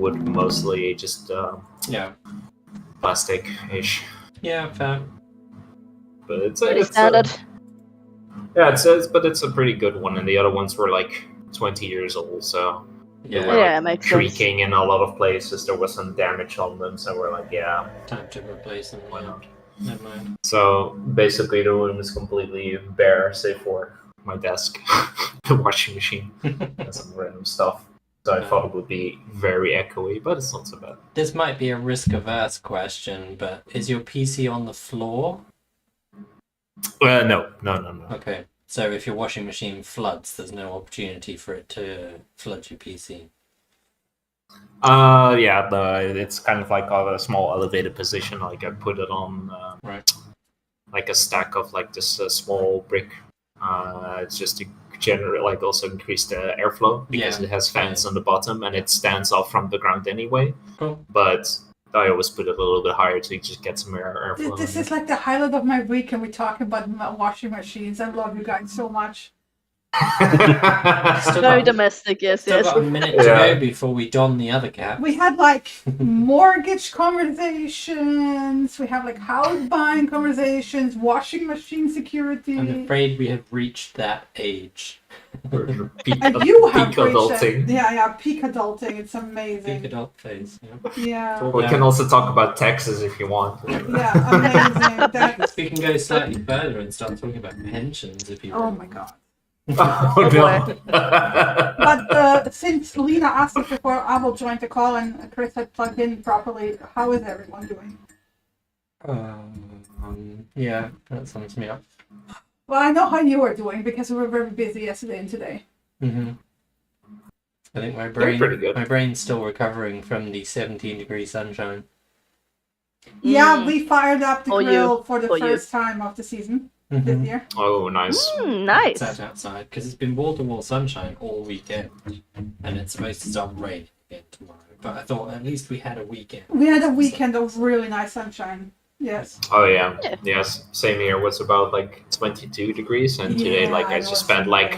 wood mostly, just plastic-ish. Yeah, fair. But it's standard. it's a pretty good one, and the other ones were like 20 years old, so they were it makes creaking sense. in a lot of places. There was some damage on them, so we're like, time to replace them. why not? Never mind. So basically, the room is completely bare, save for my desk, the washing machine, and some random stuff. So I thought it would be very echoey, but it's not so bad. This might be a risk-averse question, but is your PC on the floor? No. Okay, so if your washing machine floods, there's no opportunity for it to flood your PC. It's kind of like a small elevated position. Like I put it on, like a stack of like this small brick. It's just to generate, like, also increase the airflow because it has fans on the bottom and it stands off from the ground anyway. Cool. But I always put it a little bit higher to just get some airflow. This is like the highlight of my week, and we talk about washing machines. I love you guys so much. Very domestic, yes. Still got a minute to go before we don the other cap. We had like mortgage conversations. We have like house buying conversations, washing machine security. I'm afraid we have reached that age. And you have peak adulting. Peak adulting. It's amazing. Peak adult phase. Yeah. We can also talk about taxes if you want. Yeah, amazing. We can go slightly further and start talking about pensions if you want. Oh my god. Oh, no. But since Lena asked us before I will join the call and Chris had plugged in properly, how is everyone doing? Yeah, that sums me up. Well, I know how you are doing because we were very busy yesterday and today. Mm-hmm. I think my brain's still recovering from the 17-degree sunshine. Yeah, we fired up the grill for the first time of the season this year. Oh, nice. Nice. Sat outside because it's been wall-to-wall sunshine all weekend, and it's supposed to start raining again tomorrow. But I thought at least we had a weekend. We had a weekend of really nice sunshine. Yes. Oh yeah. Yes. Same here. It was about like 22 degrees, and today, like, I just spent like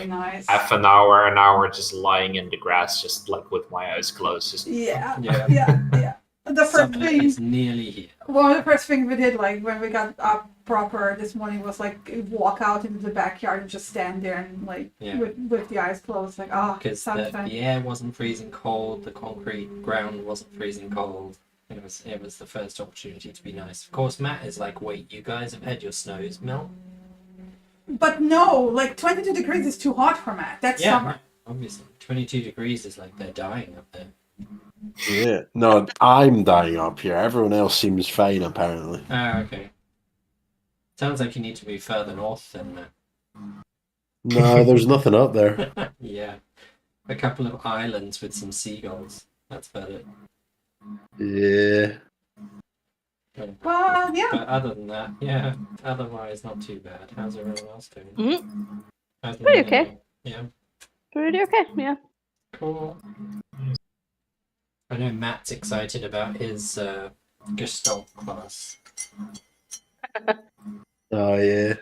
half an hour just lying in the grass, just like with my eyes closed. Just Yeah. The first Summer thing is nearly here. Well, the first thing we did, like when we got up proper this morning, was like walk out into the backyard and just stand there and like with the eyes closed, like because the air wasn't freezing cold, the concrete ground wasn't freezing cold. It was the first opportunity to be nice. Of course, Matt is like, wait, you guys have had your snows melt? But no, like 22 degrees is too hot for Matt. That's summer. Obviously, 22 degrees is like they're dying up there. Yeah, no, I'm dying up here. Everyone else seems fine, apparently. Ah, okay. Sounds like you need to be further north than Matt. No, there's nothing up there. Yeah. A couple of islands with some seagulls. That's about it. Yeah. Well, yeah. But other than that, otherwise not too bad. How's everyone else doing? Pretty okay. Yeah. Pretty okay, yeah. Cool. I know Matt's excited about his Gestalt class. Oh, yeah.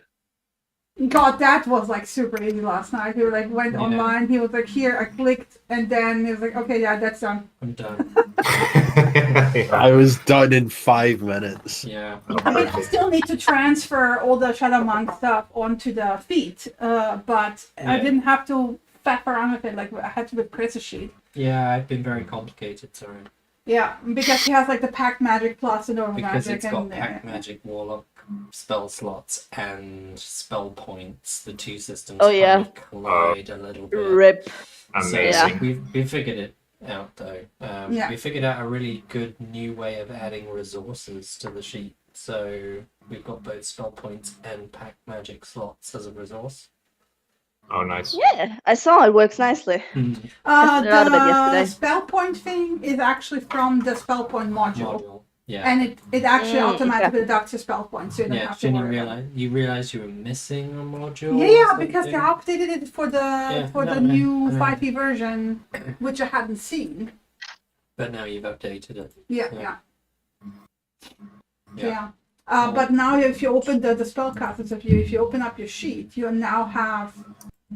God, that was like super easy last night. He like went online. He was like, "Here," I clicked, and then he was like, "Okay, yeah, that's done." I'm done. I was done in 5 minutes. Yeah. I mean, I still need to transfer all the Shadow Monk stuff onto the feet, but I didn't have to faff around with it like I had to with Chris's sheet. Yeah, I've been very complicated, sorry. Yeah, because he has like the Pact Magic plus the normal because magic. Because it's got Pact Magic, Warlock, spell slots, and spell points. The two systems collide a little bit. Rip. Amazing. So we figured it out, though. We figured out a really good new way of adding resources to the sheet. So we've got both spell points and Pact Magic slots as a resource. Oh, nice. Yeah, I saw it works nicely. The spell point thing is actually from the spell point module. Yeah. And it actually automatically deducts your spell points, so you don't have to worry about it. You realize you were missing a module? Yeah, because they updated it for the new 5e version, which I hadn't seen. But now you've updated it. Yeah. But now if you open the spellcasters, if you open up your sheet, you now have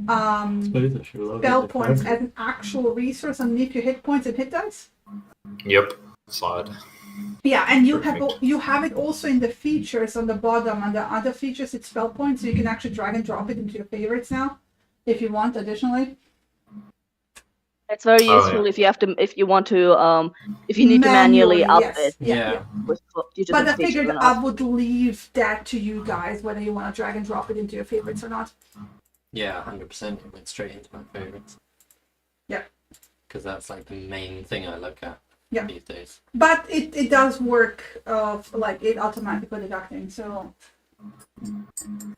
spell points as an actual resource underneath your hit points and hit dice. Yep. Slide. Yeah, and Perfect. you have it also in the features on the bottom. Under other features, it's spell points, so you can actually drag and drop it into your favorites now, if you want. Additionally, It's very Oh, useful yeah. if you want to if you need to manually up yes. it. Yeah. Due to But the I feature figured or not. I would leave that to you guys, whether you want to drag and drop it into your favorites or not. Yeah, 100%. It went straight into my favorites. Yeah. Because that's like the main thing I look at these days. But it does work of like it automatically deducting. So.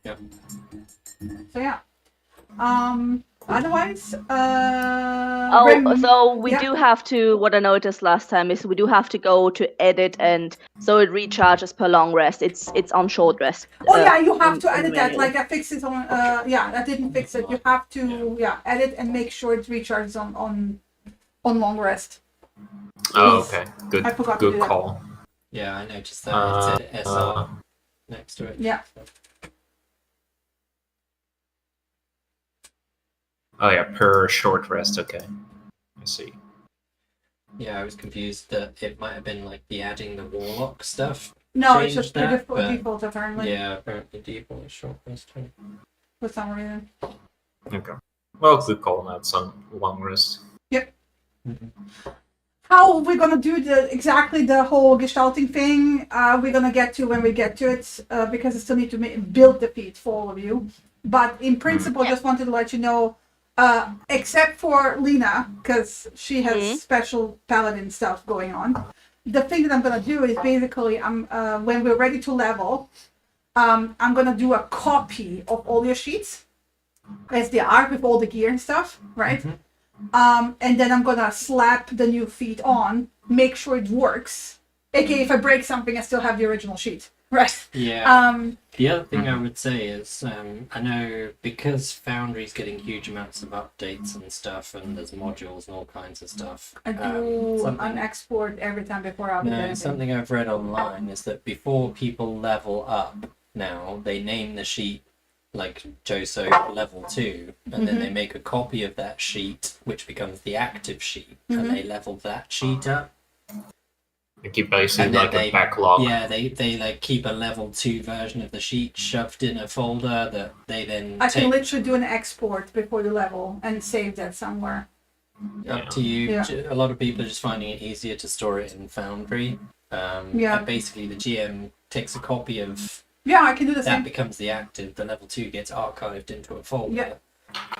Yep. So yeah. Otherwise, So we do have to. What I noticed last time is we do have to go to edit, and so it recharges per long rest. It's on short rest. yeah, you have to edit that. manually. Like I fixed it on. Yeah, I didn't fix it. You have to edit and make sure it recharges on long rest. Oh, okay. Good. I forgot to Good do that. call. Yeah, I noticed that. It said SR next to it. Yeah. Oh yeah, per short rest. Okay. I see. Yeah, I was confused that it might have been like the adding the warlock stuff. No, it's Changed just that, but- default apparently Yeah, apparently default is short rest too. for some reason. Okay. Well, good call on that. Some long rest. How we're gonna do exactly the whole gestalting thing, we're gonna get to when we get to it, because I still need to build the feat for all of you. But in principle, just wanted to let you know, except for Lena, because she has special paladin stuff going on. The thing that I'm gonna do is basically, when we're ready to level, I'm gonna do a copy of all your sheets as they are with all the gear and stuff, right? And then I'm gonna slap the new feat on, make sure it works. AKA, if I break something, I still have the original sheet, right? Yeah. The other thing I would say is, I know because Foundry's getting huge amounts of updates and stuff, and there's modules and all kinds of stuff. I do something- an export every time before I do No, anything. something I've read online is that before people level up now, they name the sheet like Joso level 2, and then they make a copy of that sheet, which becomes the active sheet, and they level that sheet up. They keep basically And then like they- a backlog. Yeah, they like keep a level 2 version of the sheet shoved in a folder that they then I can take literally do an export before the level and save that somewhere. up to you. Yeah. A lot of people are just finding it easier to store it in Foundry. Yeah. And basically, the GM takes a copy of Yeah, I can do the that same. becomes the active. The level 2 gets archived into a folder. Yeah.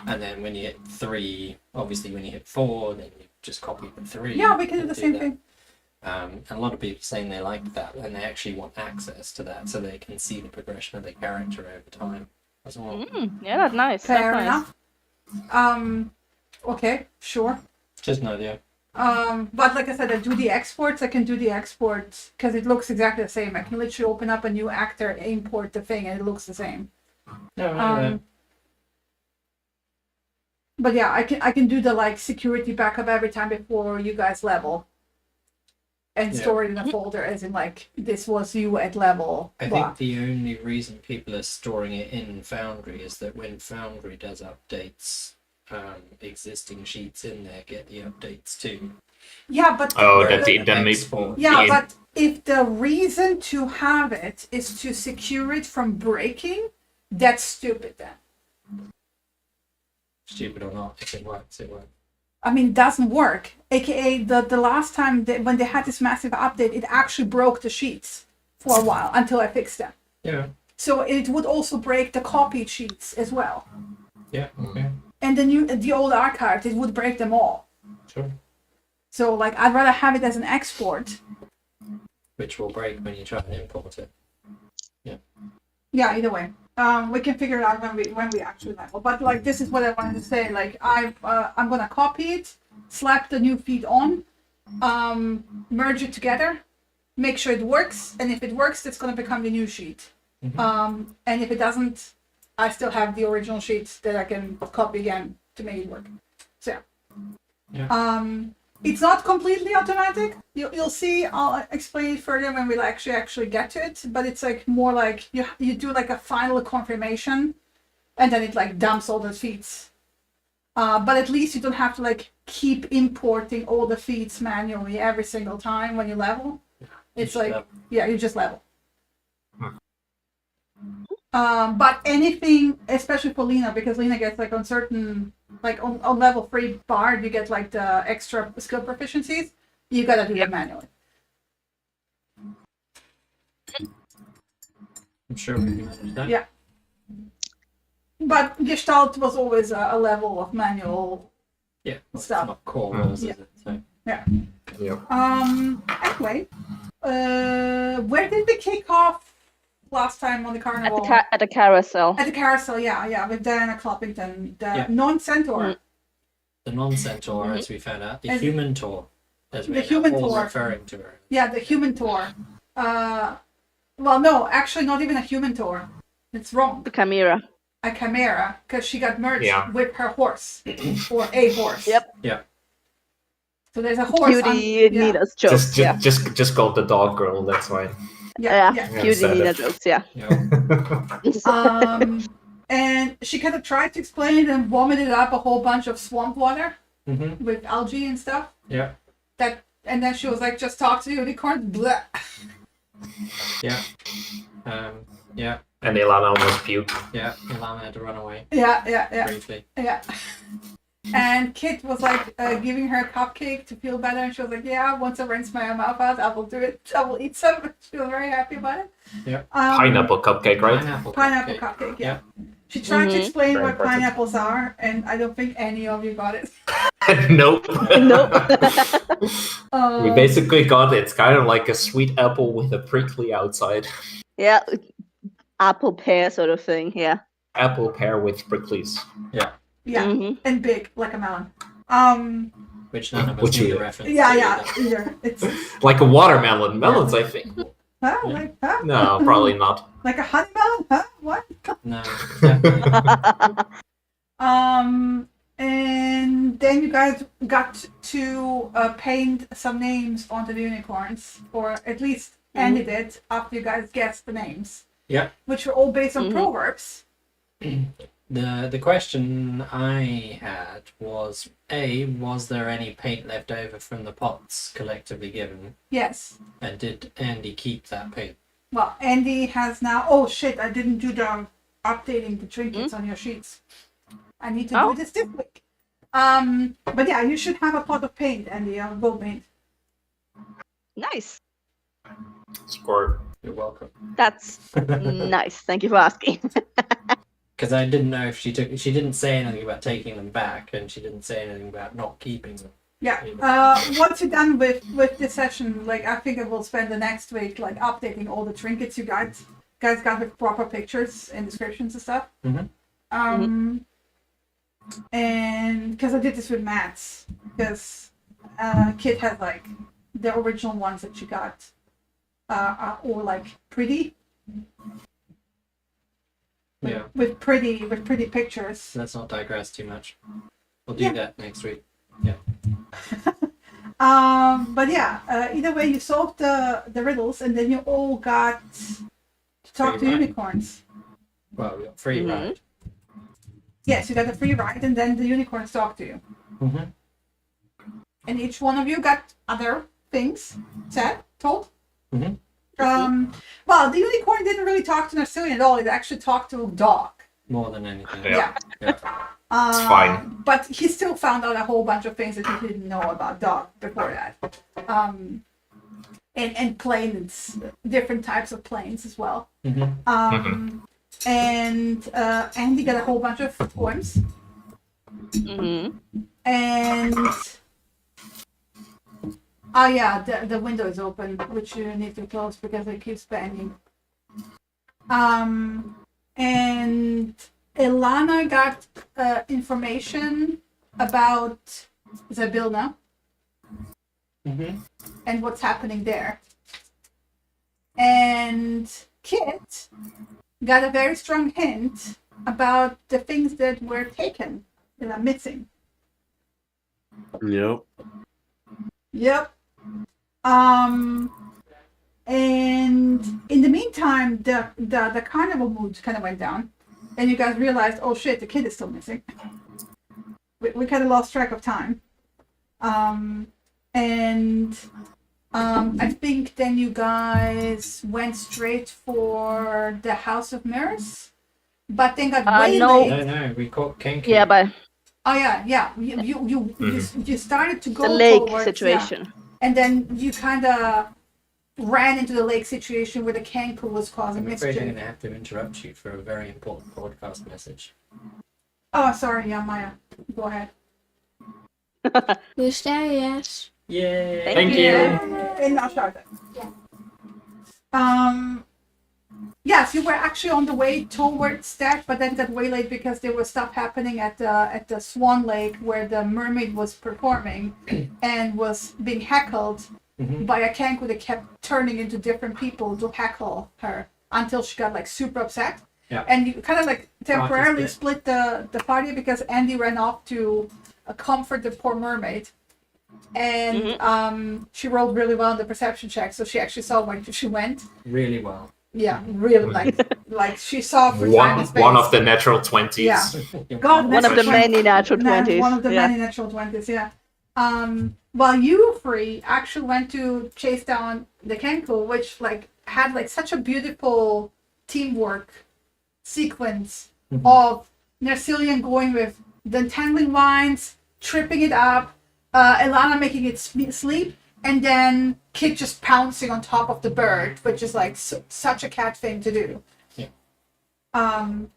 And then when you hit 3, obviously when you hit 4, then you just copy the 3. Yeah, we can do and the same that. thing. And a lot of people are saying they like that, and they actually want access to that so they can see the progression of their character over time as well. Yeah, that's nice. Fair that's nice. enough. Okay, sure. Just an idea. But like I said, I do the exports. I can do the exports because it looks exactly the same. I can literally open up a new actor, import the thing, and it looks the same. No, But yeah, I can do the like security backup every time before you guys level, and Yeah. store it in a folder as in like this was you at level. I blah. think the only reason people are storing it in Foundry is that when Foundry does updates, existing sheets in there get the updates too. Yeah, but Oh, Whereas that an then they export- yeah, in- but if the reason to have it is to secure it from breaking, that's stupid then. Stupid or not, if it works, it works. I mean, it doesn't work. AKA, the last time when they had this massive update, it actually broke the sheets for a while until I fixed them. Yeah. So it would also break the copied sheets as well. Yeah. Okay. And the old archives, it would break them all. Sure. So like, I'd rather have it as an export. Which will break when you try and import it. Yeah, either way. We can figure it out when we actually level. But like, this is what I wanted to say. Like, I'm gonna copy it, slap the new feed on, merge it together, make sure it works, and if it works, it's gonna become the new sheet. And if it doesn't, I still have the original sheets that I can copy again to make it work. So yeah. It's not completely automatic. You'll see. I'll explain it further when we actually get to it. But it's like more like you do like a final confirmation, and then it like dumps all the feeds But at least you don't have to like keep importing all the feats manually every single time when you level. It's like, you just level. But anything, especially for Lena, because Lena gets like on certain, like on level 3 bard, you get like the extra skill proficiencies. You gotta do them manually. I'm sure we can manage that. Yeah. But Gestalt was always a level of manual stuff. It's not core rules, is it? So. Yeah. Yeah. Anyway, where did we kick off last time on the carnival? At the carousel. At the carousel, yeah, with Diana Cloppington, the non-centaur. The non-centaur, as we found out, the human tour, as the human all tour. referring to her. Yeah, the human tour. Well, no, actually, not even a human tour. It's wrong. The chimera. A chimera, because she got merged with her horse, or a horse. Yep. Yeah. So there's a horse. Beauty Nina's jokes. Just call the dog girl. That's fine. Yeah. Beauty Nina jokes. Yeah. And she kind of tried to explain it and vomited up a whole bunch of swamp water with algae and stuff. Yeah. And then she was like, "Just talk to the unicorn." Blah. Yeah. Yeah. And Ilana almost puked. Yeah. Ilana had to run away. Yeah. Briefly. Yeah. And Kit was like giving her a cupcake to feel better, and she was like, "Yeah, once I rinse my mouth out, I will do it. I will eat some." She was very happy about it. Yeah. Pineapple cupcake, right? Pineapple cupcake. Yeah. She tried to explain Very what important. pineapples are, and I don't think any of you got it. Nope. Nope. We basically got it's kind of like a sweet apple with a prickly outside. Yeah. Apple pear sort of thing. Yeah. Apple pear with pricklies. Yeah. Yeah, and big like a melon. Which none of us need a reference. Yeah, either. It's Like a watermelon. Melons, I think. huh? No, probably not. Like a honey melon? Huh? What? No. Yeah. And then you guys got to paint some names onto the unicorns, or at least Andy did after you guys guessed the names. Yeah. Which were all based on proverbs. The question I had was, was there any paint left over from the pots collectively given? Yes. And did Andy keep that paint? Well, Andy has now... Oh, shit, I didn't do the updating the trinkets on your sheets. I need to do this week. But yeah, you should have a pot of paint, Andy, gold paint. Nice. Score. You're welcome. That's nice. Thank you for asking. Because I didn't know if she didn't say anything about taking them back, and she didn't say anything about not keeping them. Yeah. Once you're done with this session, like I think I will spend the next week like updating all the trinkets you guys got with proper pictures and descriptions and stuff. And because I did this with Matt's, because Kit had like the original ones that she got are all like pretty. Yeah. With pretty pictures. Let's not digress too much. We'll do that next week. Yeah. But yeah, either way, you solved the riddles, and then you all got to talk to unicorns. Well, we got free ride. Yes, you got a free ride, and then the unicorns talk to you. And each one of you got other things told. Well, the unicorn didn't really talk to Narcillion at all. It actually talked to a dog. More than anything. Yeah. It's fine. But he still found out a whole bunch of things that he didn't know about dog before that. And planes, different types of planes as well. And Andy got a whole bunch of poems. And the window is open, which you need to close because it keeps banging. And Ilana got information about Zabilna and what's happening there. And Kit got a very strong hint about the things that were taken, that are missing. Yep. And in the meantime, the carnival mood kind of went down, and you guys realized, oh shit, the kid is still missing. we kind of lost track of time. I think then you guys went straight for the House of Mirrors, but then got way late. No, we caught Kenku. Yeah, but Oh yeah. You started to go the lake towards, situation. yeah. And then you kind of ran into the lake situation where the Kenku was causing I'm afraid I'm mischief. going to have to interrupt you for a very important broadcast message. Oh, sorry, yeah, Maya. Go ahead. We're there, yes. Yay! Thank you. And I'll start it. Yeah. Yes, you were actually on the way towards that, but then got way late because there was stuff happening at the Swan Lake where the mermaid was performing and was being heckled by a Kenku that kept turning into different people to heckle her until she got like super upset. Yeah. And you kind of like temporarily split the party because Andy ran off to comfort the poor mermaid. And she rolled really well on the perception check, so she actually saw where she went. Really well. Yeah, really like she saw for time and space. One of the natural 20s. Yeah. God, One of the many natural 20s. One of the many natural 20s, yeah. While you three actually went to chase down the Kenku, which like had like such a beautiful teamwork sequence of Nercillian going with the entangling vines, tripping it up, Elana making it sleep, and then Kit just pouncing on top of the bird, which is like such a cat thing to do. Yeah. And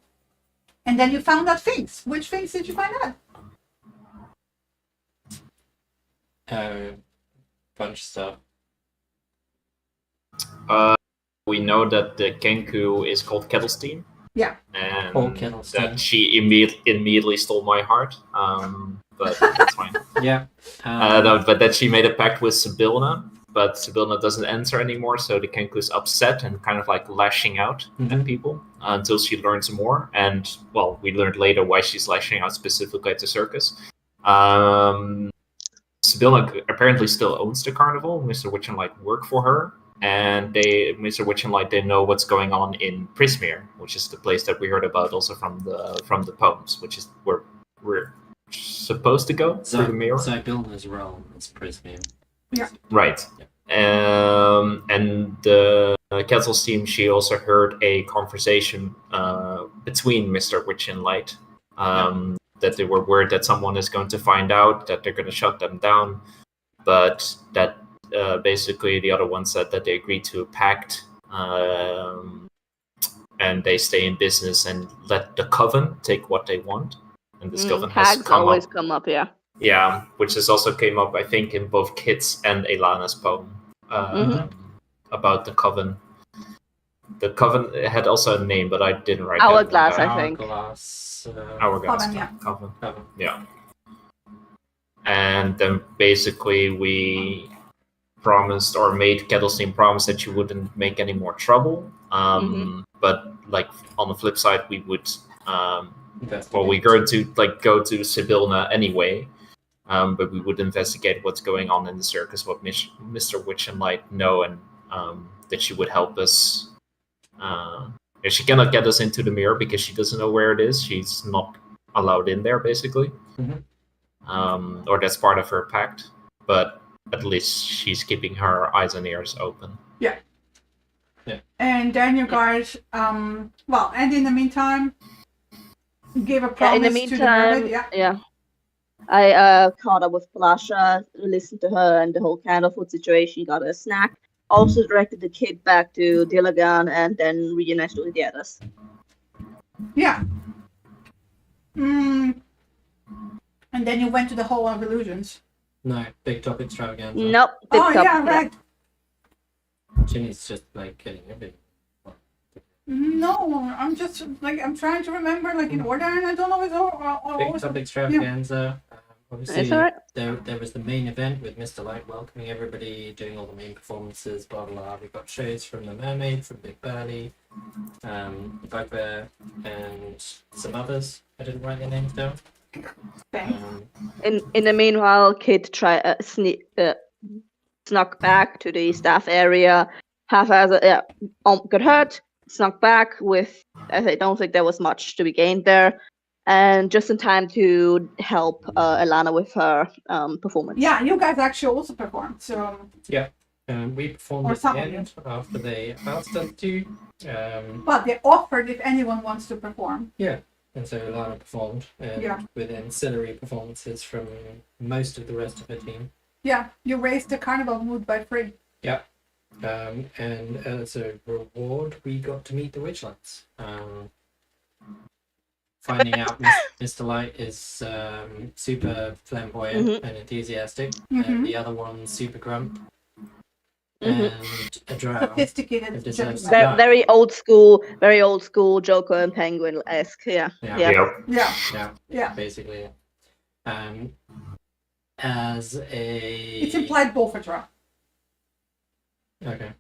then you found out things. Which things did you find out? Bunch of stuff. We know that the Kenku is called Kettlestein. Yeah. And Kettlestein. that she immediately stole my heart. But that's fine. Yeah. No, but then she made a pact with Sibylna, but Sibylna doesn't answer anymore, so the Kenku is upset and kind of like lashing out at people until she learns more. And, well, we learned later why she's lashing out specifically at the circus. Sibylna apparently still owns the carnival. Mr. Witch and Light work for her. And Mr. Witch and Light, they know what's going on in Prismeer, which is the place that we heard about also from the poems, which is where we're supposed to go through the mirror. Sibylna's realm is Prismeer. Yeah. Right. Yeah. And the Kettle's team, she also heard a conversation between Mr. Witch and Light, that they were worried that someone is going to find out, that they're going to shut them down, but that basically the other one said that they agreed to a pact, and they stay in business and let the coven take what they want. And this coven has come up, yeah. Yeah, which has also came up, I think, in both Kit's and Elana's poem about the coven. The coven had also a name, but I didn't write Hourglass, that I think. Hourglass. Coven, yeah. Yeah. And then basically we promised or made Kettlestein promise that she wouldn't make any more trouble. But like on the flip side, we would we're going to like go to Sibylna anyway. But we would investigate what's going on in the circus, what Mr. Witch and Light know, and that she would help us. She cannot get us into the mirror because she doesn't know where it is. She's not allowed in there, basically. Or that's part of her pact. But at least she's keeping her eyes and ears open. Yeah. And then you guys, and in the meantime, gave a promise to the mermaid. Yeah. I caught up with Palasha, listened to her and the whole candlefoot situation, got a snack. Also directed the kid back to Dillagan and then reunited with the others. Yeah. And then you went to the Hall of Illusions. No, Big Top Extravaganza. Nope. Right. Ginny's just like getting everything. No, I'm just like I'm trying to remember like in order, and I don't always. Big Top Extravaganza. Obviously, It's all right. there was the main event with Mr. Light welcoming everybody, doing all the main performances, blah blah blah. We got shows from the Mermaid, from Big Burly, Bugbear, and some others. I didn't write their names down. In the meanwhile, Kid snuck back to the staff area. Got hurt. Snuck back with. I don't think there was much to be gained there, and just in time to help Alana with her performance. Yeah, you guys actually also performed, so... Yeah, we performed Or at the some of end after they asked us to. But they offered if anyone wants to perform. Yeah, and so Alana performed, Yeah. with ancillary performances from most of the rest of her team. Yeah, you raised the carnival mood by 3. Yeah. And as a reward, we got to meet the Witchlights. Finding out Mr. Light is super flamboyant and enthusiastic, and the other one's super grump and a drow. Sophisticated. deserves to Very, die. very old school Joker and Penguin-esque. Yeah. Yeah. Basically. As a... It's implied both for drow. Okay.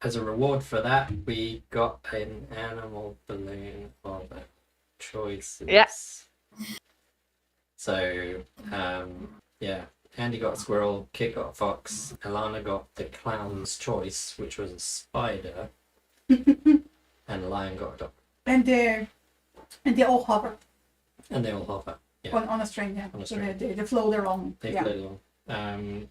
As a reward for that, we got an animal balloon of choices. Yes. So, Andy got a squirrel, Kit got a fox, Alana got the clown's choice, which was a spider, and Lion got a dog. And they all hover And they all hover. Yeah. on a string, yeah. On a So string. they float along. They Yeah. float along.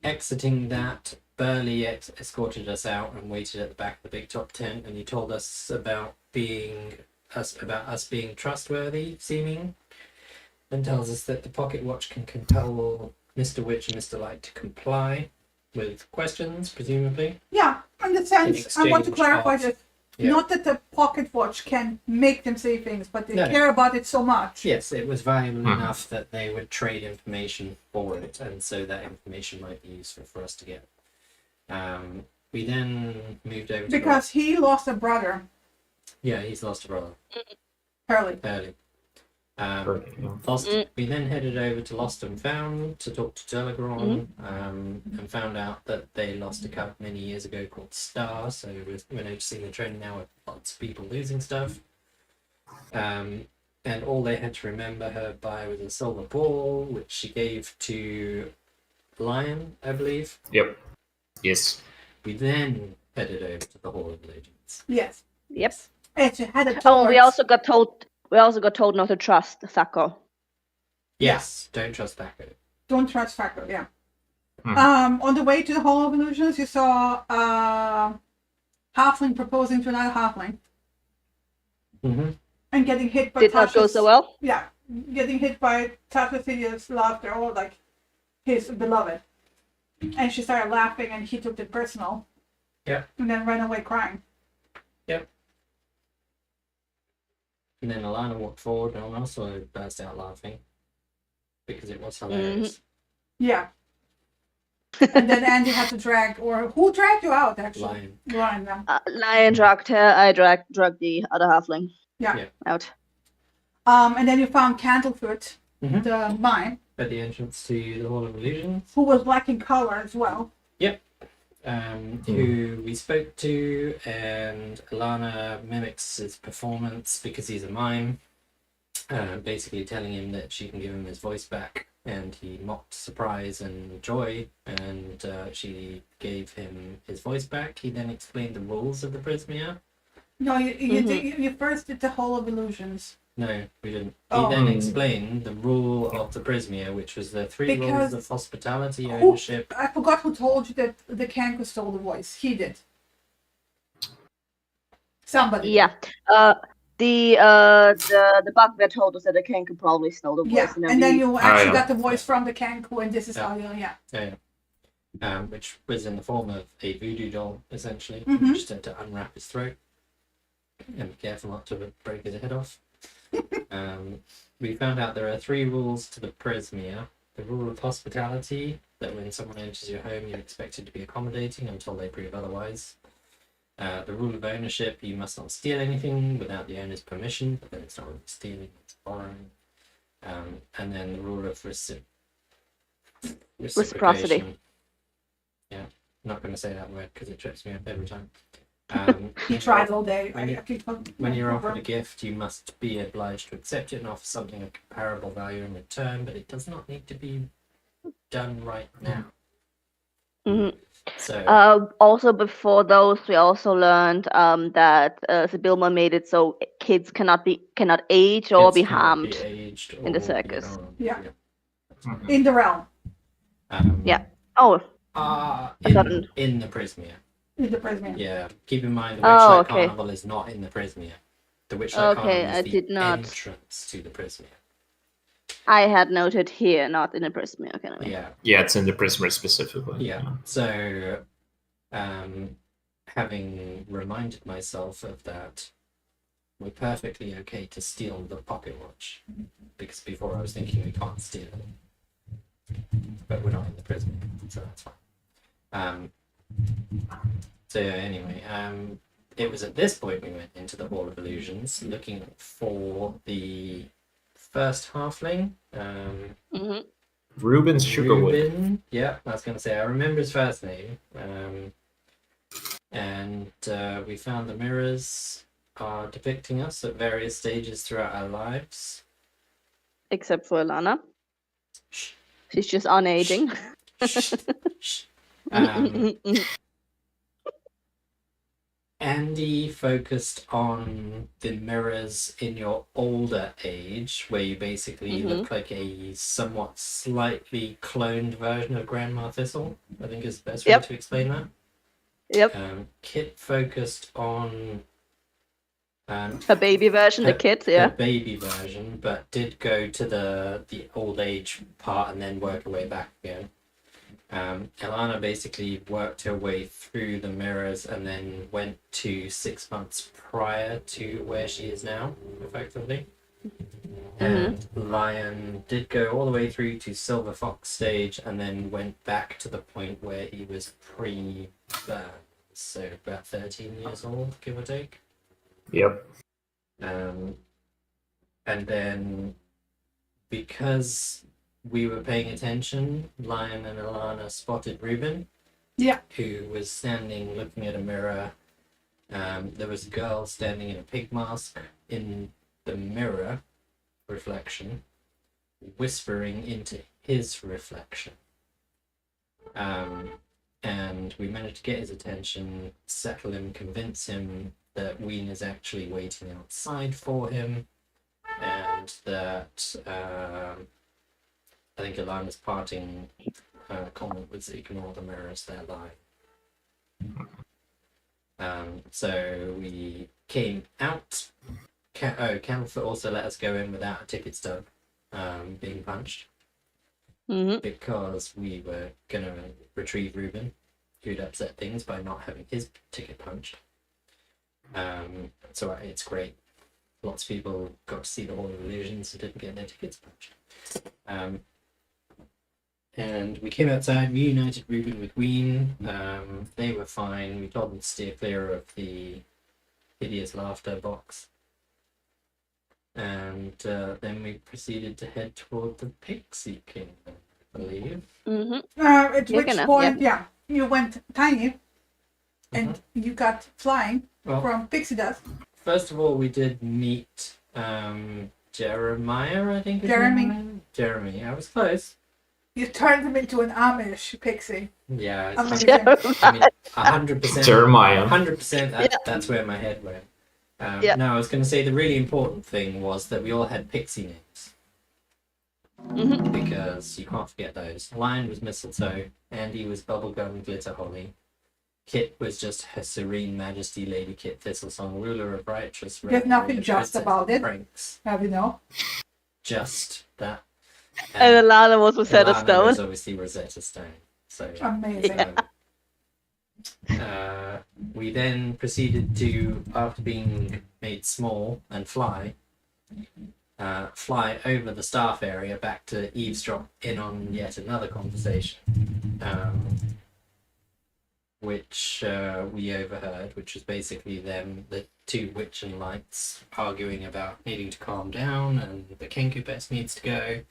Exiting that, Burley escorted us out and waited at the back of the big top tent, and he told us about us being trustworthy seeming, and tells us that the pocket watch can compel Mr. Witch and Mr. Light to comply with questions, presumably. Yeah, in the sense, I want to exchange clarify of- that Yeah. not that the pocket watch can make them say things, but they No. care about it so much. Yes, it was valuable Mhm. enough that they would trade information for it, and so that information might be useful for us to get. We then moved over to Because he lost a brother he's lost a brother early. early. Yeah. We then headed over to Lost and Found to talk to Telegron, and found out that they lost a cub many years ago called Star, so we're noticing the trend now of lots of people losing stuff. And all they had to remember her by was a silver ball, which she gave to Lion, I believe. Yep. Yes. We then headed over to the Hall of Legends. Yes. Yep. And she had a Oh, we torch. also got told. We also got told not to trust Thaco. Yes, don't trust Thaco. Don't trust Factor, yeah. Hmm. On the way to the Hall of Illusions, you saw halfling proposing to another halfling Mm-hmm. and getting hit by Did not go Tasha's- so well. Yeah, getting hit by Tasha's hideous laughter, or like his beloved. And she started laughing, and he took it personal. Yeah. And then ran away crying. And then Alana walked forward and also burst out laughing because it was hilarious. Yeah. And then Andy had to drag, or who dragged you out actually? Lion. Lion, yeah. Lion dragged her. I dragged the other halfling. Yeah. Out. And then you found Candlefoot, Mhm. the mime, At the entrance to the Hall of Illusions, who was black in color as well. who we spoke to, and Alana mimics his performance because he's a mime, basically telling him that she can give him his voice back, and he mocked surprise and joy, and she gave him his voice back. He then explained the rules of the Prismia. No, you first did the Hall of Illusions. No, we didn't. Oh. He then explained the rule of the Prismia, which was the three Because- rules of hospitality, Who- ownership. I forgot who told you that the Kanku stole the voice. He did. Somebody. Yeah. The bugbear told us that the Ken could probably stole the voice. Yeah, and then you actually yeah. got the voice from the Kanku, and this is how you, Which was in the form of a voodoo doll, essentially, Mhm. which said to unwrap his throat and be careful not to break his head off. We found out there are three rules to the Prismia. The rule of hospitality, that when someone enters your home, you're expected to be accommodating until they prove otherwise. The rule of ownership, you must not steal anything without the owner's permission, but then it's not really stealing, it's borrowing. And then the rule of reciprocation. Yeah, I'm not going to say that word because it trips me up every time. He tried all day. When you're offered a gift, you must be obliged to accept it and offer something of comparable value in return, but it does not need to be done right now. Mhm. So Also, before those, we also learned that Sibilma made it so kids cannot age or kids be cannot harmed be aged in the or be circus. harmed. Yeah. Mhm. In the realm. Yeah. Oh, In the Prismia. In the Prismia. Yeah. Keep in mind the Oh, Witchlight okay. Carnival is not in the Prismia. The Witchlight Okay, Carnival is I the did not. entrance to the Prismia. I had noted here, not in the Prismia. Okay, anyway. Yeah. Yeah, it's in the Prisoner specifically. Yeah. So, having reminded myself of that, we're perfectly okay to steal the pocket watch. Because before I was thinking we can't steal it. But we're not in the prison, so that's fine. So anyway, it was at this point we went into the Hall of Illusions looking for the first halfling. Reuben's Sugarwood. Reuben, yeah, I was going to say, I remember his first name. And we found the mirrors are depicting us at various stages throughout our lives. Except for Alana. She's just unaging. Shh. Andy focused on the mirrors in your older age, where you basically look like a somewhat slightly cloned version of Grandma Thistle. I think is the best way to explain that. Yep. Kit focused on her baby version, the kid, yeah. Her baby version, but did go to the old age part and then work her way back again. Ilana basically worked her way through the mirrors and then went to 6 months prior to where she is now, effectively. And Lion did go all the way through to Silver Fox stage and then went back to the point where he was pre-birth, so about 13 years old, give or take. Yep. And then because we were paying attention, Lion and Alana spotted Reuben, who was standing looking at a mirror. There was a girl standing in a pig mask in the mirror reflection, whispering into his reflection. And we managed to get his attention, settle him, convince him that Ween is actually waiting outside for him, and that I think Alana's parting comment was ignore the mirrors, they're lying. So we came out. Candlefoot also let us go in without a ticket stub being punched, because we were going to retrieve Reuben, who'd upset things by not having his ticket punched. So it's great. Lots of people got to see the Hall of Illusions and didn't get their tickets punched. And we came outside, reunited Reuben with Ween. They were fine. We told them to steer clear of the hideous laughter box. And then we proceeded to head toward the Pixie Kingdom, I believe. At which point, you went tiny and you got flying from Pixie Dust. First of all, we did meet Jeremiah, I think. Jeremy. I was close. You turned him into an Amish pixie. Yeah, Amazing. 100%. Jeremiah. 100%. That's where my head went. No, I was going to say the really important thing was that we all had pixie names. Because you can't forget those. Lion was Mistletoe. Andy was Bubblegum Glitter Holly. Kit was just Her Serene Majesty Lady Kit Thistlesong, ruler of righteous. There's nothing just about it. Pranks. Have you know? Just that. And Alana was Rosetta Alana Stone. was obviously Rosetta Stone. So amazing. We then proceeded to, after being made small and fly over the staff area back to eavesdrop in on yet another conversation, which we overheard, which was basically them, the two witch and lights, arguing about needing to calm down and the Kenku best needs to go.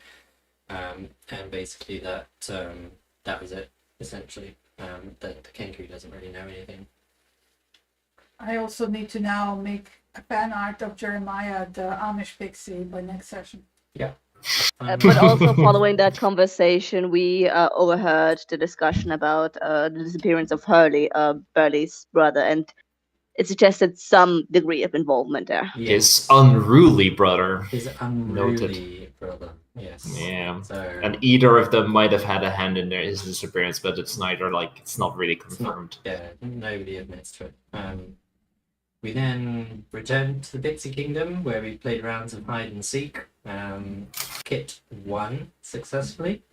And basically that was it, essentially. The Kenku doesn't really know anything. I also need to now make a fan art of Jeremiah, the Amish pixie, by next session. Yeah. But also following that conversation, we overheard the discussion about the disappearance of Burley's brother, and it suggested some degree of involvement there. Yes. His unruly brother. His unruly brother. Yes. Yeah. So, and either of them might have had a hand in his disappearance, but it's neither, like, it's not really confirmed. Nobody admits to it. We then returned to the Pixie Kingdom, where we played rounds of hide and seek. Kit won successfully.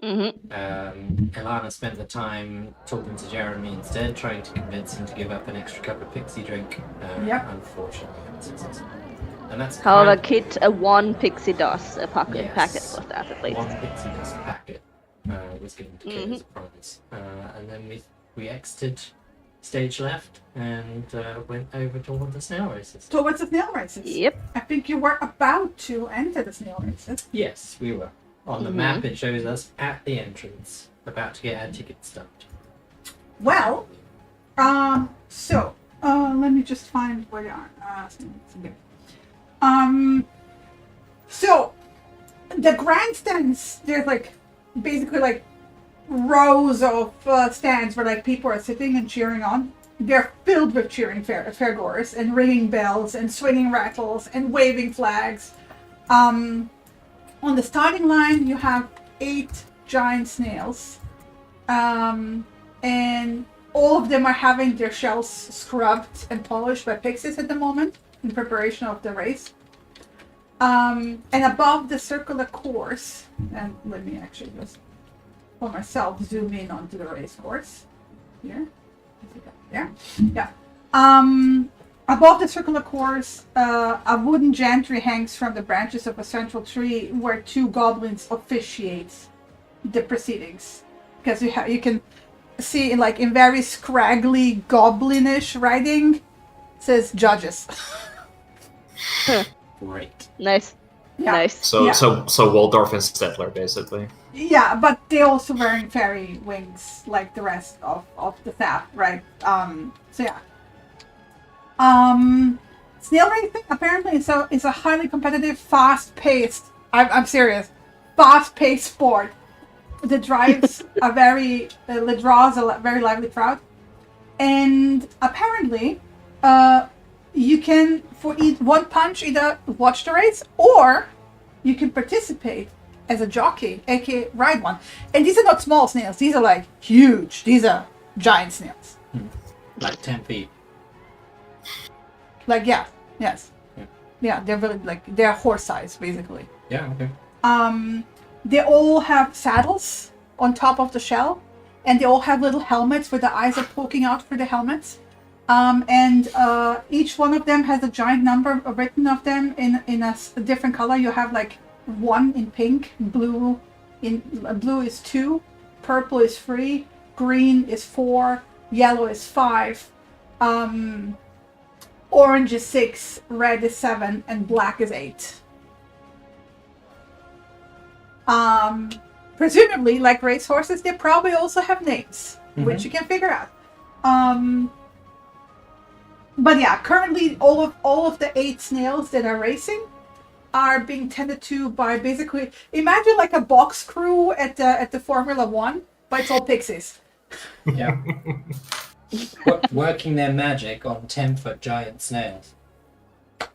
Ilana spent the time talking to Jeremy instead, trying to convince him to give up an extra cup of pixie drink. Unfortunately, unsuccessful. And that's however, Kit one pixie dust packet was that at least. One pixie dust packet was given to Kit as a prize. And then we exited stage left and went over toward the snail races. Towards the snail races? Yep. I think you were about to enter the snail races. Yes, we were. On the map, it shows us at the entrance, about to get our tickets stumped. Well, let me just find where they are. So the grandstands, there's like basically like rows of stands where like people are sitting and cheering on. They're filled with cheering fairgoers and ringing bells and swinging rattles and waving flags. On the starting line, you have 8 giant snails, and all of them are having their shells scrubbed and polished by pixies at the moment in preparation of the race. And above the circular course, and let me actually just for myself zoom in onto the race course here. Yeah. Above the circular course, a wooden gantry hangs from the branches of a central tree where 2 goblins officiate the proceedings. Because you can see in very scraggly goblinish writing, it says judges. Great. Nice. Yeah. Nice. So Waldorf and Stettler, basically. Yeah, but they're also wearing fairy wings like the rest of the staff, right? Snail racing apparently is a highly competitive, fast-paced. I'm serious, fast-paced sport that drives that draws a very lively crowd, and apparently, you can for one punch either watch the race or you can participate as a jockey, aka ride one. And these are not small snails; these are like huge. These are giant snails, like 10 feet. Like they're really they're horse size basically. Yeah. Okay. They all have saddles on top of the shell, and they all have little helmets where the eyes are poking out for the helmets. And each one of them has a giant number written of them in a different color. You have like 1 in pink, blue is 2, purple is 3, green is 4, yellow is 5. Orange is 6, red is 7, and black is 8. Presumably, like racehorses, they probably also have names, which you can figure out. But yeah, currently all of the 8 snails that are racing are being tended to by basically, imagine like a box crew at the Formula 1, but it's all pixies. Yeah. Working their magic on 10-foot giant snails.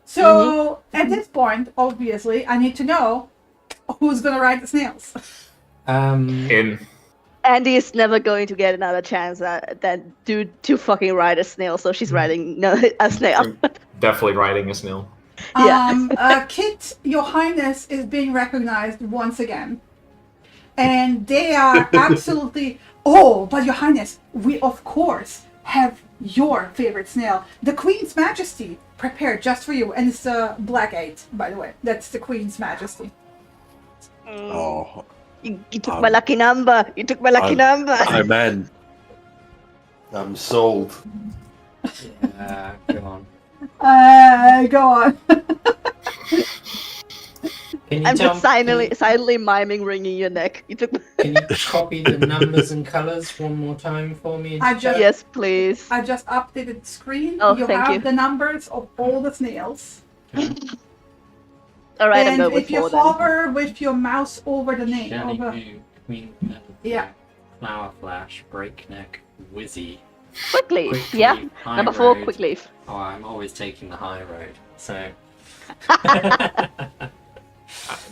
So at this point, obviously, I need to know who's gonna ride the snails. Him. Andy is never going to get another chance than to fucking ride a snail, so she's riding a snail. Definitely riding a snail. Kit, Your Highness is being recognized once again. And they are absolutely... Oh, but Your Highness, we of course have your favorite snail, the Queen's Majesty, prepared just for you. And it's a black 8, by the way. That's the Queen's Majesty. Oh. You took my lucky number. I'm in. I'm sold. Yeah, go on. Go on. I'm just silently miming wringing your neck. Can you copy the numbers and colours one more time for me? Yes, please. I just updated the screen. Oh, you thank have you. the numbers of all the snails. All right, I'm And going with if you 4 then. hover with your mouse over the name, Shelly over... Boo, Queen Yeah. Flower Flash, Breakneck, Wizzy. Quick leaf. Quick Yeah. Leaf, High Number 4, Road. quick leaf. Oh, I'm always taking the high road, so... I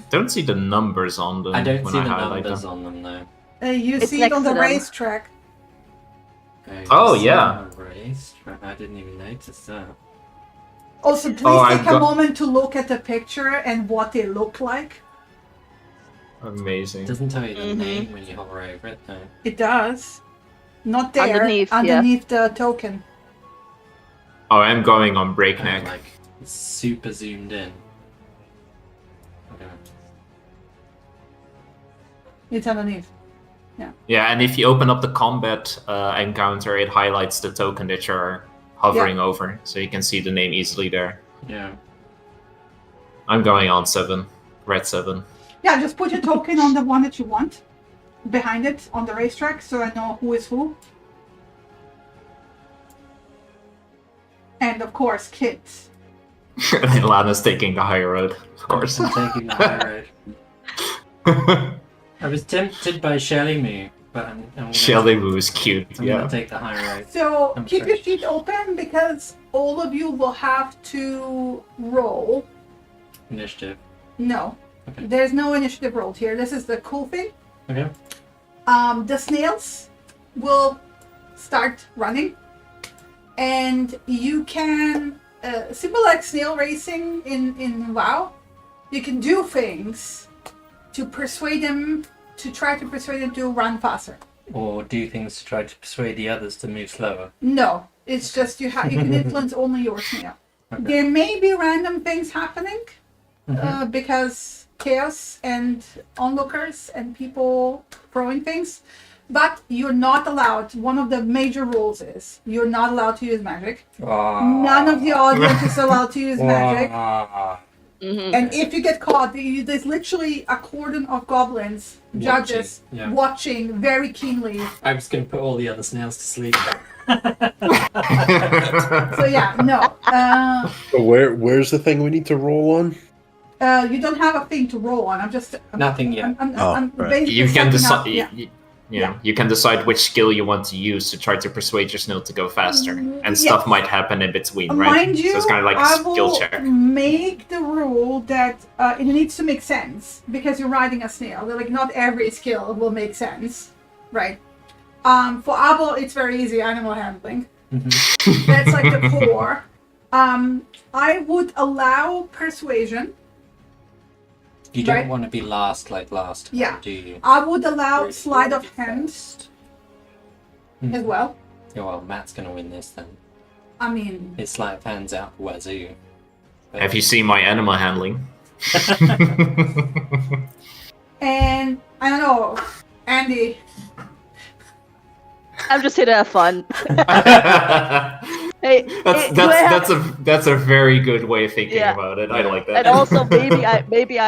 don't see the numbers on them. I don't when see I the highlight numbers them. on them, though. You It's see it on next the to them. racetrack. Oh, you see yeah. the race? I didn't even notice that. Also, please Oh, take I've a got- moment to look at the picture and what they look like. Amazing. It doesn't tell you the Mhm. name when you hover over it, though. It does. Not there. Underneath, yeah. underneath the token. Oh, I'm going on And, breakneck. like, super zoomed in. Okay. It's underneath. Yeah, and if you open up the combat encounter, it highlights the token that you're hovering over, so you can see the name easily there. Yeah. I'm going on 7, red 7. Yeah, just put your token on the one that you want. Behind it on the racetrack, so I know who is who. And of course, kids. And Lana's taking the high road, of course. I'm taking the high road. I was tempted by Shelly Moo, but I'm gonna, Shelly Moo is cute, I'm yeah. gonna take the high road. So I'm keep sorry. your sheet open because all of you will have to roll. Initiative. No, Okay. there's no initiative rolled here. This is the cool thing. Okay. The snails will start running, and you can, similar like snail racing in WoW, you can do things to persuade them, to try to persuade them to run faster. Or do things to try to persuade the others to move slower. No, it's just you can influence only your snail. Okay. There may be random things happening because chaos and onlookers and people throwing things, but you're not allowed. One of the major rules is you're not allowed to use magic. None of the audience is allowed to use magic. Mhm. And if you get caught, there's literally a cordon of goblins, judges, yeah. watching very keenly. I was going to put all the other snails to sleep. So yeah, no. So where's the thing we need to roll on? You don't have a thing to roll on. I'm just Nothing yet. I'm right. basically You can setting up- decide. You can decide which skill you want to use to try to persuade your snail to go faster, and stuff might happen in between, right? Mind you, so it's kind of like a I skill will check. make the rule that it needs to make sense because you're riding a snail. Like not every skill will make sense, right? For Abel, it's very easy. Animal handling. That's like the core. I would allow persuasion. You don't Right. want to be last like last time, Yeah. do you? I would allow sleight of hand as well. Yeah, well, Matt's going to win this then. I mean, His sleight of hand's out for wazoo. But- Have you seen my animal handling? and I don't know, Andy. I'm just here to have fun. Hey, that's a very good way of thinking Yeah. about it. I like that. and also maybe I Maybe you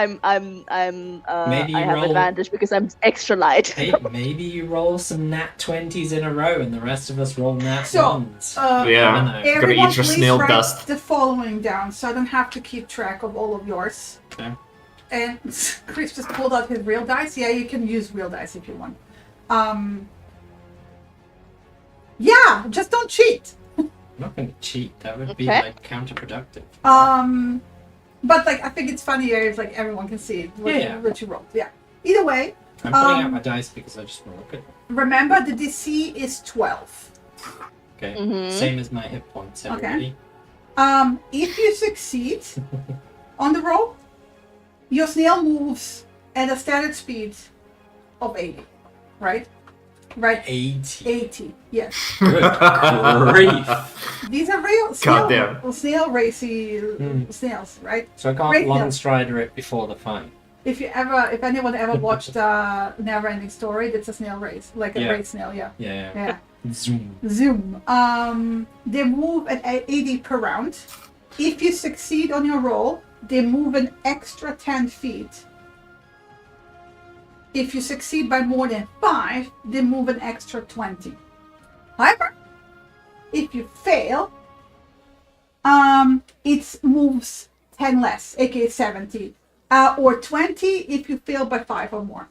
have roll- advantage because I'm extra light. Hey, maybe you roll some nat 20s in a row and the rest of us roll nat So, 1s. yeah, I gotta Everyone, eat your please snail write dust. the following down, so I don't have to keep track of all of yours. Okay. And Chris just pulled out his real dice. Yeah, you can use real dice if you want. Yeah, just don't cheat. I'm not going to cheat. That would be Okay. like counterproductive. But like I think it's funnier if like everyone can see what, Yeah. what you rolled. Yeah. Either way, I'm putting out my dice because I just want to look at them. remember the DC is 12. Okay. Mhm. Same as my hit points, Okay. everybody. If you succeed on the roll, your snail moves at a standard speed of 80, right? Right. 80. 80. Yes. Good grief. These are real Goddamn. snail racy snails, right? So I can't Great long deal. strider it before the fight. If anyone ever watched Never Ending Story, that's a snail race, like a Yeah. race snail, yeah. Yeah. Yeah. Zoom. Zoom. They move at 80 per round. If you succeed on your roll, they move an extra 10 feet. If you succeed by more than 5, they move an extra 20. However, if you fail, it moves 10 less, aka 70 or 20 if you fail by 5 or more.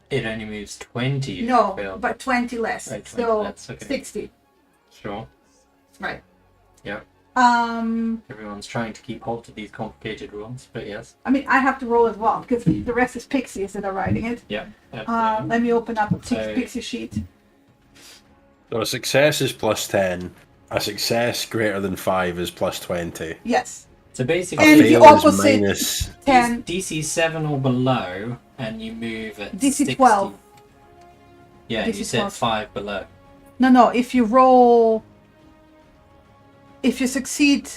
It only moves 20 if No, you fail. but 20 less. Right, 20 so less, okay. 60. Sure. Right. Yeah. Um, Everyone's trying to keep hold of these complicated rules, but yes. I mean, I have to roll as well because the rest is pixies that are writing it. Yeah. Absolutely. Let me open up a So- pixie sheet. So a success is +10. A success greater than 5 is +20. Yes. So A basically, And the fail is opposite- minus. 10. DC 7 or below, and you move at DC 60. 12. Yeah, DC you said 12. 5 below. No. If you roll, if you succeed,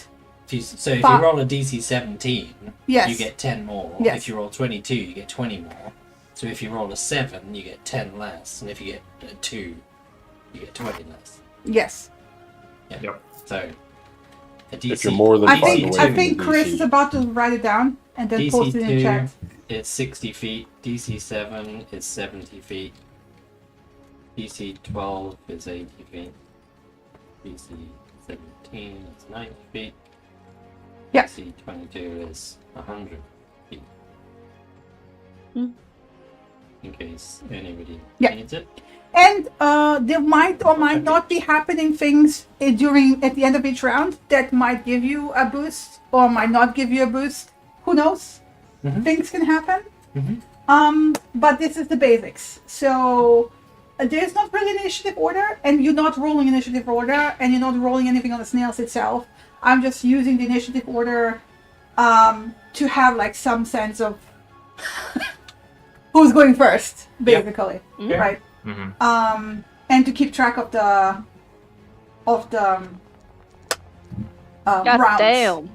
So if Fi- you roll a DC 17, yes. you get 10 more. Yes. If you roll 22, you get 20 more. So if you roll a 7, you get 10 less. And if you get a 2, you get 20 less. Yes. Yeah. Yep. So a DC, If you're more than I five think away I from think the Chris DC. is about to write it down and then post it in the DC2 chat. is 60 feet. DC 7 is 70 feet. DC 12 is 80 feet. DC 17 is 90 feet. Yeah. DC 22 is 100 feet. Hmm. In case anybody Yeah. needs it. And there might or might not be happening things at the end of each round that might give you a boost or might not give you a boost. Who knows? Mhm. Things can happen. Mhm. But this is the basics. So there's not really initiative order, and you're not rolling initiative order, and you're not rolling anything on the snails itself. I'm just using the initiative order to have like some sense of who's going first, basically, Yeah. right? Mm-hmm. And to keep track of the God rounds, damn.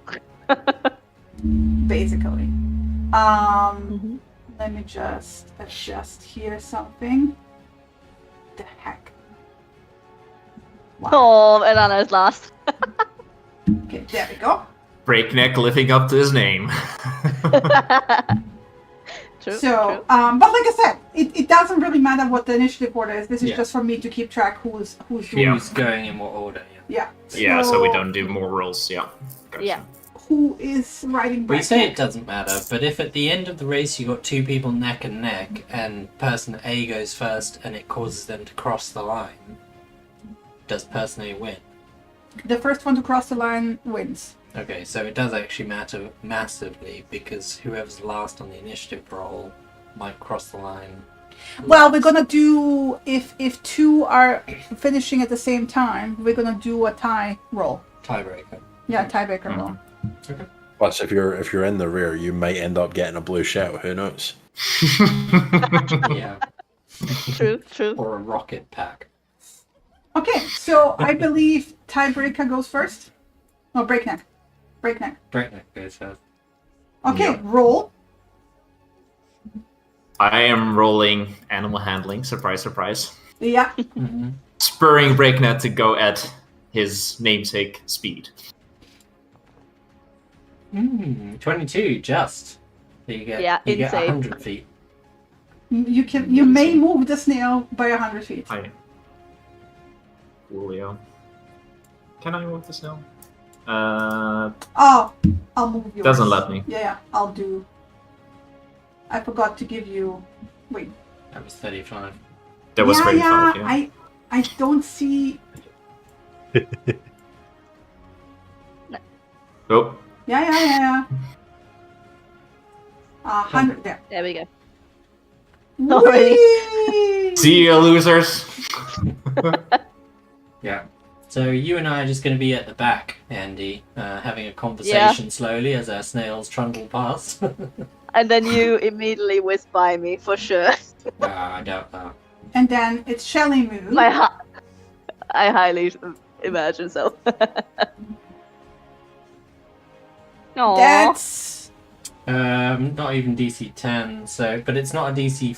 basically. Mhm. Let me just adjust here something. The heck. Oh, and Anna's last. Okay, there we go. Breakneck living up to his name. True. So, but like I said, it doesn't really matter what the initiative order is. This is Yeah. just for me to keep track who's doing. Yeah. Who's going in what order? Yeah. Yeah. Yeah, so we don't do more rolls. Yeah. Gotcha. Yeah. Who is writing? We say bracket? it doesn't matter, but if at the end of the race you got two people neck and neck, and person A goes first and it causes them to cross the line, does person A win? The first one to cross the line wins. Okay, so it does actually matter massively because whoever's last on the initiative roll might cross the line. Well, last. we're gonna do if two are finishing at the same time, we're gonna do a tie roll. Tiebreaker. Yeah, tiebreaker roll. Plus, if you're in the rear, you might end up getting a blue shell. Who knows? Yeah. True. Or a rocket pack. Okay, so I believe tiebreaker goes first. No, breakneck. Breakneck goes first. Okay, Yeah. roll. I am rolling animal handling. Surprise, surprise. Yeah. Mm-hmm. Spurring Breakneck to go at his namesake speed. 22, just. So you get, Yeah, you get insane. 100 feet. You may move the snail by 100 feet. Hi. Julio. Can I move this now? Oh, I'll move yours. Doesn't let me. Yeah, I'll do. I forgot to give you. Wait. That was 35. That was 35, yeah. yeah. I don't see. Oh, Yeah. 100 there. There we go. Already. Whee! see you, losers. Yeah. So you and I are just going to be at the back, Andy, having a conversation slowly as our snails trundle past. And then you immediately whiz by me for sure. I doubt that. And then it's Shelly move. I highly imagine so. Aww. That's Not even DC 10, so but it's not a DC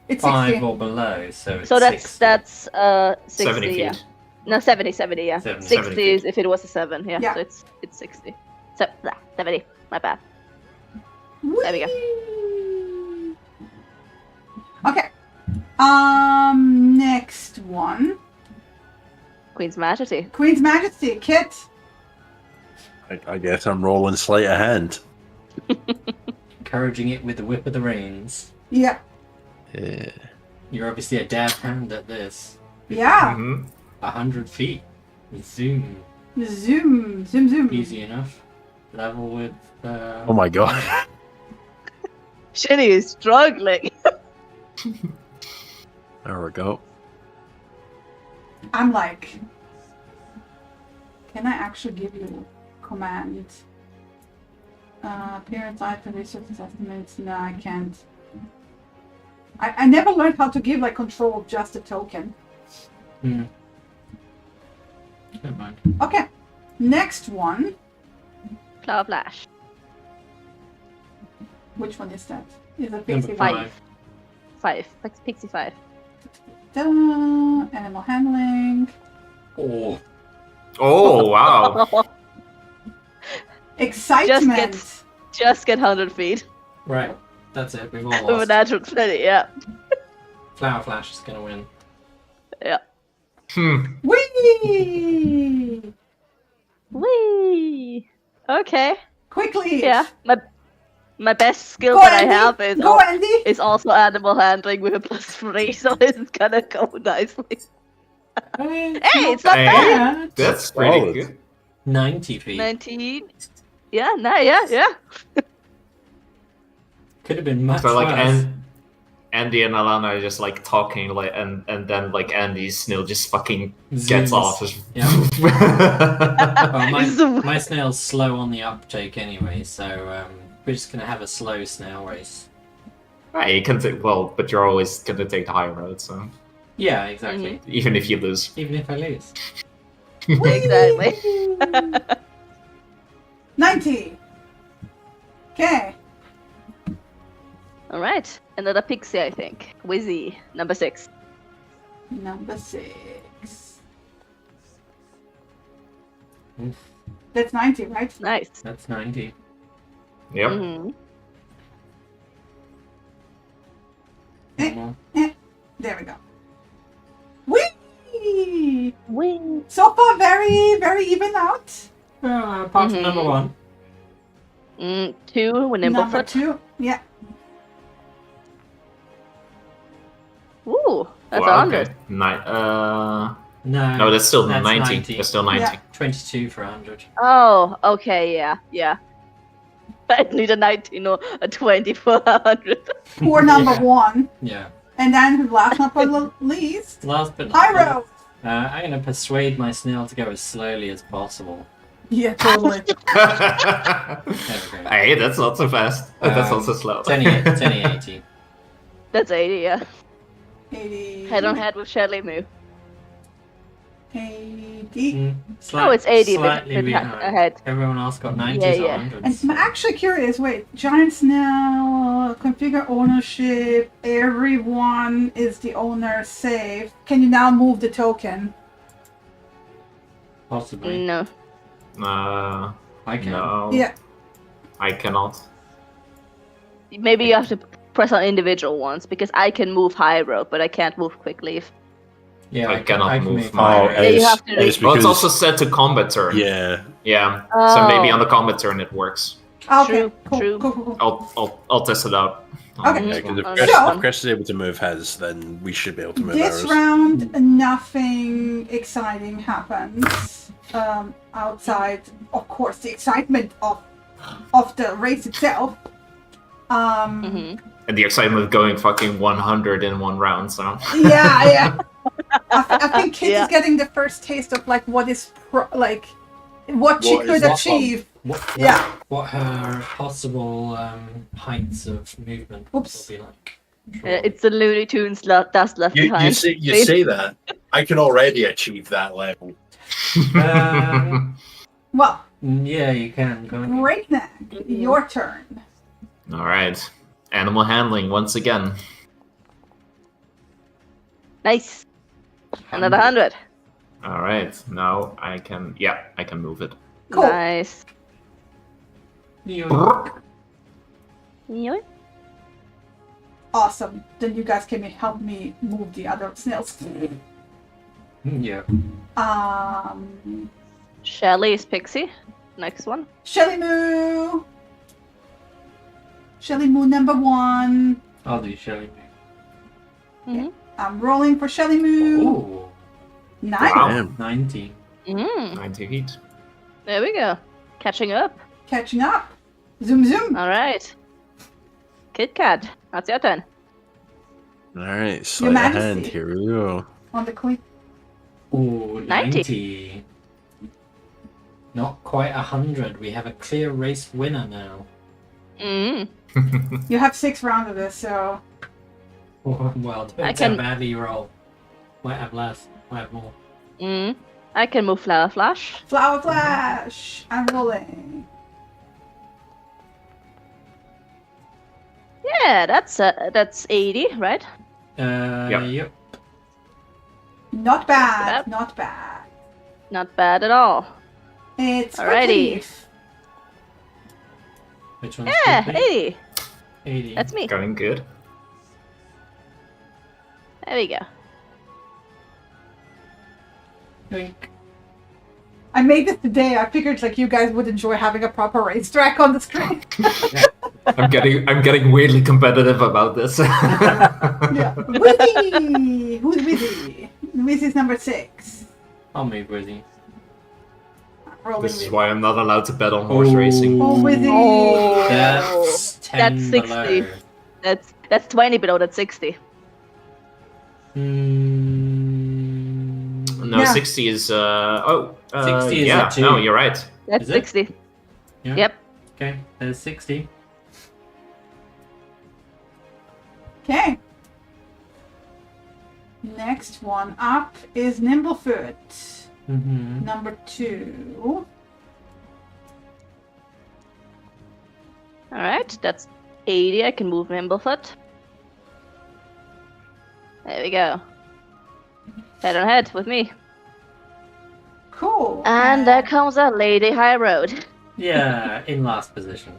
it's 5 60. or below, so it's So 60. that's 60, 70 feet. yeah. No, 70, yeah. 70. 60 is if it was a 7, yeah. Yeah. So it's 60. So, 70, my bad. There we go. Whee! Okay. Next one. Queen's Majesty. Queen's Majesty, Kit. I guess I'm rolling sleight of hand. encouraging it with the whip of the reins. Yeah. Yeah. You're obviously a dab hand at this. Yeah. 100 feet. Zoom. Zoom. Zoom. Zoom. Easy enough. Level with. Oh my god. Shelly is struggling. There we go. I'm like, can I actually give you command? Appearance, item, resources, estimates. No, I can't. I never learned how to give like control of just a token. Never mind. Okay, next one. Cloud Flash. Which one is that? Is it Number Pixie? 5. Pixie 5. Animal handling. Oh. Oh wow! Excitement. Just get 100 feet. Right. That's it. We've all With a lost. natural 20, yeah. Flower Flash is gonna win. Yeah. Whee! Whee! Okay. Quickly. Yeah. My best skill Go, that I Andy. have is, Go, Andy. is also animal handling with a +3, so this is gonna go nicely. Hey, Hey, it's not bad! bad. That's pretty Solid. good. 90 feet. 19. Yeah, no, yeah. Could have been much So like worse. Andy and Alana are just like talking, like and then like Andy's snail just fucking Zooms. gets off. Just Well, my snail's slow on the uptake anyway, so we're just gonna have a slow snail race. Right, you can take but you're always gonna take the high road, so Yeah, exactly. even if you lose. Even if I lose. Exactly. 90. Okay. Alright, another pixie, I think. Wizzy, number 6. Number 6. Oof. That's 90, right? Nice. That's 90. Yep. Mhm. Normal. There we go. Whee! Wing. So far, very, very even out. Apart from number 1. 2 with Number Nimblefoot. 2. Yeah. Ooh, that's Wow, 100. okay. No. No, that's still That's 90. 90. That's still 90. Yeah. 22 for 100. Oh, okay, yeah. I need a 19 or a 20 for 100. Poor number Yeah. 1. Yeah. And then last but not least, Last but not Pyro. least, I'm gonna persuade my snail to go as slowly as possible. Yeah, totally. There we go. Hey, that's not so fast. That's Um, also slow. 10 80. That's 80, yeah. 80. Head on head with Shelly Moo. 80. It's 80 slightly with behind. ahead. Everyone else got 90s Yeah. or 100s. And I'm actually curious. Wait, Giant Snail, configure ownership. Everyone is the owner. Save. Can you now move the token? Possibly. No. I can. No. Yeah. I cannot. Maybe you have to press on individual ones, because I can move high rope, but I can't move quick leave. Yeah, I cannot can move my Oh, race. Yeah, you have to it's Well, it's because also set to combat turn. yeah. Yeah. Oh. So maybe on the combat turn it works. Okay. True. I'll test it out. Okay. Yeah, 'cause if Oh, Chris, so- if Chris is able to move his, then we should be able to move This ours. round, nothing exciting happens outside, of course, the excitement of the race itself. And the excitement of going fucking 100 in one round, so. Yeah. I think Kit Yeah. is getting the first taste of like what is what she What could is what achieve. What her possible heights of movement Oops. will be like. It's the Looney Tunes dust left You behind. say that. I can already achieve that level. Well, Yeah, you can. Go on. Breakneck, your turn. Alright. Animal handling once again. Nice. Another 100. Alright. Now I can move it. Cool. Nice. You- Yoink. Awesome. Then you guys can help me move the other snails. Yeah. Shelly is Pixie. Next one. Shelly Moo. Shelly Moo number 1. I'll do Shelly Moo. I'm rolling for Shelly Moo. Ooh, 9. Wow. 90. 90 heat. There we go. Catching up. Catching up. Zoom zoom. All right. Kit Kat, that's your turn. Alright, sleight of Majesty. hand, here we go. On the queen. Ooh, 90. 90. Not quite 100. We have a clear race winner now. You have 6 rounds of this, so... Well, depends how badly you roll. Might have less, might have more. I can move Flower Flash. Flower Flash! I'm rolling. Yeah, that's 80, right? Yep. Not bad. Yep. Not bad. Not bad at all. It's Alrighty. Leaf. Which one's Yeah, good? 80. 80. That's me. Going good. There we go. Yoink. I made this today. I figured like you guys would enjoy having a proper racetrack on the screen. I'm getting weirdly competitive about this. Yeah. Wizzy! Who's Wizzy? Wizzy's number 6. I'll move Wizzy. Rolling This is Wizzy. why I'm not allowed to bet on horse racing. Oh, Wizzy! Oh. That's 10 That's 60. below. That's 20 below, that's 60. No, Yeah. 60 is 60 is yeah. a 2. No, you're right. That's Is it? 60. Yeah. Yep. Okay, there's 60. Okay. Next one up is Nimblefoot. Number 2. Alright, that's 80. I can move Nimblefoot. There we go. Head on head with me. Cool. And there comes a Lady High Road. Yeah, in last position.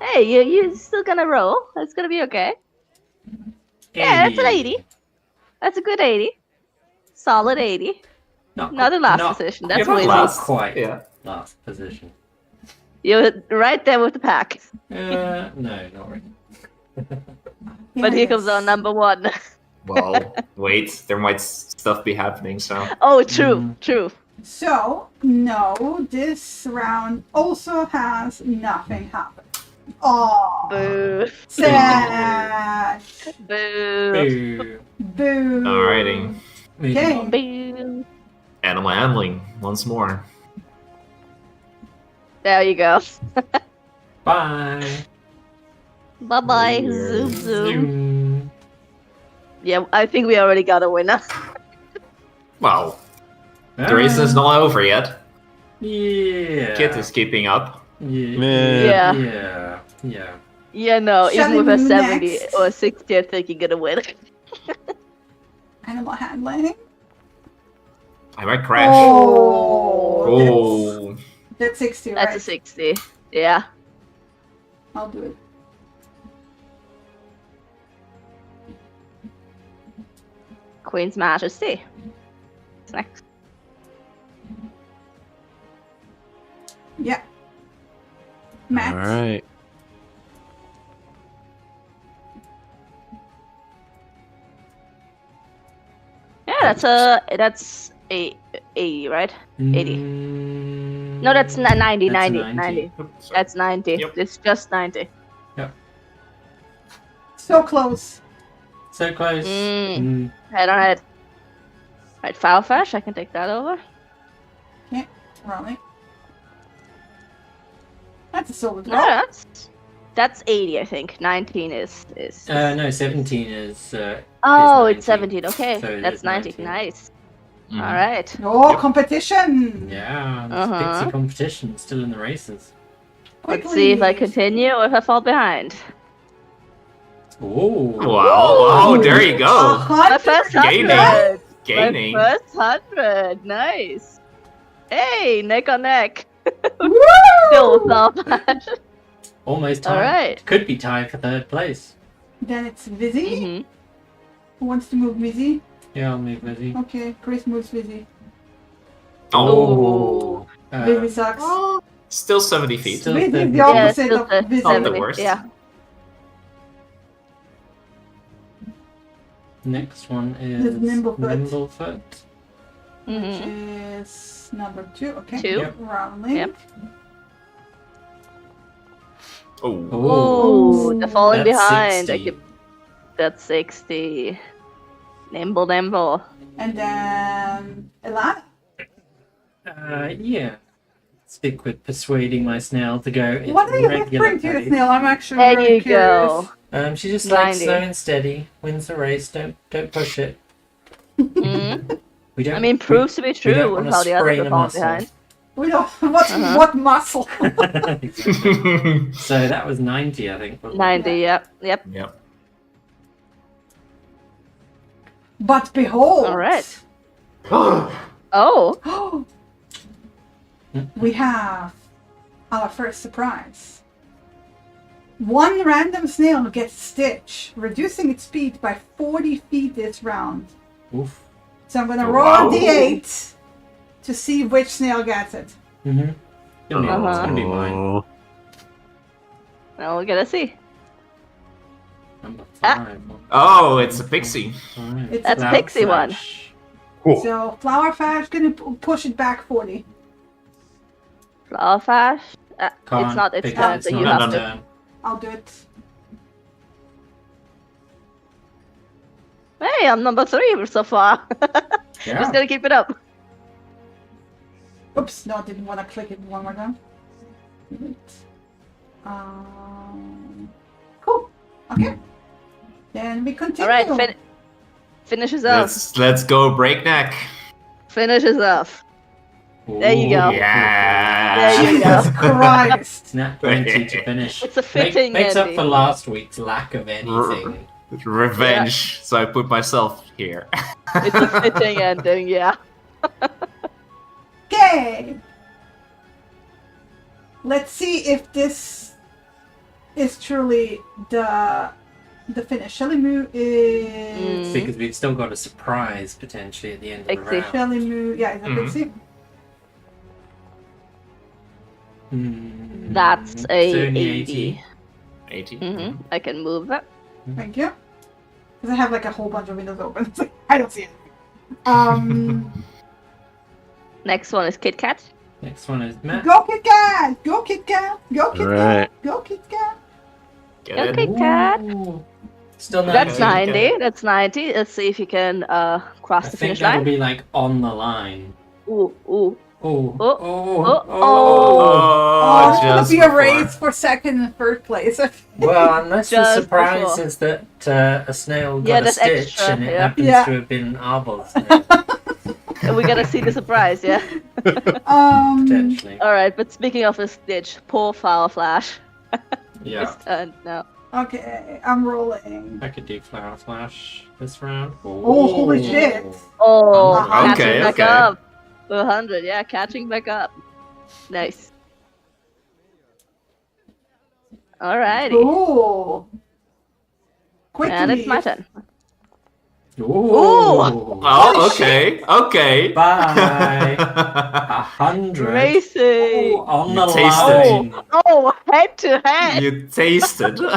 Hey, you're still gonna roll. It's gonna be okay. Yeah, that's an 80. That's a good 80. Solid 80. Not in last position. That's You're really not Not quite Yeah. last position. You're right there with the pack. No, not really. But here comes our number 1. Well, wait. There might stuff be happening. So Oh, true, true. So, no, this round also has nothing happen. Oh, Boo. sad. Boo. Boo. Boo. alrighty. Okay. Boo. Animal handling once more. There you go. Bye. Bye bye. Weird. Zoom zoom. Zoom. Yeah, I think we already got a winner. Well, the race is not over yet. Yeah. Kit is keeping up. Yeah. Yeah. Yeah. Yeah. Yeah, no, Shall even we with a move 70 next? or 60, I think you're gonna win. Animal handling. I might crash. Oh, Oh. that's 60, right? That's a 60. Yeah. I'll do it. Queen's Majesty. What's next? Yeah. Max. Alright. Yeah, that's 80, right? 80. No, that's 90, That's 90, 90. 90. Oops, sorry. That's 90. Yep. It's just 90. So close. So close. Head on head. Right, Foul Fash, I can take that over. Rolling. That's a solid No, roll. that's 80, I think. 19 is No, 17 is. Oh, is it's 90. 17. Okay, So it that's is 90. 90. Nice. Mhm. All right. Oh, Yep. competition. Yeah, Uh-huh. Pixie competition still in the races. Let's see if I Quickly. continue or if I fall behind. Oh, Wow. Oh, there you go. 100. My first Gaining. 100. Gaining. My first 100. Nice. Hey, neck on neck. Woo! Still not bad. almost tied. All right. Could be tied for third place. Then it's Vizzy. Mhm. Who wants to move Vizzy? Yeah, I'll move Lizzie. Okay, Chris moves Vizzy. Oh. Ooh. Vizzy sucks. Still 70 feet. Still This is 30. the Yeah, opposite still of the visible. Not the 70, worst. Yeah. Next one This is is Nimblefoot. Nimblefoot. Which Mhm. is number 2. Okay. 2. Yep. Rounding. Yep. Oh. Ooh, the falling That's behind. 60. That's 60. Nimble. And then Elana. Yeah. Stick with persuading my snail to go in What are you regular whispering to the pace. snail? I'm actually There really you curious. go. She just likes 90. slow and steady. Wins the race. Don't push it. Mhm. We don't. I mean, proves to be we true don't with wanna how the others sprain are a falling muscle. behind. We don't. What muscle? Exactly. So that was 90, I think. wasn't it? 90, yep. Yep. But behold. All right. Oh, We have our first surprise. One random snail gets Stitch, reducing its speed by 40 feet this round. Oof. So I'm gonna roll Wow. a d8 to see which snail gets it. Mm-hmm. It's gonna be mine. Oh. well, we're gonna see. Number Ah. 5. Oh, it's a pixie. Alright. It's That's Cloud Pixie one. Flash. Cool. So Flower Flash gonna push it back 40. Flower Flash. It's Can't not its pick it, turn, it's so not you No, have no, to. no. turn. I'll do it. Hey, I'm number 3 so far. Yeah. Just gonna keep it up. Oops, no, I didn't want to click it one more time. Cool. Okay. Then we continue. All right, finishes off. Let's go breakneck. Finishes off. There you go. Yeah. There you go. Jesus Christ. Snap 20 to finish. It's a fitting Makes up ending. for last week's lack of anything. Revenge. So I put myself here. It's a fitting ending, yeah. Okay. Let's see if this is truly the finish. Shelly Moo is Because we've still got a surprise potentially at the end of the Pixie. round. Shelly Moo. Yeah, is that Mhm. Pixie? That's a It's only 80. 80. Mm-hmm. I can move that. Thank you. Because I have like a whole bunch of windows open. It's like, I don't see it. Next one is Kit Kat. Next one is Matt. Go Kit Kat! Go Kit Kat! Go Kit Right. Kat! Go Kit Kat! Get it? Okay, Cat. Ooh. Still 90. That's Okay. 90. That's 90. Let's see if you can cross I the think finish that'll line. be like on the line. Ooh, ooh. Oh, Oh, oh, oh. Oh, it's gonna just be a before. race for second and third place. Well, unless the Just surprise before. is that a snail got Yeah, a that's stitch extra, and it yeah. happens Yeah. to have been Arbel's snail, And we gotta see the surprise, yeah? potentially. Alright, but speaking of a stitch, poor Flower Flash. Yeah, His turn now. Okay, I'm rolling. I could do Flower Flash this round. Oh, holy shit. Oh, Okay, catching back okay. up. 100, yeah, catching back up. Nice. Alrighty. Cool. Quickly. And it's my turn. Ooh. Ooh. Oh, okay. Okay. Bye. 100. Racing! Ooh, on You the tasted line. Oh, head to head! You tasted. Head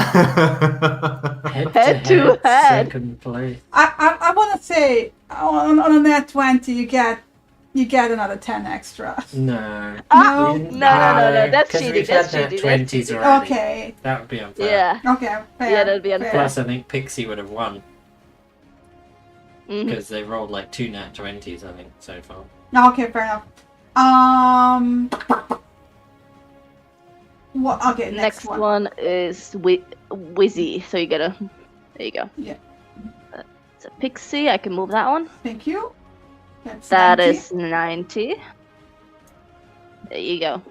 to head. Second place. I want to say on a net 20 you get another 10 extra. No. Ah, We no, didn't- no, that's 'cause cheating, we've that's had cheating, that that's 20s cheating. already. Okay. That would be unfair. Yeah. Okay. Fair. Yeah, that'd be unfair. Plus, I think Pixie would have won Mhm. because they rolled like 2 nat 20s, I think, so far. Okay, fair enough. What? Okay, Next one. one is Wizzy, so you gotta. There you go. Yeah. It's a pixie, I can move that one. Thank you. That's That 90. is 90. There you go.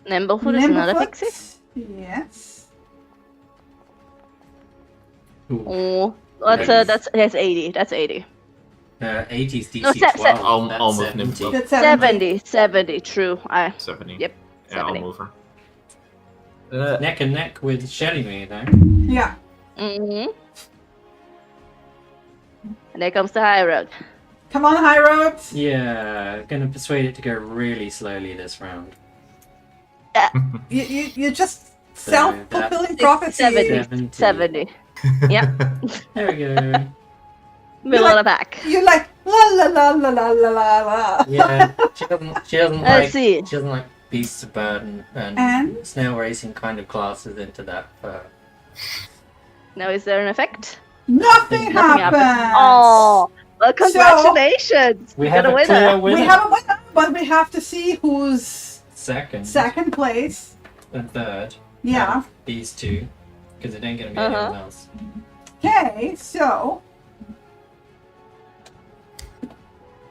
Nimblefoot is another Nimblefoot. pixie. Yes. Ooh. Oh, Nice. that's 80. That's 80. 80s DC No, 12. Almost that's 70. Nimble. That's 70. True. 70. Yep. Yeah, I'll 70. move her. Neck and neck with Shelly Me, though. Yeah. Mm-hmm. And there comes the high road. Come on, High Road. Yeah, gonna persuade it to go really slowly this round. You just So self-fulfilling that's prophecy. 70. Yep. There we go. Middle of the pack. You're like la la la la la la la la. Yeah, she doesn't like Let's see. she doesn't like beasts of burden and And? snail racing kind of classes into that. Now, is there an effect? Nothing Nothing happens. happened. Oh, well, congratulations. We We have got a a clear winner. winner. We have a winner, but we have to see who's second place. and third. Yeah. These two, because it ain't gonna be Uh-huh. anyone else. Okay, so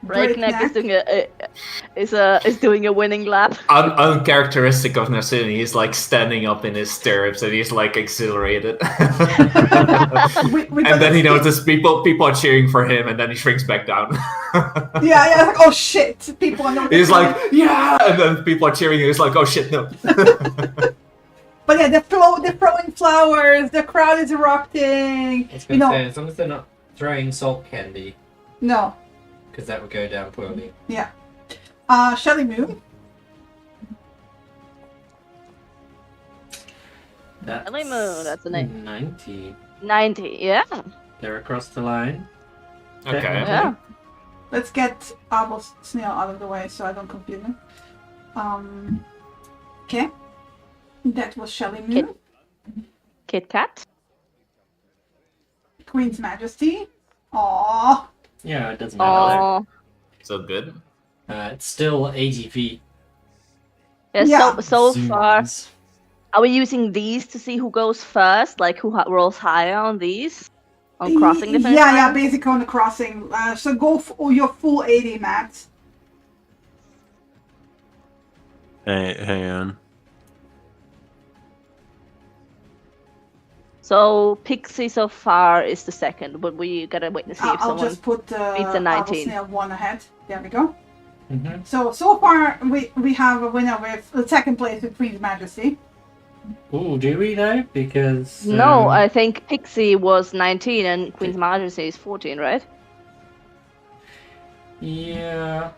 Breakneck is doing a winning lap. Uncharacteristic of Nasuni, he's like standing up in his stirrups and he's like exhilarated. we And then he gonna- notices people are cheering for him, and then he shrinks back down. Yeah, like, oh shit, people are not. He's like, yeah, and then people are cheering, and he's like, oh shit, no. But yeah, they're throwing flowers. The crowd is erupting. I was You gonna know, say, as long as they're not throwing salt candy, no. because that would go down poorly. Yeah. Shelly Moon. That's Shelly Moon, that's a name. 90. 90. Yeah. They're across the line. Okay. Yeah. Let's get Abel's snail out of the way so I don't confuse him. Okay. That was Shelly Moon. Kit Kat. Queen's Majesty. Aww. Yeah, it doesn't matter. Oh. So good. It's still 80 feet. Yeah, Yeah. so Zoom far. ins. Are we using these to see who goes first? Like who rolls higher on these? On crossing the finish Yeah, line? basically on the crossing. So go for your full 80, Matt. Hang on. So Pixie so far is the second, but we gotta wait and see if I'll someone. just put beats a Abel's 19. snail one ahead. There we go. Mm-hmm. So far we have a winner with the second place with Queen's Majesty. Ooh, do we though? Because No, I think Pixie was 19 and Queen's Majesty is 14, right? yeah,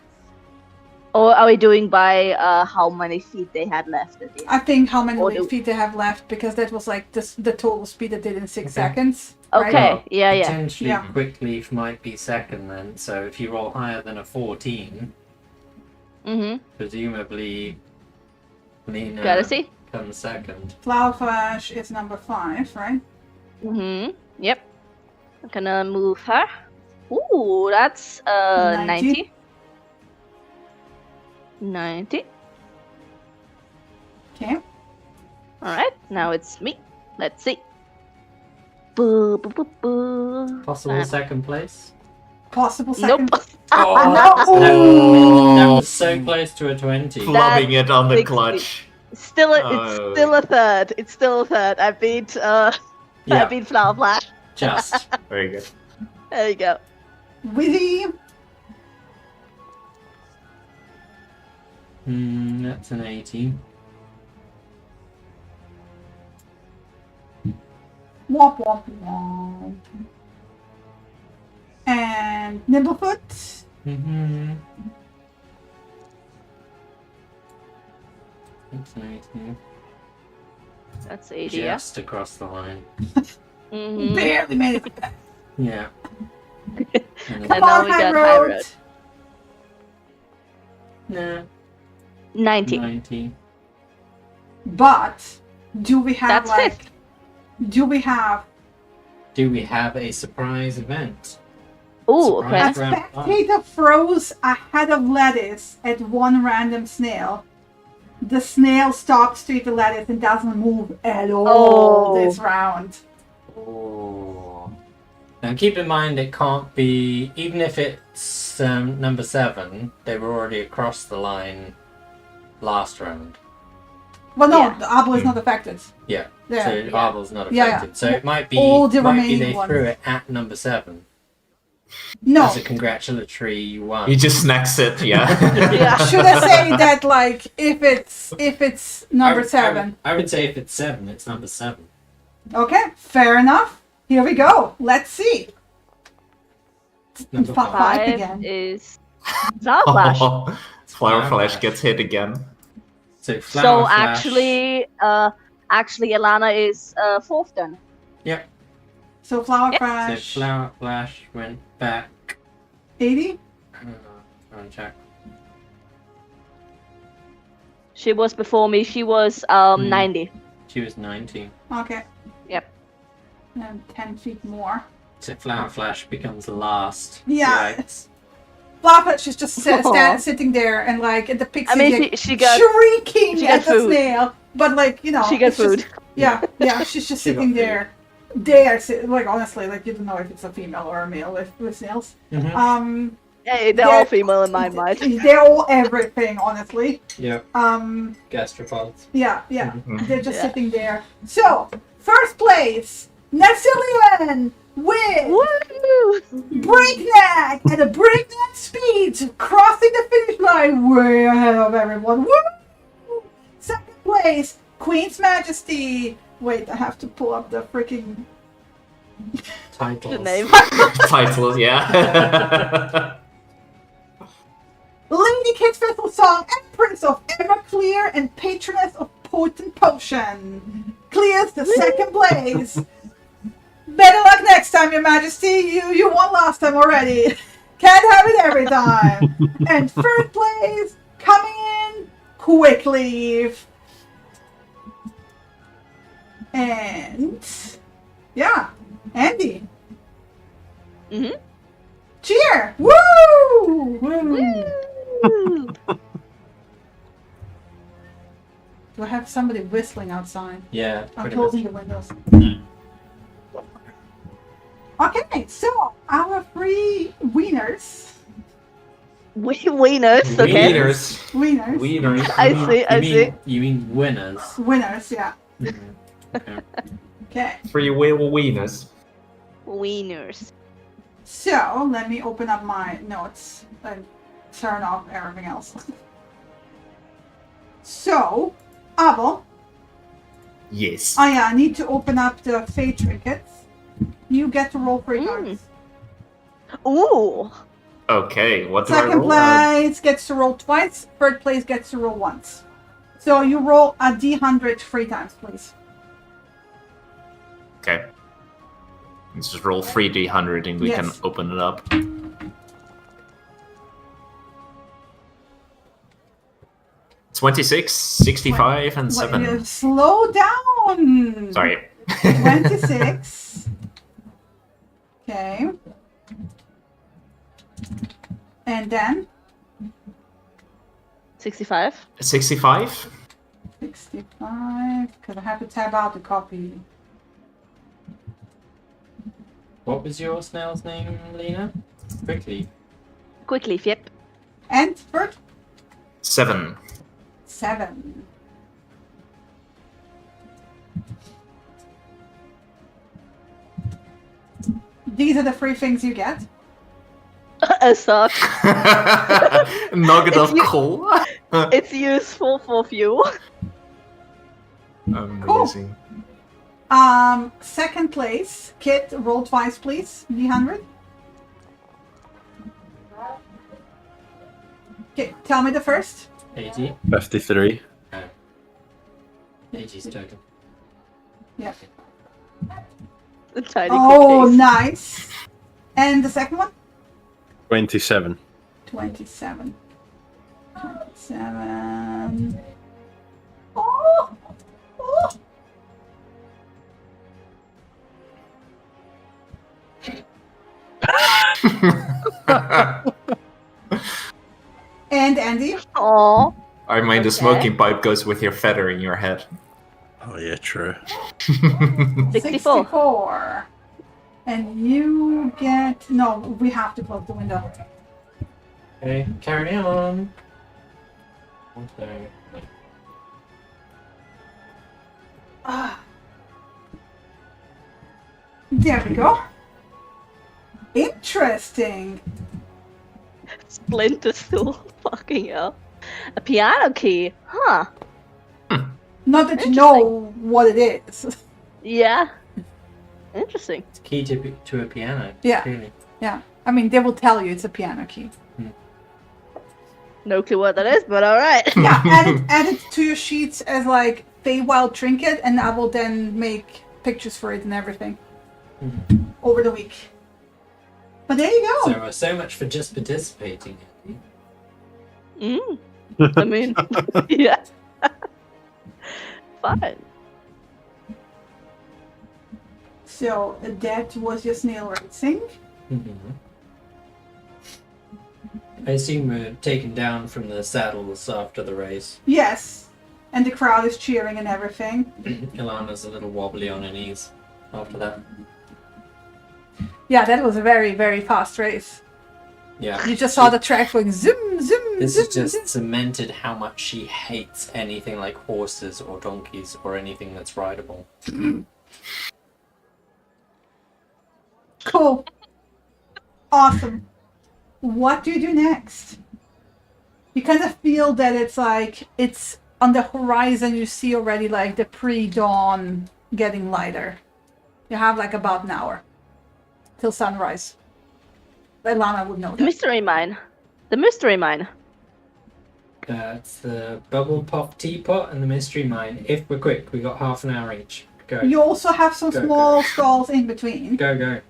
Or are we doing by how many feet they had left at the end? I think how many Or do- feet they have left because that was like the total speed they did in 6 Okay. seconds. Okay, Well, yeah. potentially Yeah. Quickleaf might be second then. So if you roll higher than a 14, Mm-hmm. presumably Lena Gotta see. comes second. Flower Flash is number 5, right? Mm-hmm. Yep. I'm gonna move her. Ooh, that's 90. 90. Okay. Alright, now it's me. Let's see. Boo, boo, boo, boo. Possible second place. Possible second. Nope. Oh, no. that was so close to a 20. Flubbing it on the 60. clutch. Still, Oh. it's still a third. It's still a third. I beat I Yeah, beat Flower Flash. just. Very good. There you go. Wizzy. That's an 80. Womp womp womp. And Nimblefoot. Mm-hmm. That's an 80. That's 80. Yeah. Just across the line. Mm-hmm. Barely made it. Yeah. And And Come now on, we High got High Road. Road. Nah, 90. 90. But do we have That's like? fifth. Do we have Do we have a surprise event? Ooh, Surprise. okay. a Round one. spectator froze ahead of lettuce at one random snail? The snail stops to eat the lettuce and doesn't move at all Oh. this round. Oh. Now keep in mind it can't be, even if it's number 7, they were already across the line last round. Well, no, Yeah. the apple is not affected. Yeah. There. So Yeah. Arbel's not Yeah, affected. yeah. So it might be, All the they remaining threw ones. it at number 7 No. as a congratulatory one. He just snacks it, yeah. Yeah. Should I say that like if it's number 7? I would say if it's 7, it's number 7. Okay, fair enough. Here we go. Let's see. Number Five. 5. again. is Flower Flash. Flower Flower Flash Flash. gets hit again. So, So Flower Flash. actually, Alana is fourth then. Yep. So Flower Yep. So, Flash. Flower Flash went back. 80. I'll check. She was before me. She was 90. She was 90. Okay. Yep. And 10 feet more. So, Flower Flash becomes last. Yeah. Yikes. Flower Flash is just sitting there and like the pixie I mean, like, she got shrieking she at got the food. snail. But like, you know. she got it's just- food. Yeah, she's just She got sitting food. there. They are like honestly, like you don't know if it's a female or a male with snails. Mm-hmm. Hey, they're all female in my mind. They're all everything, honestly. Yep. Gastropods. Yeah, Mhm. they're just Yeah. sitting there. So, first place, Naxilian with Woo! breakneck at a breakneck speed, crossing the finish line way ahead of everyone. Woo! Second place, Queen's Majesty. Wait, I have to pull up the freaking Titles. The name. Title, yeah. Lady Kid's Vessel Song, Empress of Everclear and Patroness of Potent Potion. Clears the second place. Better luck next time, Your Majesty. You won last time already. Can't have it every time. And third place, coming in, Quick Leave. And yeah, Andy. Mhm. Cheer! Woo! Woo! Woo! Do I have somebody whistling outside? Yeah, I'm pretty closing much. the windows. Okay, so our three wieners. Wieners, okay. Wieners. Wieners. Wieners. I see. You mean winners? Winners, yeah. Okay. Okay, Free will wieners. Wieners. so let me open up my notes and turn off everything else. So, Abel, Yes. I need to open up the fate trinkets. You get to roll 3 Mm. cards. Ooh. Okay, what do I Second roll? place gets to roll twice. Third place gets to roll once. So you roll a D100 3 times, please. Okay. Let's just roll 3d100 and we can Yes. open it up. $26, 65, and Wait, 7. slow down. Sorry. 26. Okay. And then 65. 65? 65. Because I have to tab out the copy. What was your snail's name, Lena? Quickly. Quick leaf, yep. And Bert? 7. 7. These are the 3 things you get. A sock. Nugget If of you- coal. It's useful for fuel. Amazing. Second place, Kit, roll twice, please. D100. Okay, tell me the first. 80. 53. 80's total. Yeah. A tiny Oh, quick case. nice. And the second one? 27. 27. 27. Oh! Oh! And Andy? Aw. I mean, the Okay. smoking pipe goes with your feather in your head. Oh, yeah, true. 64. 64. And you get... No, we have to close the window. Okay, carry on. Okay. Ah. There we go. Interesting. Splinter stool. Fucking hell. A piano key. Huh. Not that you know what it is. Yeah. Interesting. It's key to a piano. Yeah. Clearly. I mean, they will tell you it's a piano key. No clue what that is, but all right. Yeah, add it to your sheets as like Feywild trinket, and I will then make pictures for it and everything over the week. But there you go. So much for just participating. I mean, yeah. Fine. So that was your snail racing. I assume we're taken down from the saddles after the race. Yes, and the crowd is cheering and everything. Ilana's a little wobbly on her knees after that. Yeah, that was a very, very fast race. Yeah. You just saw the track going zoom, zoom, This zoom, has just zoom. cemented how much she hates anything like horses or donkeys or anything that's rideable. Cool. Awesome. What do you do next? You kind of feel that it's like, it's on the horizon, you see already like the pre-dawn getting lighter. You have like about an hour till sunrise. Ilana would know The that. mystery mine. The mystery mine. It's the bubble pop teapot and the mystery mine. If we're quick, we got half an hour each. Go. You also have some Go, small stalls in between. Go.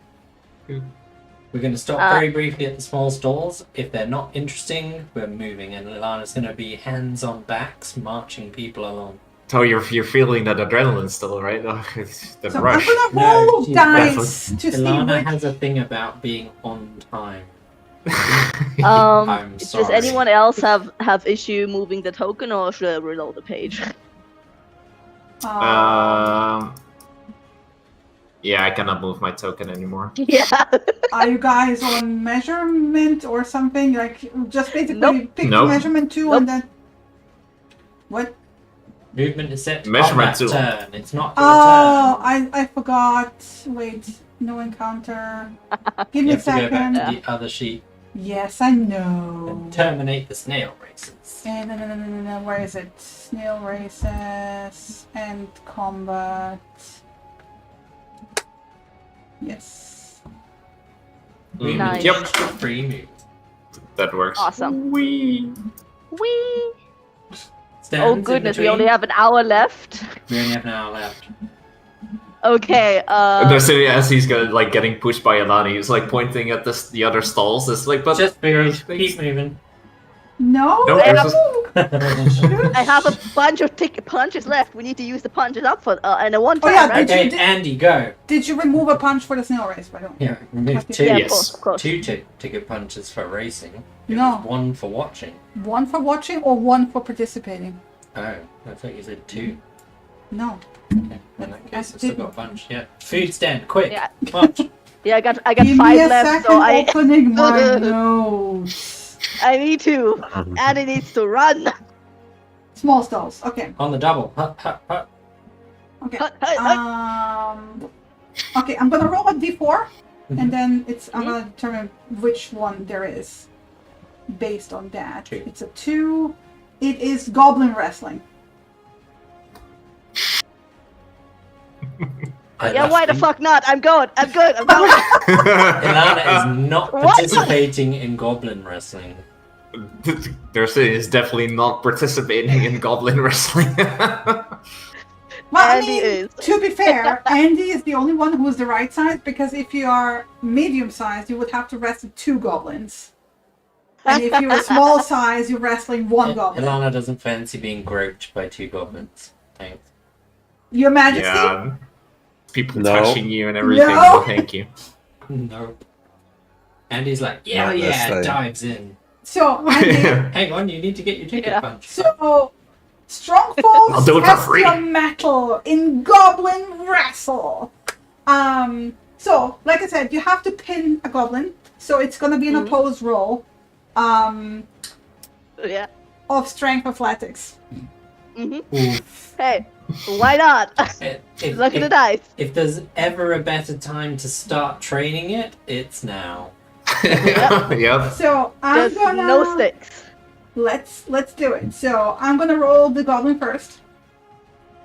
We're going to stop very briefly at the small stalls. If they're not interesting, we're moving, and Ilana's going to be hands on backs, marching people along. So you're feeling that adrenaline still, right? The So rush. I'm gonna roll she's dice to see Ilana which... has a thing about being on time. Does sorry. anyone else have issue moving the token, or should I reload the page? Yeah, I cannot move my token anymore. Yeah. Are you guys on measurement or something? Like, just basically Nope. pick Nope. the measurement tool Nope. and then... What? Movement is set to Measurement combat tool. turn. It's not your Oh, turn. I forgot. Wait, no encounter. Give You me a have to go back second. to the other sheet Yes, I know. and terminate the snail races. No, where is it? Snail races and combat. Yes. Nice. Yep, Free move. that works. Awesome. Whee! Whee! Stands Oh in goodness, we between. only have an hour left. We only have an hour left. Okay. There's as he's getting pushed by Alani, he's like pointing at the other stalls. It's like, but Just keep moving. No? No, I there's I have a bunch of punches left. We need to use the punches up for and a one time, Oh, yeah, right? Okay, Did you- Andy, go. Did you remove a punch for the snail race, by the way? Yeah, remove two. Yeah, Yes. of course. Two ticket punches for racing. It No. was one for watching. One for watching or one for participating? Oh, I thought you said two. No. Okay, in that case, I've still got a bunch. Yeah. Food stand, quick. Yeah. Punch. Yeah, I got Give me 5 a left, second so I opening my notes. I need to. Annie needs to run. Small stalls. Okay. On the double. Hut, hut, hut. Okay. Hut, hut, hut. Okay, I'm gonna roll a d4, Mhm. and then I'm gonna determine which one there is based on that. Two. It's a 2. It is goblin wrestling. Yeah, why the fuck not? I'm good. I'm good. I'm going. Ilana is not What? participating in goblin wrestling. is definitely not participating in goblin wrestling. Well, Andy is. to be fair, Andy is the only one who's the right size, because if you are medium sized, you would have to wrestle 2 goblins. And if you're a small size, you're wrestling 1 goblin. Ilana doesn't fancy being groped by 2 goblins. Thanks. Your Majesty? Yeah, people No. touching you and everything. No. No, thank you. Nope. Andy's like, yeah, Not this yeah, thing. dives in. So, Andy, Hang on, you need to get your ticket Yeah. punch. so strong I'll do foes it for test free. your metal in goblin wrestle. So like I said, you have to pin a goblin, so it's gonna be an Mhm. opposed roll, Yeah. of strength athletics. hmm Oof. Hey, why not? If, Look at the dice. if there's ever a better time to start training it, it's now. Yep. So I'm There's gonna no sticks. let's do it. So I'm gonna roll the goblin first,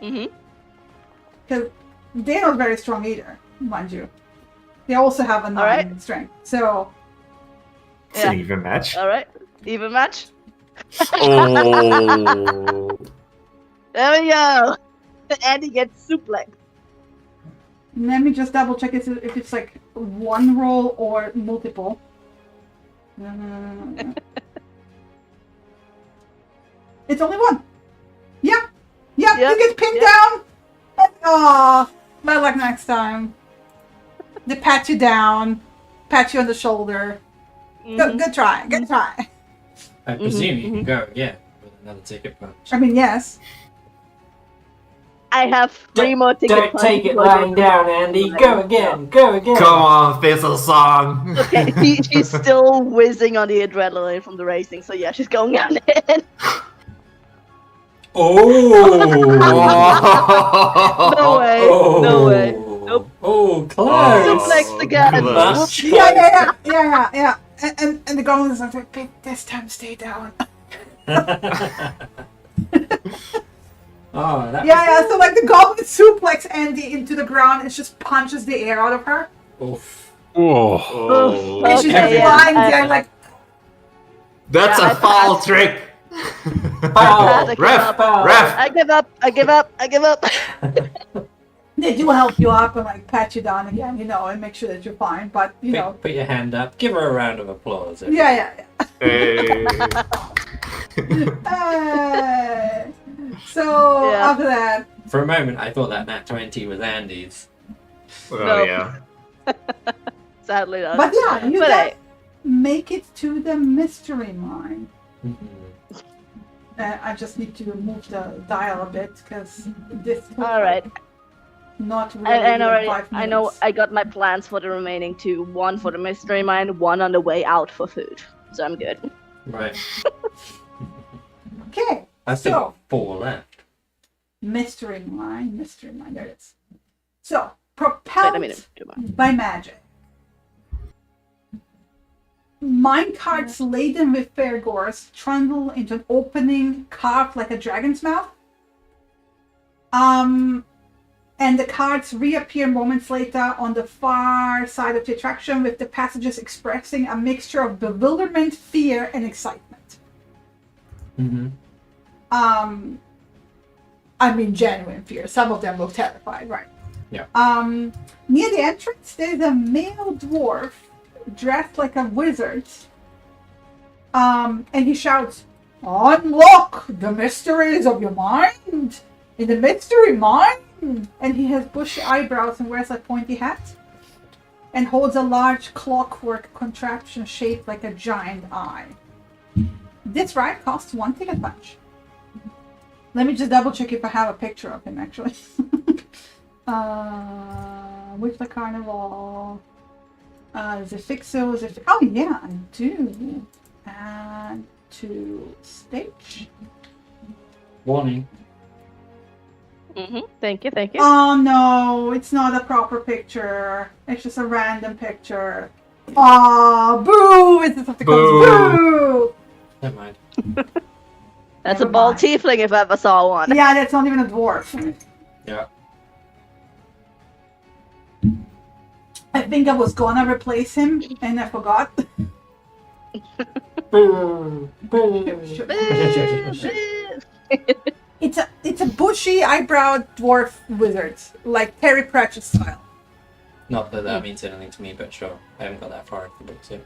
hmm because they're not very strong either, mind you. They also have a 9 Alright. strength. So It's an even match. All right, even match. Oh. There we go. Andy gets suplex. Let me just double check if it's like one roll or multiple. No. It's only one. Yeah. You get pinned down. Oh, bad luck next time. They pat you down, pat you on the shoulder. Good try. I presume you can go again with another ticket punch. I mean, yes. I have 3 more ticket Don't punches. take it lying down, Andy. Go again. Come on, Fizzle Song. Okay, she's still whizzing on the adrenaline from the racing, so yeah, she's going out in. Oh! No way. No way. Nope. Oh, close. Suplex again. Much. Yeah. And the goal is like, this time stay down. Oh, that Yeah. So like the goblin suplex Andy into the ground and just punches the air out of her. Oof. Oh. And she's Okay, just lying there like. That's a foul trick. Foul. Ref. I give up. They do help you up and like pat you down again, and make sure that you're fine. But Put your hand up. Give her a round of applause. yeah. Hey. So Yeah. after that, For a moment, I thought that nat 20 was Andy's. Oh No. yeah. Sadly not. but yeah, you But guys make it to the mystery mine. I just need to move the dial a bit because this. took, all right. Not really. And already, 5 minutes. I know I got my plans for the remaining 2. 1 for the mystery mine, 1 on the way out for food. So I'm good. Right. Okay. I still So- got 4 left. Mystery mine. There it is. So Wait, propelled let me do mine. by magic. Mine carts laden with fairgores trundle into an opening carved like a dragon's mouth. And the carts reappear moments later on the far side of the attraction, with the passengers expressing a mixture of bewilderment, fear, and excitement. I mean, genuine fear. Some of them look terrified, right? Yeah. Near the entrance, there's a male dwarf dressed like a wizard. And he shouts, "Unlock the mysteries of your mind in the mystery mine." And he has bushy eyebrows and wears a pointy hat. And holds a large clockwork contraption shaped like a giant eye. This ride costs 1 ticket punch. Let me just double check if I have a picture of him actually. With the carnival. Is it Fixo? Oh yeah, I do. Add to stage. Warning. Thank you. Oh no, it's not a proper picture. It's just a random picture. Oh, boo! It's something called boo! Never mind. That's Never a bald mind. tiefling if I ever saw one. Yeah, that's not even a dwarf. Yeah. I think I was gonna replace him and I forgot. Boo. Boo. It's a bushy eyebrow dwarf wizard, like Terry Pratchett style. Not that that means anything to me, but sure. I haven't got that far in the books yet.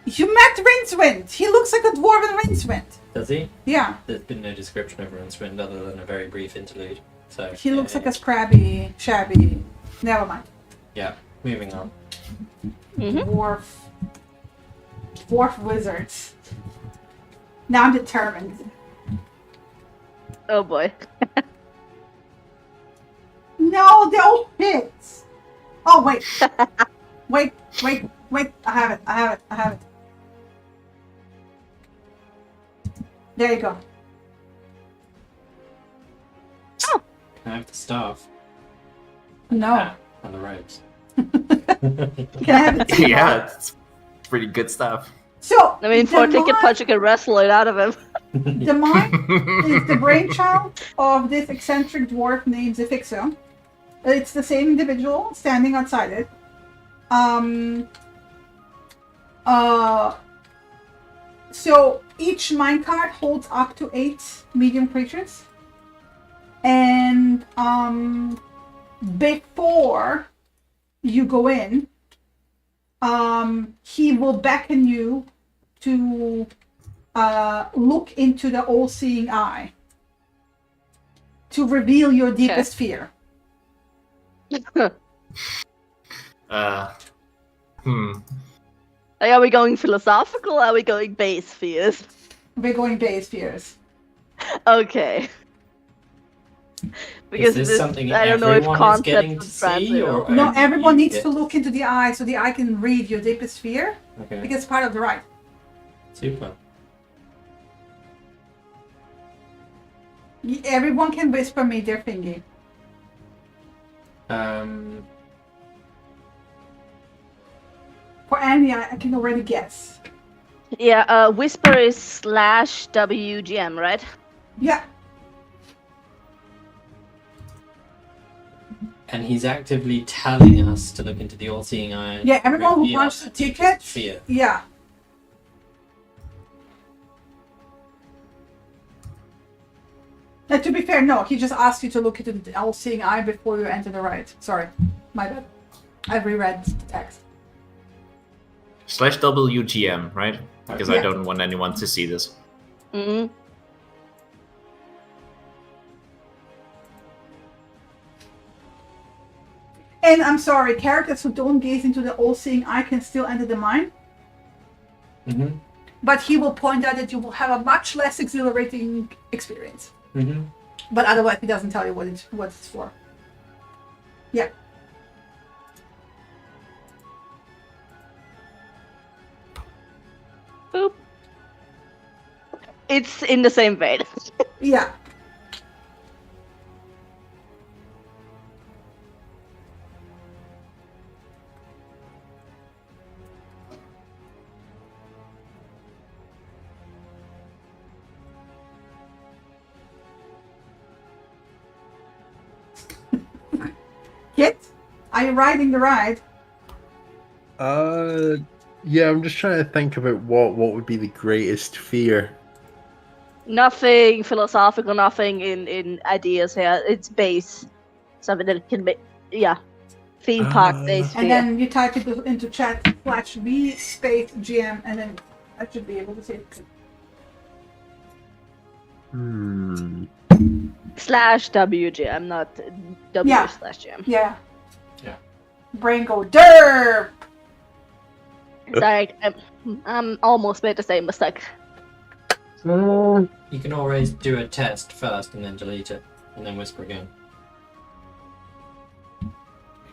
You met Rincewind. He looks like a dwarven Rincewind. Does he? Yeah, There's been no description of Rincewind other than a very brief interlude. So he looks like a scrabby, shabby. Never mind. Yeah. Moving on. Dwarf wizards. Now I'm determined. Oh boy. No, they all fit. Oh wait. wait. I have it. There you go. Can I have the staff? No. Ah, and the robes. Can I have it? Yeah, it's pretty good stuff. So I mean, for a the ticket mine- punch, you can wrestle it out of him. The mine is the brainchild of this eccentric dwarf named Zefixo. It's the same individual standing outside it. So each minecart holds up to 8 medium creatures. And before you go in, he will beckon you to look into the all-seeing eye to reveal your deepest fear. Are we going philosophical or are we going base fears? We're going base fears. Okay. Because is this something I don't know if everyone is getting concepts to see, or No, only everyone you needs get to look into the eye so the eye can read your deepest fear. Okay. Because it's part of the rite. Super. Everyone can whisper me their thingy. For Annie, I can already guess. Yeah, whisper is /WGM, right? Yeah. And he's actively telling us to look into the all-seeing eye. Yeah, everyone who reveal wants our the ticket. fear. Yeah. To be fair, no, he just asked you to look into the all-seeing eye before you enter the rite. Sorry, my bad. I reread the text. /WGM, right? Because I Yeah. don't want anyone to see this. Mm-hmm. And I'm sorry, characters who don't gaze into the all-seeing eye can still enter the mind. Mm-hmm. But he will point out that you will have a much less exhilarating experience. Mm-hmm. But otherwise, he doesn't tell you what it's for. Yeah. Boop. It's in the same vein. Yeah. Kit, are you riding the ride? Yeah, I'm just trying to think about what would be the greatest fear. Nothing philosophical, nothing in ideas here. It's base. Something that can be, yeah. Theme park base fear. And then you type it into chat /V space GM, and then I should be able to see it. /WGM, not W Yeah. /GM. Yeah. Yeah. Brain go derp. Sorry, I'm almost made the same mistake. You can always do a test first and then delete it, and then whisper again. Make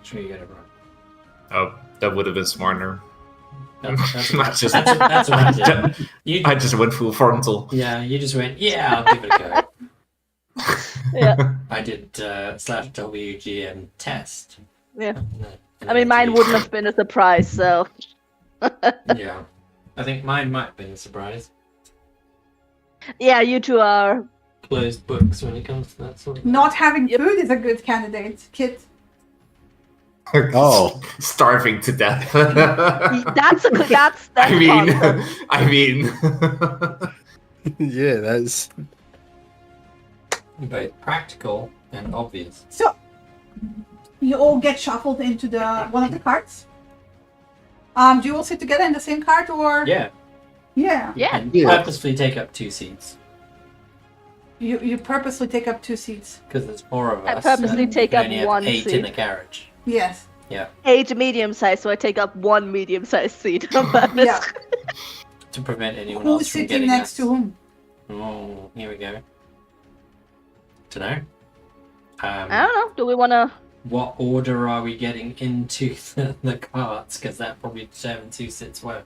sure you get it right. Oh, that would have been smarter. That's Not just- that's what I did. You, I just went full frontal. yeah, you just went, yeah, I'll give it a go. Yeah. I did /WGM test. Yeah. And I mean, mine wouldn't have been a surprise, so. Yeah. I think mine might have been a surprise. Yeah, you two are. Closed books when it comes to that sort of thing. Not having food is a good candidate, Kit. Oh. Starving to death. That's I mean, concept. I mean. Yeah, that's. Both practical and obvious. So, you all get shuffled into one of the carts. Do you all sit together in the same cart, or? Yeah. Yeah. Yeah. And Yeah. purposefully take up 2 seats. You purposely take up 2 seats. Because there's 4 of I us. purposely and take we up only have 1 8 seat. in the carriage. Yes. 8 medium size, so I take up 1 medium sized seat on purpose. Yeah. To prevent anyone Who's else from sitting getting next us. to whom? Oh, here we go. Dunno. I don't know. Do we want to? What order are we getting into the carts? Because that probably determines who sits where.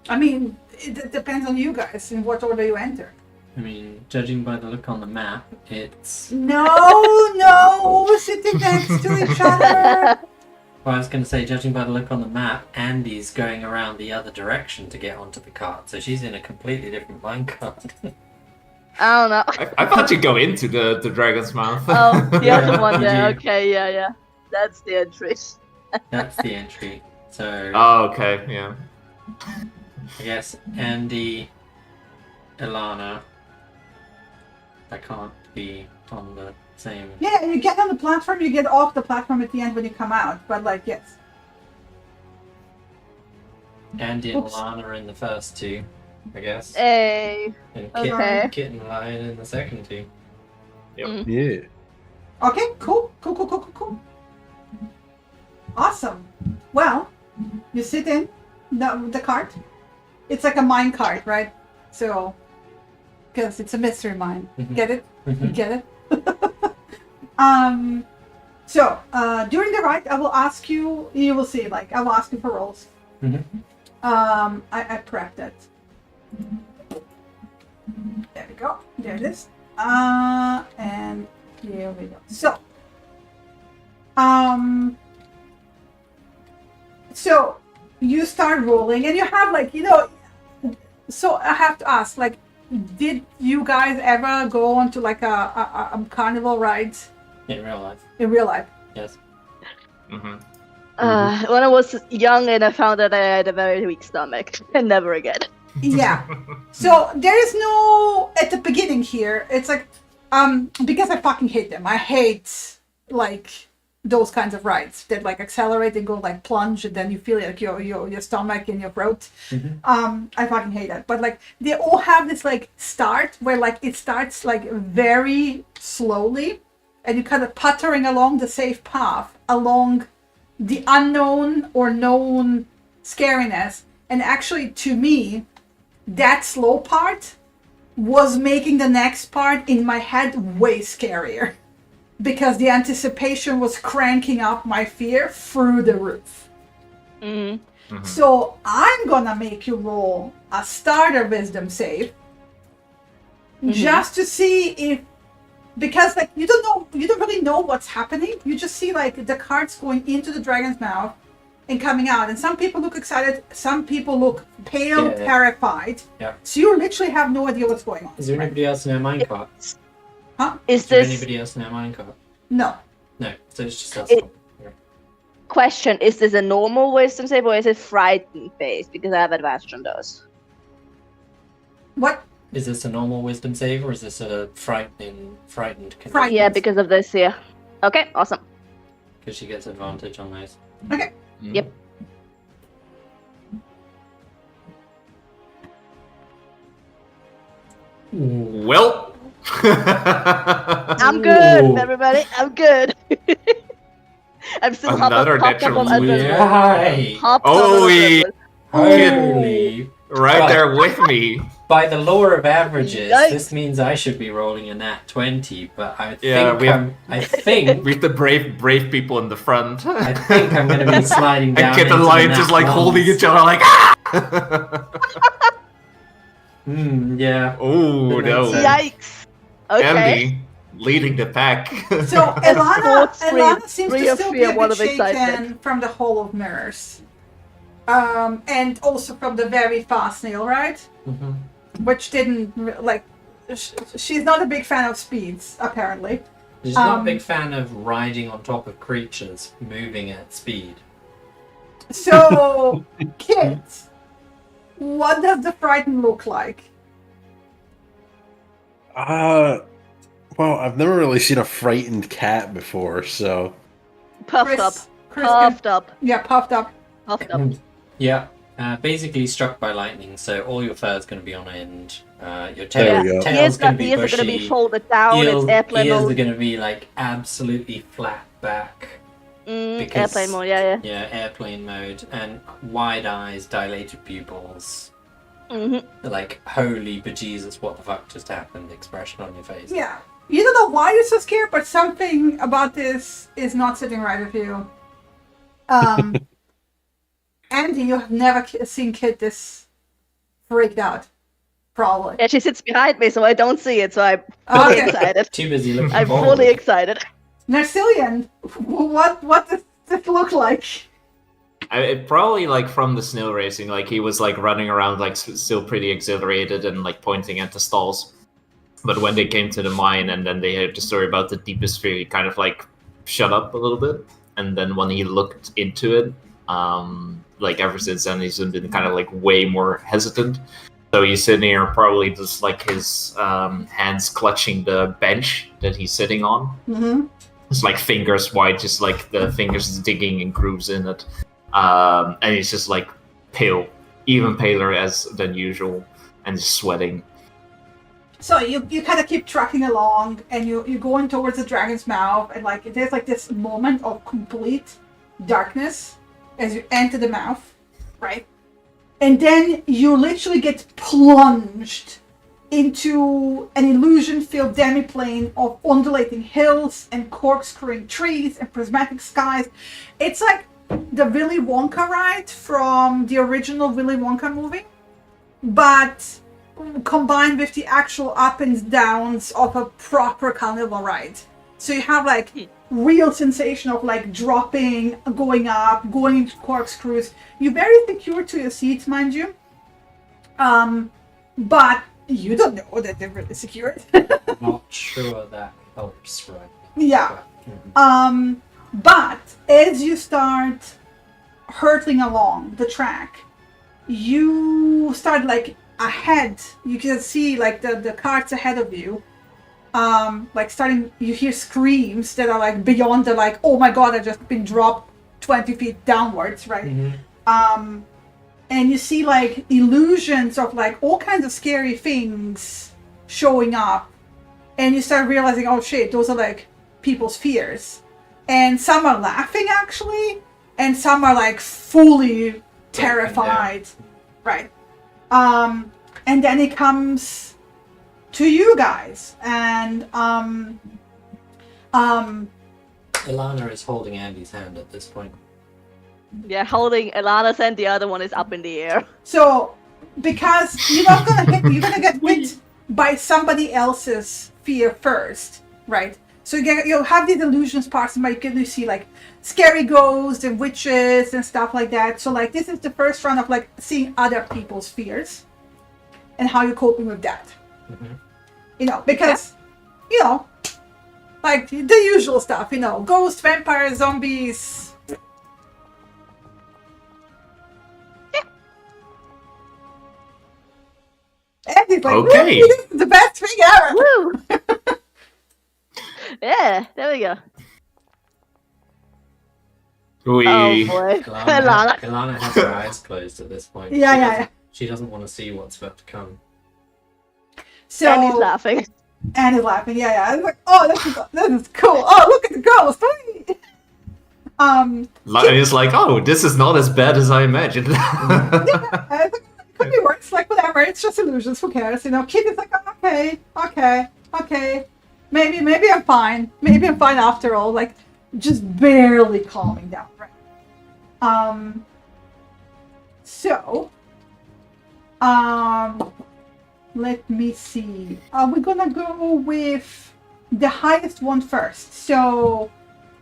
I mean, it depends on you guys in what order you enter. I mean, judging by the look on the map, it's... No, we're sitting next to each other. Well, I was going to say, judging by the look on the map, Andy's going around the other direction to get onto the cart, so she's in a completely different minecart. I don't know. I thought you'd go into the Dragon's Mouth. Oh, the other one there. You do. Okay, yeah. That's the entry. That's the entry. So, Oh, okay, yeah. I guess Andy Ilana. I can't be on the same... Yeah, you get on the platform, you get off the platform at the end when you come out, but like, yes. Andy and Ilana are in the first two, I guess. Hey. And Okay. Kit and Lion in the second two. Yep. Yeah. Okay, cool. Awesome. Well, you sit in the cart. It's like a mine cart, right? So, because it's a mystery mine. Get it? Get it? So, during the ride, I will ask you, you will see, like, I will ask you for rolls. I prepped it. There we go. There it is. And here we go. So, so you start rolling, and you have like, you know. So I have to ask, like, did you guys ever go on to like a carnival ride? In real life. In real life? Yes. Mm-hmm. When I was young and I found that I had a very weak stomach, and never again. Yeah. So there is no at the beginning here. It's like because I fucking hate them. I hate like those kinds of rides that like accelerate and go like plunge, and then you feel like your stomach in your throat. I fucking hate that. But like they all have this like start where like it starts like very slowly, and you kind of puttering along the safe path along the unknown or known scariness. And actually, to me, that slow part was making the next part in my head way scarier, because the anticipation was cranking up my fear through the roof. So I'm gonna make you roll a starter wisdom save, just to see if, because like you don't really know what's happening. You just see like the carts going into the dragon's mouth and coming out, and some people look excited, some people look pale, terrified. Yeah. So you literally have no idea what's going on. Is there anybody else in our minecart? Huh? Is there anybody else in our minecart? No. No, so it's just us. Question, is this a normal wisdom save or is it frightened based? Because I have advantage on those. What? Is this a normal wisdom save, or is this a frightened Frightened. Yeah, because of this here. Okay, awesome. Because she gets advantage on those. Okay. Yep. Well. I'm good, everybody. I'm good. I'm still Another hopped up on natural Yay! Holy. Holy! Right there with me. By the lower of averages, Yikes. this means I should be rolling a nat 20, but I Yeah, think with the brave people in the front. I think I'm going to be sliding down. And Kit and into Lion the just nat like ones. holding each other like ah! Yeah. Oh That no. makes sense. Yikes. Okay. Andy leading the pack. So Elana seems three to of still fear, be a one bit of excitement. shaken from the Hall of Mirrors. And also from the very fast snail ride, which didn't, like, she's not a big fan of speeds, apparently. She's not a big fan of riding on top of creatures moving at speed. So, Kit, what does the Frighten look like? Well, I've never really seen a frightened cat before, so... Puffed up. Chris Puffed up. Yeah, puffed up. Puffed up. Yeah. Basically struck by lightning, so all your fur is going to be on end. Your There we go. tail's going to be Ears are bushy. going to be folded down. Ears It's airplane are mode. going to be like absolutely flat back. because- Airplane mode, yeah. Yeah, airplane mode, and wide eyes, dilated pupils. Like, holy bejesus, what the fuck just happened expression on your face. Yeah. You don't know why you're so scared, but something about this is not sitting right with you. Andy, you have never seen Kit this freaked out. Probably. Yeah, she sits behind me, so I don't see it, so I'm fully Okay. excited. Too busy looking I'm forward. fully excited. Narcillian, what does this look like? It probably like from the snail racing, like he was like running around like still pretty exhilarated and like pointing at the stalls. But when they came to the mine and then they heard the story about the deepest sphere, he kind of like shut up a little bit. And then when he looked into it, like ever since then he's been kind of like way more hesitant. So he's sitting here, probably just like his hands clutching the bench that he's sitting on. Mm-hmm. It's like fingers wide, just like the fingers digging in grooves in it. And he's just like pale, even paler than usual, and just sweating. So you kind of keep tracking along, and you're going towards the dragon's mouth, and like there's like this moment of complete darkness as you enter the mouth, right? And then you literally get plunged into an illusion-filled demiplane of undulating hills and corkscrewing trees and prismatic skies. It's like the Willy Wonka ride from the original Willy Wonka movie, but combined with the actual up and downs of a proper carnival ride. So you have like real sensation of like dropping, going up, going into corkscrews. You're very secure to your seats, mind you. But you don't know that they're really secured. Not sure that helps, right? Yeah. But as you start hurtling along the track, you start like ahead. You can see like the carts ahead of you. Like starting, you hear screams that are like beyond the like, oh my god, I just been dropped 20 feet downwards, right? Mm-hmm. And you see like illusions of like all kinds of scary things showing up, and you start realizing, oh shit, those are like people's fears, and some are laughing actually, and some are like fully terrified, right? And then it comes to you guys, and Ilana is holding Andy's hand at this point. Yeah, holding Ilana's hand, the other one is up in the air. So, because you're not gonna hit, you're gonna get hit by somebody else's fear first, right? So you'll have these illusions parts, and you see like scary ghosts and witches and stuff like that. So like this is the first round of like seeing other people's fears and how you're coping with that. Mm-hmm. You know, because you know, like the usual stuff. You know, ghosts, vampires, zombies. And he's like, Okay. this is the best thing ever. Woo! Yeah, there we go. Oh boy. Ilana. Ilana has her eyes closed at this point. Yeah. She doesn't want to see what's about to come. So, And he's laughing. And he's laughing, yeah. I was like, oh, this is cool. Oh, look at the ghost. It's like, oh, this is not as bad as I imagined. Yeah, it could be worse, like whatever, it's just illusions, who cares, you know. Kid is like, oh, okay, maybe I'm fine, after all, like, just barely calming down, right? Let me see, we're gonna go with the highest one first. So,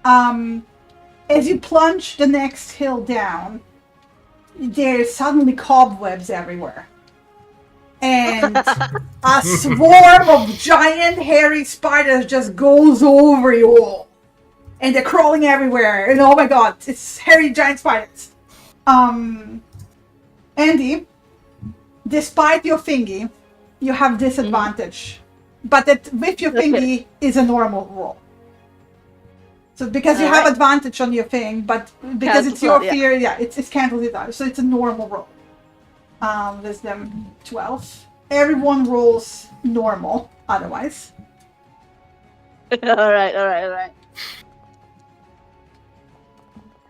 as you plunge the next hill down, there's suddenly cobwebs everywhere. And a swarm of giant hairy spiders just goes over you all. And they're crawling everywhere. And oh my god, it's hairy giant spiders. Andy, despite your thingy, you have disadvantage. But that with your thingy is a normal roll. So because you have advantage on your thing, but because it's your fear, it's canceled it out. So it's a normal roll. Wisdom 12. Everyone rolls normal, otherwise. Alright.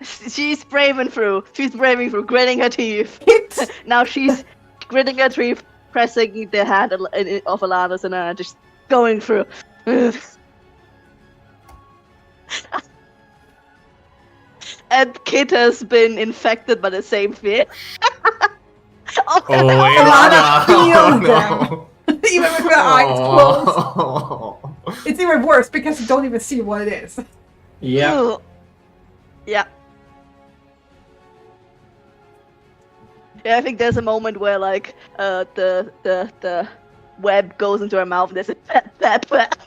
She's braving through, gritting her teeth. Now she's gritting her teeth, pressing the hand of Alana's and just going through. And Kit has been infected by the same fear. Ilana feels them. Even with her eyes closed. It's even worse because you don't even see what it is. Yeah. Yeah. Yeah, I think there's a moment where like the web goes into her mouth and there's a that that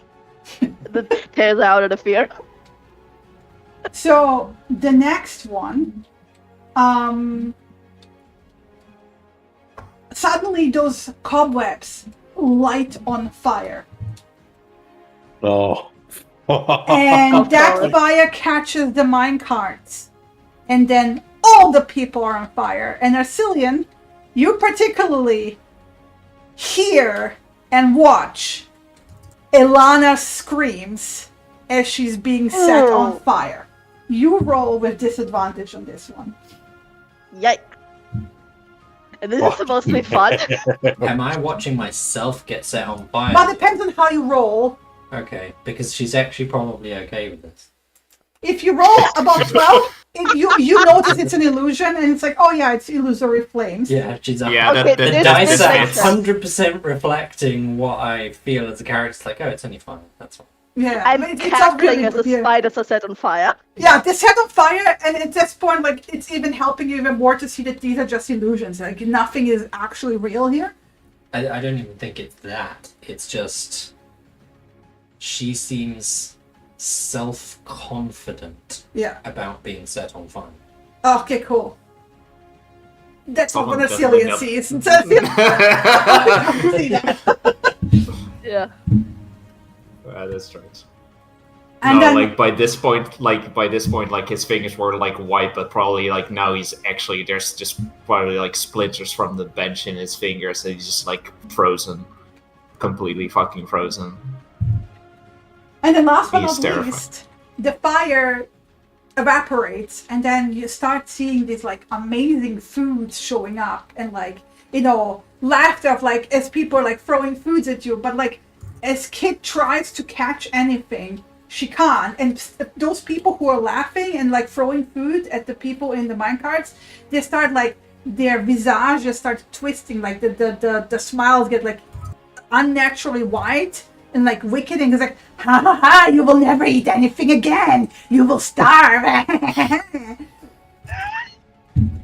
tears out of the fear. So the next one, suddenly suddenly those cobwebs light on fire. Oh. And that course. fire catches the minecarts. And then all the people are on fire. And Arcelian, you particularly hear and watch Ilana screams as she's being set on fire. You roll with disadvantage on this one. Yikes. And this is supposed to be fun. Am I watching myself get set on fire? But it depends on how you roll. Okay, because she's actually probably okay with this. If you roll above 12, you notice it's an illusion, and it's like, oh yeah, it's illusory flames. Yeah, she's up. Yeah, Okay, that The this dice are makes sense. 100% reflecting what I feel as a character. It's like, oh, it's only fine. That's fine. Yeah, I'm but it's not cackling really, as the yeah. spiders are set on fire. Yeah, they're set on fire, and at this point, like, it's even helping you even more to see that these are just illusions. Like, nothing is actually real here. I don't even think it's that. It's just she seems self-confident Yeah. about being set on fire. Okay, cool. That's not what Someone Arcelian definitely sees. See that. Yeah. That's right. And no, then, like by this point, like his fingers were like white, but probably like now he's actually there's just probably like splinters from the bench in his fingers, and he's just like frozen, completely fucking frozen. and then last but He's not terrified. least, the fire evaporates, and then you start seeing these like amazing foods showing up, and like, you know, laughter of like as people are like throwing foods at you, but like as Kit tries to catch anything, she can't. And those people who are laughing and like throwing food at the people in the minecarts, they start like their visages start twisting, like the smiles get like unnaturally white and like wicked, and it's like, ha ha ha, you will never eat anything again, you will starve.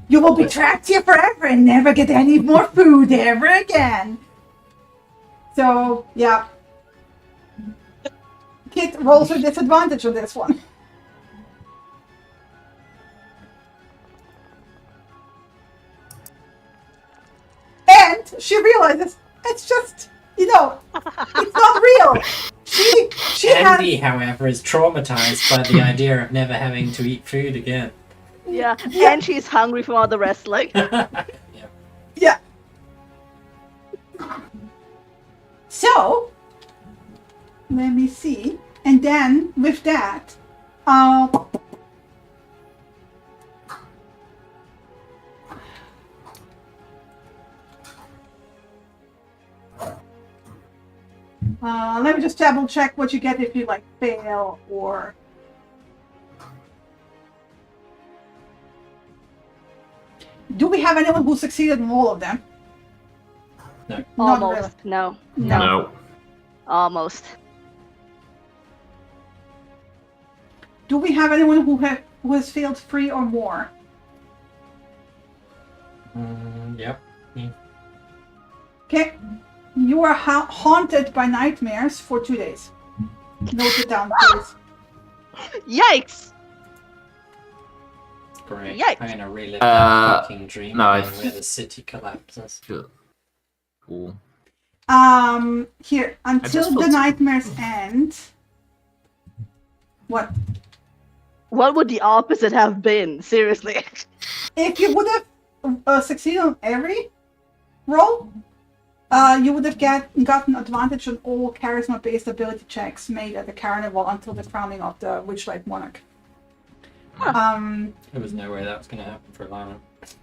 You will be trapped here forever and never get any more food ever again. So yeah, Kit rolls with disadvantage on this one. And she realizes it's just, you know, it's not real. She Andy, has, however, is traumatized by the idea of never having to eat food again. Yeah. Yeah. And she's hungry from all the wrestling. yeah. So, let me see. And then with that, let me just double check what you get if you like fail or. Do we have anyone who succeeded in all of them? No. Not Almost. really. No. No. Almost. Do we have anyone who has failed 3 or more? Yep. Okay. You are haunted by nightmares for 2 days. Note it down, please. Yikes! Great. Yikes. I'm gonna relive that fucking dream no, again I- where the city collapses. Cool. Here, until just the felt- nightmares end. What? What would the opposite have been? Seriously. If you would have succeeded on every roll, you would have gotten advantage on all charisma-based ability checks made at the carnival until the crowning of the Witchlight Monarch. There was no way that was gonna happen for Lana.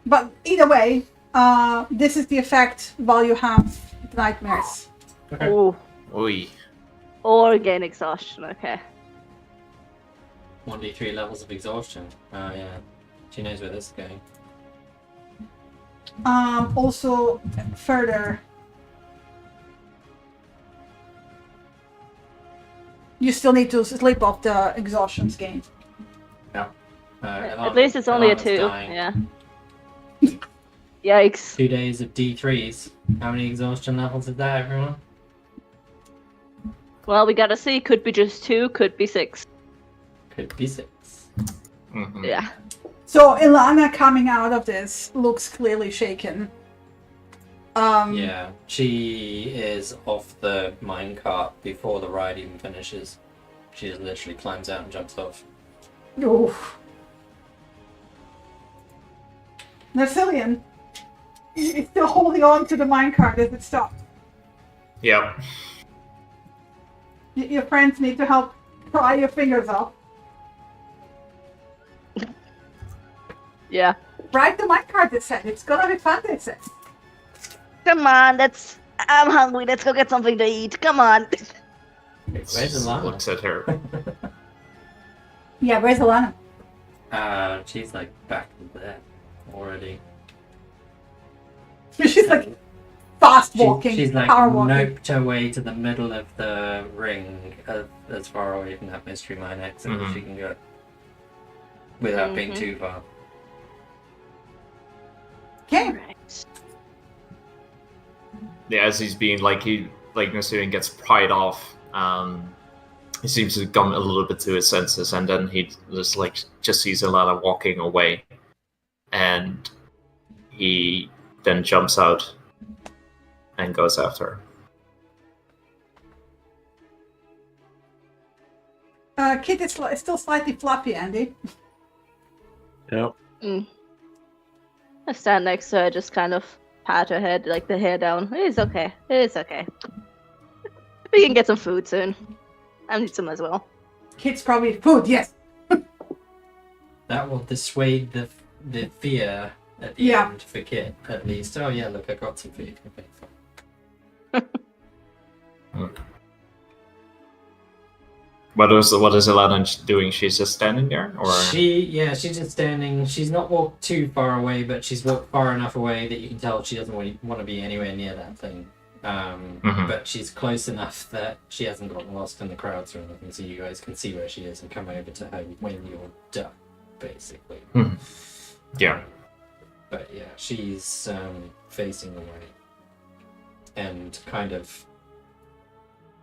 But either way, this is the effect while you have nightmares. Okay. Ooh. Oi. Or gain exhaustion, okay. 1d3 levels of exhaustion. Oh yeah. She knows where this is going. Also, further, you still need to sleep off the exhaustions gained. At least it's only a 2. Dying. Yeah. Yikes. 2 days of D3s. How many exhaustion levels is that, everyone? Well, we gotta see. Could be just 2, could be 6. Could be 6. Mhm. Yeah. So Ilana coming out of this looks clearly shaken. Yeah, she is off the minecart before the ride even finishes. She just literally climbs out and jumps off. Oof. Narcillian, you're still holding on to the minecart as it stops. Yep. Your friends need to help pry your fingers off. Yeah. Ride the minecart, they said. It's gonna be fun, they said. Come on, I'm hungry. Let's go get something to eat. Come on. Where's Just Alana? looks at her. Yeah, where's Alana? She's like back there already. She's like fast walking, She's like power walking. noped her way to the middle of the ring, as far away from that mystery mine exit as she can go, without being too far. Okay. Right. Yeah, as he's being Nasirian gets pried off, he seems to come a little bit to his senses, and then he just sees Alana walking away, and he then jumps out and goes after her. Kit is still slightly fluffy, Andy. Yep. I stand next to her, just kind of pat her head, like the hair down. It's okay. It's okay. We can get some food soon. I need some as well. Kit's probably food, yes. That will dissuade the fear at the end for Kit, at least. Oh yeah, look, I got some food. Okay, fine. What is Alana doing? She's just standing there, or she's just standing. She's not walked too far away, but she's walked far enough away that you can tell she doesn't want to be anywhere near that thing. But she's close enough that she hasn't gotten lost in the crowds or anything, so you guys can see where she is and come over to her when you're done, basically. Yeah. But yeah, she's facing away, and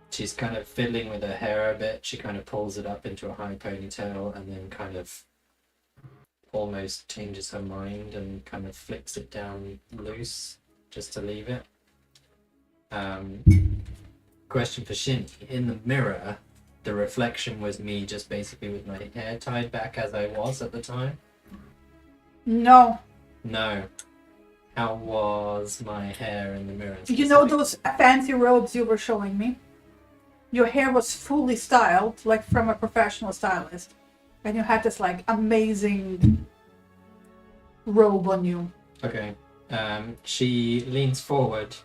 she's kind of fiddling with her hair a bit. She kind of pulls it up into a high ponytail, and then kind of almost changes her mind and kind of flicks it down loose just to leave it. Question for Shin. In the mirror, the reflection was me just basically with my hair tied back as I was at the time? No. No. How was my hair in the mirror? You know those fancy robes you were showing me? Your hair was fully styled, like from a professional stylist. And you had this like amazing robe on you. Okay. She leans forward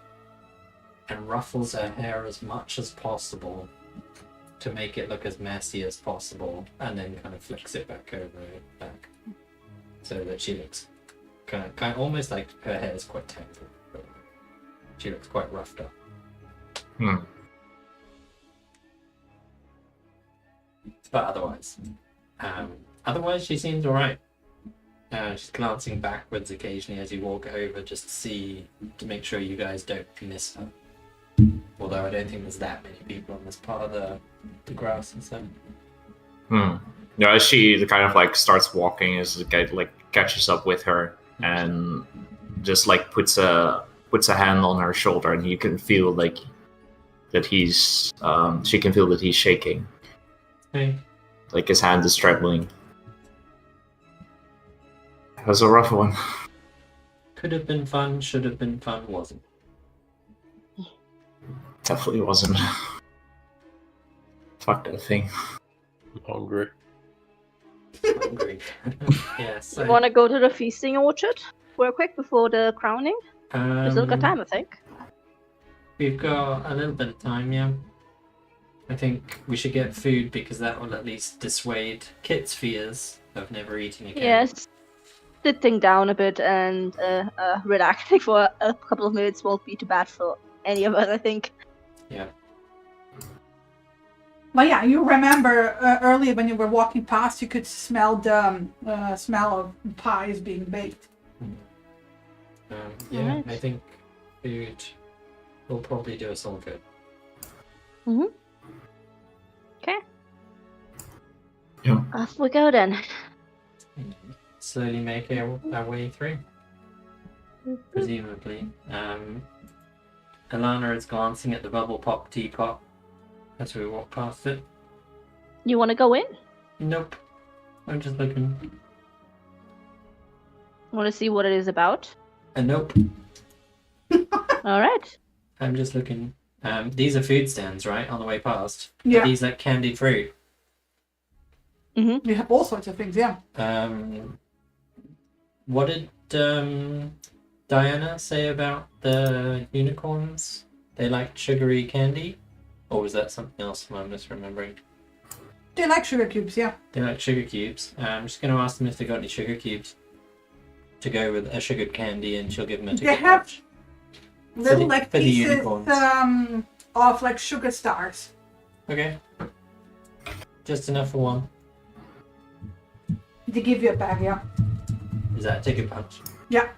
and ruffles her hair as much as possible to make it look as messy as possible, and then kind of flicks it back over her back so that she looks kind of almost like her hair is quite tangled, but she looks quite roughed up. But otherwise she seems alright. She's glancing backwards occasionally as you walk over just to make sure you guys don't miss her. Although I don't think there's that many people on this part of the grass and stuff. Yeah, as she kind of starts walking, as the guy catches up with her and just puts a hand on her shoulder, and you can feel that she can feel that he's shaking. Hey. Like his hand is trembling. It was a rough one. Could have been fun, should have been fun, wasn't. Definitely wasn't. Fuck that thing. I'm hungry. Hungry. Yeah, so... You want to go to the feasting orchard real quick before the crowning? We've still got time, I think. We've got a little bit of time, yeah. I think we should get food because that will at least dissuade Kit's fears of never eating again. Yes. Sitting down a bit and relaxing for a couple of minutes won't be too bad for any of us, I think. Yeah. Well, yeah, you remember earlier when you were walking past, you could smell the smell of pies being baked. Yeah, Right. I think food will probably do us all good. Okay. Yeah. Off we go then. Slowly make our way through. presumably. Alana is glancing at the bubble pop teapot as we walk past it. You want to go in? Nope. I'm just looking. Want to see what it is about? Nope. All right. I'm just looking. These are food stands, right? On the way past. Yeah. Are these like candied fruit? Mm-hmm. You have all sorts of things, yeah. What did Diana say about the unicorns? They liked sugary candy? Or was that something else I'm misremembering? They like sugar cubes, yeah. They like sugar cubes. I'm just going to ask them if they got any sugar cubes to go with a sugared candy, and she'll give them a ticket. They have voucher. little For the pieces unicorns. of like sugar stars. Okay. Just enough for one. They give you a bag, yeah. Is that a ticket punch? Yeah.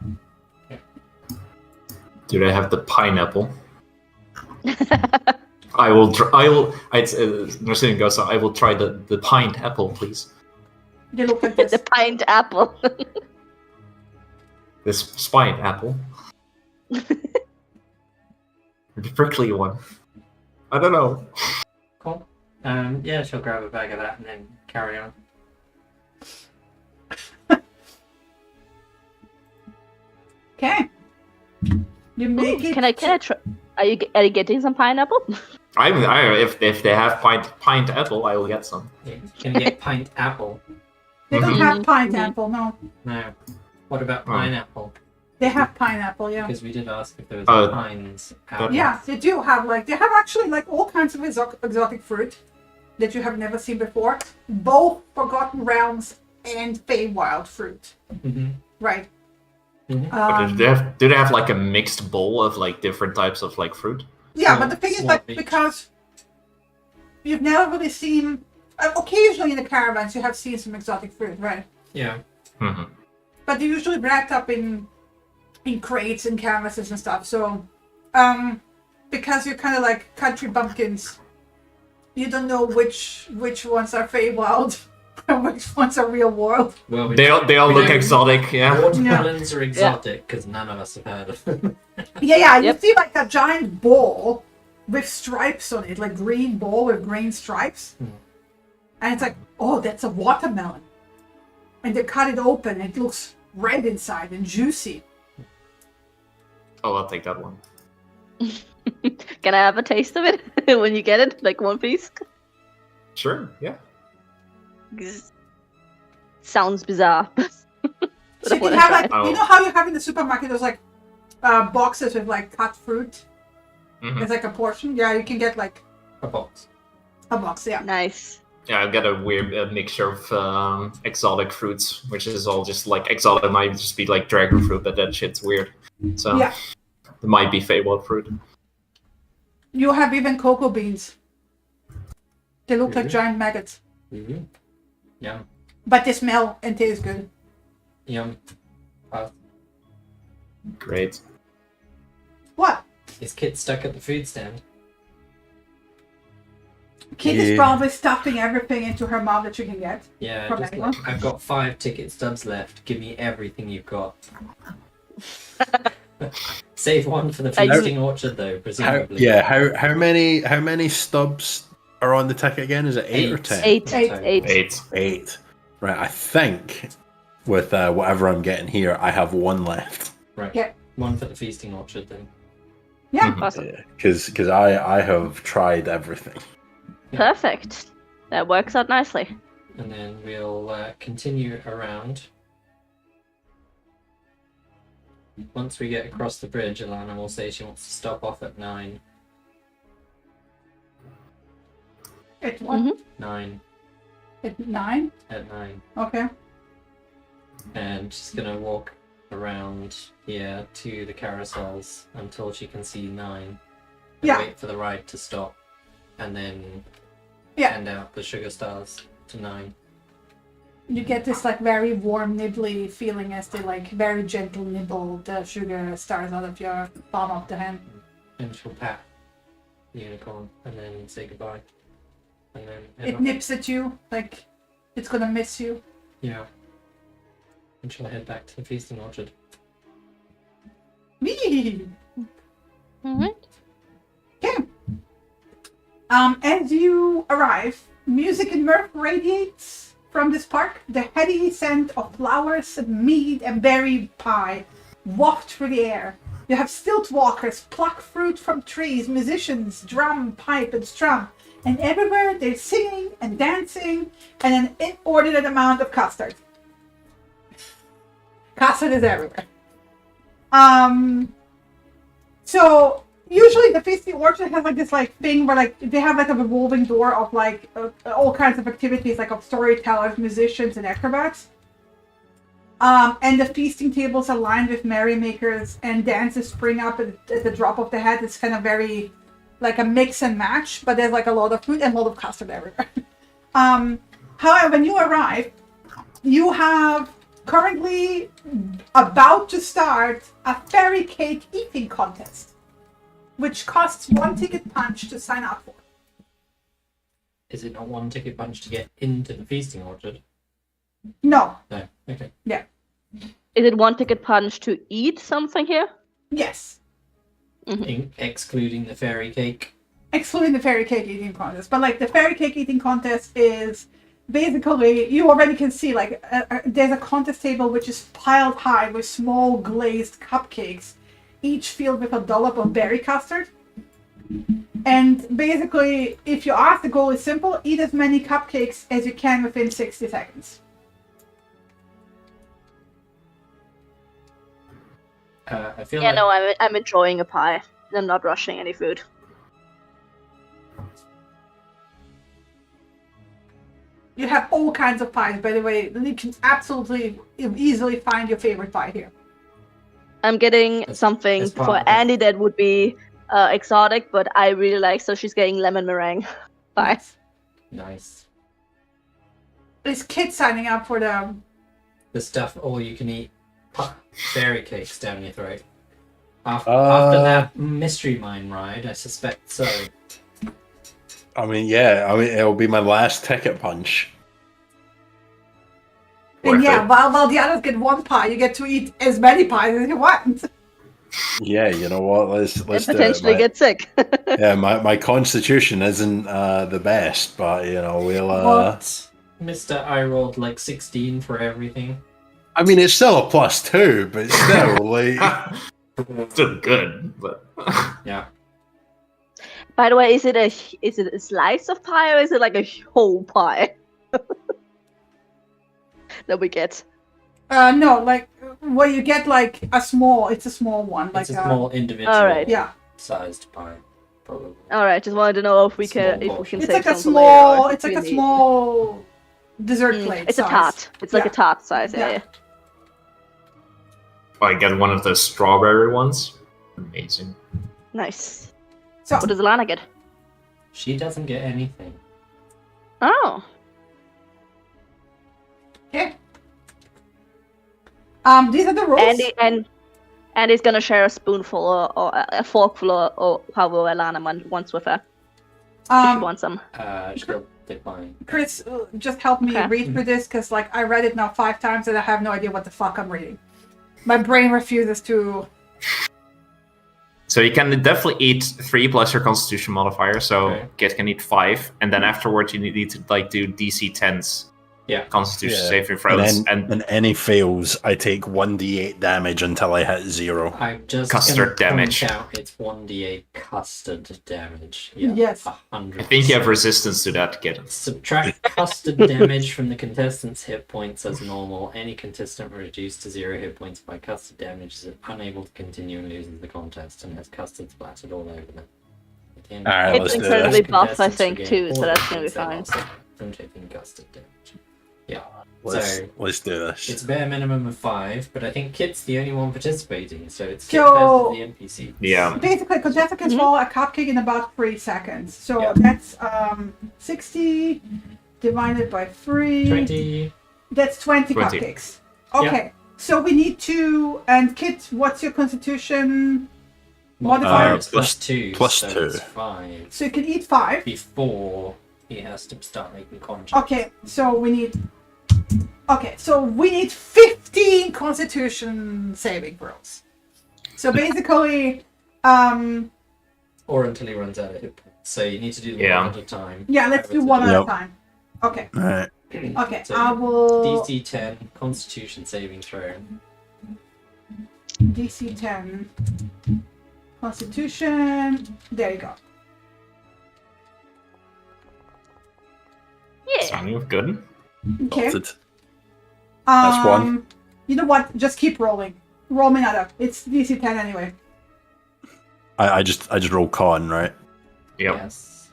Do they have the pineapple? I will. Nursing goes. I will try the pint apple, please. They look like this. The pint apple. This spine apple. The prickly one. I don't know. Cool. Yeah, she'll grab a bag of that and then carry on. Okay. You make it. Can I try? Are you getting some pineapple? If they have pint apple, I will get some. Yeah, can you get pint apple? They don't Mhm. have pineapple, no. No. What about pineapple? They have pineapple, yeah. Because we did ask if there was Oh, pines apple. Yeah, they do have they have actually like all kinds of exotic fruit that you have never seen before. Both Forgotten Realms and Feywild fruit. Mm-hmm. Right. Mm-hmm. Do they have like a mixed bowl of like different types of like fruit? Yeah, but the thing is, Small like, beach. because you've never really seen. Occasionally in the caravans, you have seen some exotic fruit, right? Yeah. Mm-hmm. But they're usually wrapped up in crates and canvases and stuff. So, because you're kind of like country bumpkins, you don't know which ones are Feywild and which ones are real world. Well, They all look exotic, yeah. Watermelons are exotic because none of us have heard of them. Yeah, you Yep. see like a giant ball with stripes on it, like green ball with green stripes. And it's like, oh, that's a watermelon. And they cut it open, it looks red inside and juicy. Oh, I'll take that one. Can I have a taste of it when you get it, like one piece? Sure, yeah. Sounds bizarre. So you can have like, you know how you have in the supermarket those like boxes with like cut fruit? Mhm. It's like a portion. Yeah, you can get like A box. a box, yeah. Nice. Yeah, I've got a weird mixture of exotic fruits, which is all just like exotic. It might just be like dragon fruit, but that shit's weird. So Yeah. it might be Feywild fruit. You have even cocoa beans. They look like Mhm. giant maggots. Mm-hmm. Yum. But they smell and taste good. Yum. Great. What? Is Kit stuck at the food stand? Kid is Yeah. probably stuffing everything into her mouth that she can get. Yeah, From just anyone? like, I've got 5 ticket stubs left. Give me everything you've got. Save one for the Are you- feasting orchard, though, presumably. How many stubs are on the ticket again? Is it 8 or 10? Eight. Eight. 8. 8. Right, I think with whatever I'm getting here, I have 1 left. Right. Yeah. One for the feasting orchard, then. Yeah. Mhm. Awesome. Because I have tried everything. Perfect. That works out nicely. And then we'll continue around. Once we get across the bridge, Alana will say she wants to stop off at 9. At what? Mhm. 9. At 9? At 9. Okay. And she's gonna walk around here to the carousels until she can see 9. And Yeah. wait for the ride to stop. And then Yeah. hand out the sugar stars to 9. You get this like very warm nibbly feeling as they like very gentle nibble the sugar stars out of your palm of the hand. And she'll pat the unicorn and then say goodbye. And then head It off. nips at you like it's gonna miss you. Yeah. And she'll head back to the feasting orchard. Alrighty. Alright. Okay. As you arrive, music and mirth radiates from this park. The heady scent of flowers, mead, and berry pie waft through the air. You have stilt walkers pluck fruit from trees, musicians drum, pipe, and strum, and everywhere they're singing and dancing, and an inordinate amount of custard. Custard is everywhere. So usually the feasting orchard has like this thing where they have a revolving door of all kinds of activities, like of storytellers, musicians, and acrobats. And the feasting tables are lined with merrymakers, and dances spring up at the drop of the hat. It's kind of very like a mix and match, but there's a lot of food and a lot of custard everywhere. However, when you arrive, you have currently about to start a fairy cake eating contest, which costs 1 ticket punch to sign up for. Is it not 1 ticket punch to get into the feasting orchard? No. No. Okay. Yeah. Is it 1 ticket punch to eat something here? Yes. Excluding the fairy cake? Excluding the fairy cake eating contest. But the fairy cake eating contest is basically, you already can see there's a contest table which is piled high with small glazed cupcakes, each filled with a dollop of berry custard. And basically, if you ask, the goal is simple: eat as many cupcakes as you can within 60 seconds. I feel Yeah, no, I'm enjoying a pie. I'm not rushing any food. You have all kinds of pies, by the way. You can absolutely easily find your favorite pie here. I'm getting something for Andy that would be exotic, but I really like, so she's getting lemon meringue pie. Nice. Is Kit signing up for the stuff all you can eat fairy cakes down your throat? After that mystery mine ride, I suspect so. It'll be my last ticket punch. And while the others get 1 pie, you get to eat as many pies as you want. Yeah, you know what? Let's potentially do it. Get sick. Yeah, my constitution isn't the best, but we'll. What? Mr. I rolled 16 for everything. I mean, it's still a +2, but still Still good, but yeah. By the way, is it a slice of pie or is it a whole pie that we get? No, where you get it's a small one. It's a small individual sized pie, probably. Alright, just wanted to know if we can It's save a some small, for later. a small dessert plate. It's size. a tart. It's like a tart size, yeah. I get one of the strawberry ones. Amazing. Nice. So, What does Alana get? She doesn't get anything. Oh. okay. These are the rules. Andy's gonna share a spoonful or a forkful or however Alana wants with her. If she wants some. She'll decline. Chris, just help me read through this, because I read it now 5 times and I have no idea what the fuck I'm reading. My brain refuses to. So you can definitely eat 3 plus your Constitution modifier. So Kit can eat 5, and then afterwards you need to do DC 10s. Yeah. Constitution saving throws, and any fails, I take 1d8 damage until I hit 0. I'm just custard damage. Out it's 1d8 custard damage. Yeah, yes. 100%. I think you have resistance to that, Kit. Subtract custard damage from the contestant's hit points as normal. Any contestant reduced to 0 hit points by custard damage is unable to continue and loses the contest and has custard splattered all over them. Alright, It's incredibly buff, I think, too, so that's gonna be fine. From taking custard damage. Yeah. Let's do this. It's bare minimum of 5, but I think Kit's the only one participating, so it's Kit So- versus the NPC. Yeah. Basically, contestant can swallow a cupcake in about 3 seconds. So that's 60 divided by 3. 20. That's 20 cupcakes. Okay. So we need to. And Kit, what's your Constitution modifier? +2. Plus so 2. It's 5. So you can eat 5. Before he has to start making contracts. Okay. So we need. Okay. So we need 15 Constitution saving throws. So basically, Or until he runs out of hit points. So you need to do them one at a time. Yeah, let's do one at a time. Okay. All right. Okay, So I will... DC 10, Constitution saving throw. DC 10. Constitution. There you go. Yeah. Sounding good. Okay. Sorted. That's one. You know what? Just keep rolling. Roll me another. It's DC 10 anyway. I just roll con, right? Yep. Yes.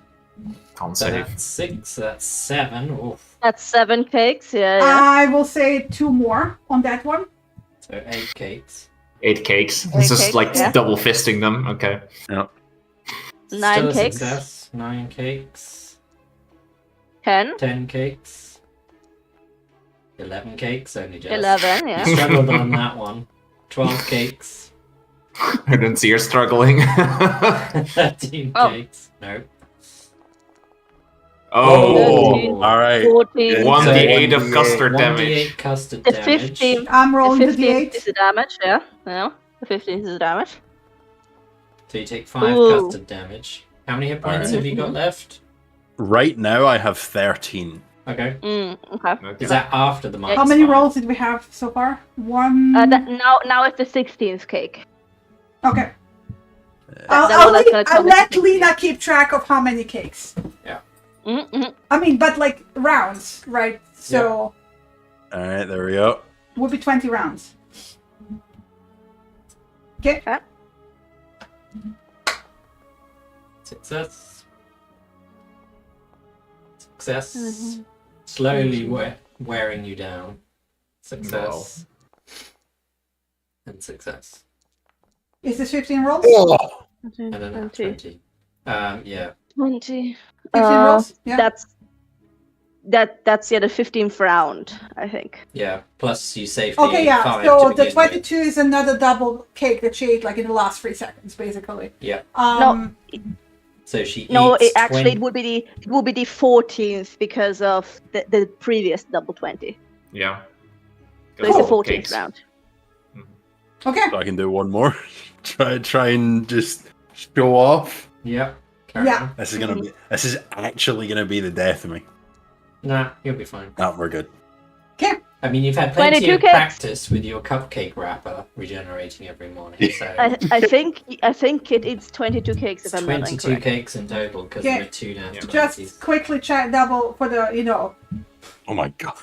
Can't So save. that's 6, that's 7. Oof. That's 7 cakes. Yeah. I will say 2 more on that one. So 8 cakes. 8 cakes. 8 It's just cakes, like yeah. double fisting them. Okay. Yeah. 9 Still a cakes. Success. 9 cakes. 10. 10 cakes. 11 cakes, only just. 11. Yeah. Struggled on that one. 12 cakes. I didn't see her struggling. 13 Oh. cakes. No. Oh. 13. All right. 14. 1d8 of 1d8. custard 1d8 damage. custard The damage. 15. I'm rolling the The 15 D8. is the damage. Yeah. Yeah. The 15 is the damage. So you take 5 Ooh. custard damage. How many hit points Alright. have you got left? Right now, I have 13. Okay. Okay. Okay. Is that after the minus How many 5? rolls did we have so far? 1. Now it's the 16th cake. Okay. That I'll one that's gonna come let with Lena keep track of how many cakes. Mm-hmm. I mean, but like rounds, right? So All right, there we go. would be 20 rounds. Okay. Success. Success. Slowly wearing you down. Success. And success. Is this 15 rolls? Oh, And then 20. 20. Yeah. 20. 15 rolls? Yeah. That's the 15th round, I think. Yeah. Plus you save the Okay, yeah. 5 So to the begin with. 22 is another double cake that she ate like in the last 3 seconds, basically. Yeah. So she No, eats it actually 20 it would be the 14th because of the previous double 20. Yeah. So it's the Cool. 14th Cakes. round. Okay. so I can do one more. try and just show off. Yeah. Carry Yeah. on. This is actually gonna be the death of me. Nah, you'll be fine. No, we're good. Okay. I mean, you've had plenty 22 of cakes. practice with your cupcake wrapper regenerating every morning. So I think it's 22 cakes if I'm not 22 incorrect. cakes in total because Okay. there were 2 down to Just 20s. quickly check double for the, Oh my god.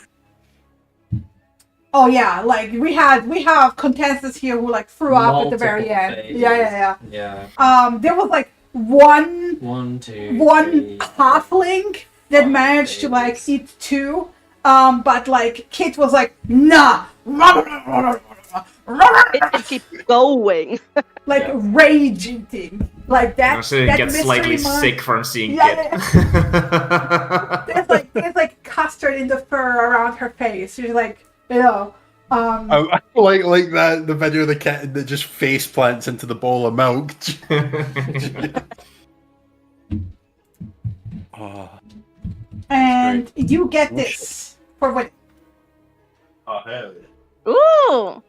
Oh yeah, like we have contestants here who like threw up at the very Multiple end. phases. Yeah. Yeah. There was like one 1, 2, one 3, halfling that 5 managed to like phases. eat 2. But like Kit was like, nah, It keeps going. like Yeah. rage eating. Like that. Actually, that gets slightly mystery monk- sick from seeing Yeah, it. There's like custard in the fur around her face. She's like, I like that the video of the kitten that just face plants into the bowl of milk. Oh, and you get this for what? oh hell yeah. Ooh,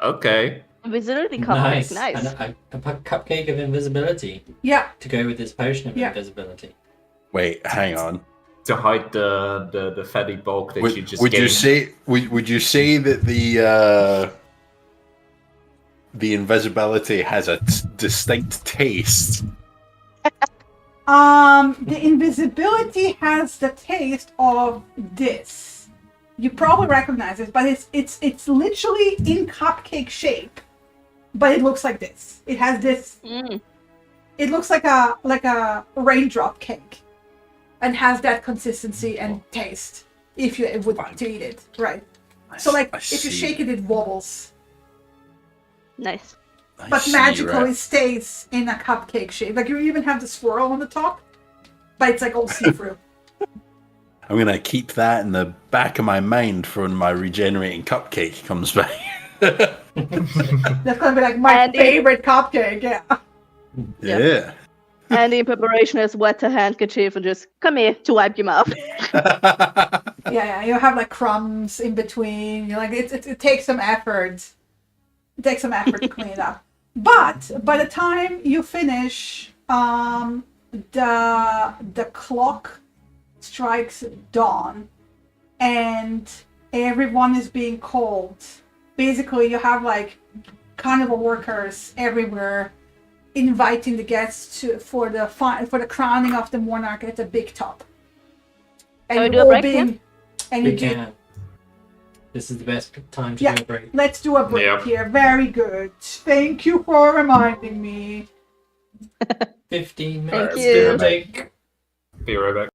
Okay. invisibility cupcake, nice. And a cupcake of invisibility Yeah. to go with this potion of Yeah. invisibility. Wait, hang on. To hide the fatty bulk that you just Would you gained. say would you say that the invisibility has a distinct taste? The invisibility has the taste of this. You probably recognize it, but it's literally in cupcake shape, but it looks like this. It has this. Mm. It looks like a raindrop cake, and has that consistency and taste. If you would to eat it, right? So like if you shake it, it wobbles, Nice. but magically stays in a cupcake shape. Like you even have the swirl on the top, but it's like all see-through. I'm gonna keep that in the back of my mind for when my regenerating cupcake comes back. That's gonna be like my And it- favorite cupcake. Yeah. Yeah. Andy in preparation has wet her handkerchief and just come here to wipe your mouth. Yeah. You have like crumbs in between. You're like it takes some effort. It takes some effort to clean it up. But by the time you finish, the clock strikes dawn, and everyone is being called. Basically, you have like carnival workers everywhere, inviting the guests for the crowning of the monarch at the big top. And Can we do you're a all break being, and We you do, can. This is the best time to Yeah. do a break. let's do a break Yeah. here. Very good. Thank you for reminding me. 15 Thank minutes. you. Give or take. Be right back.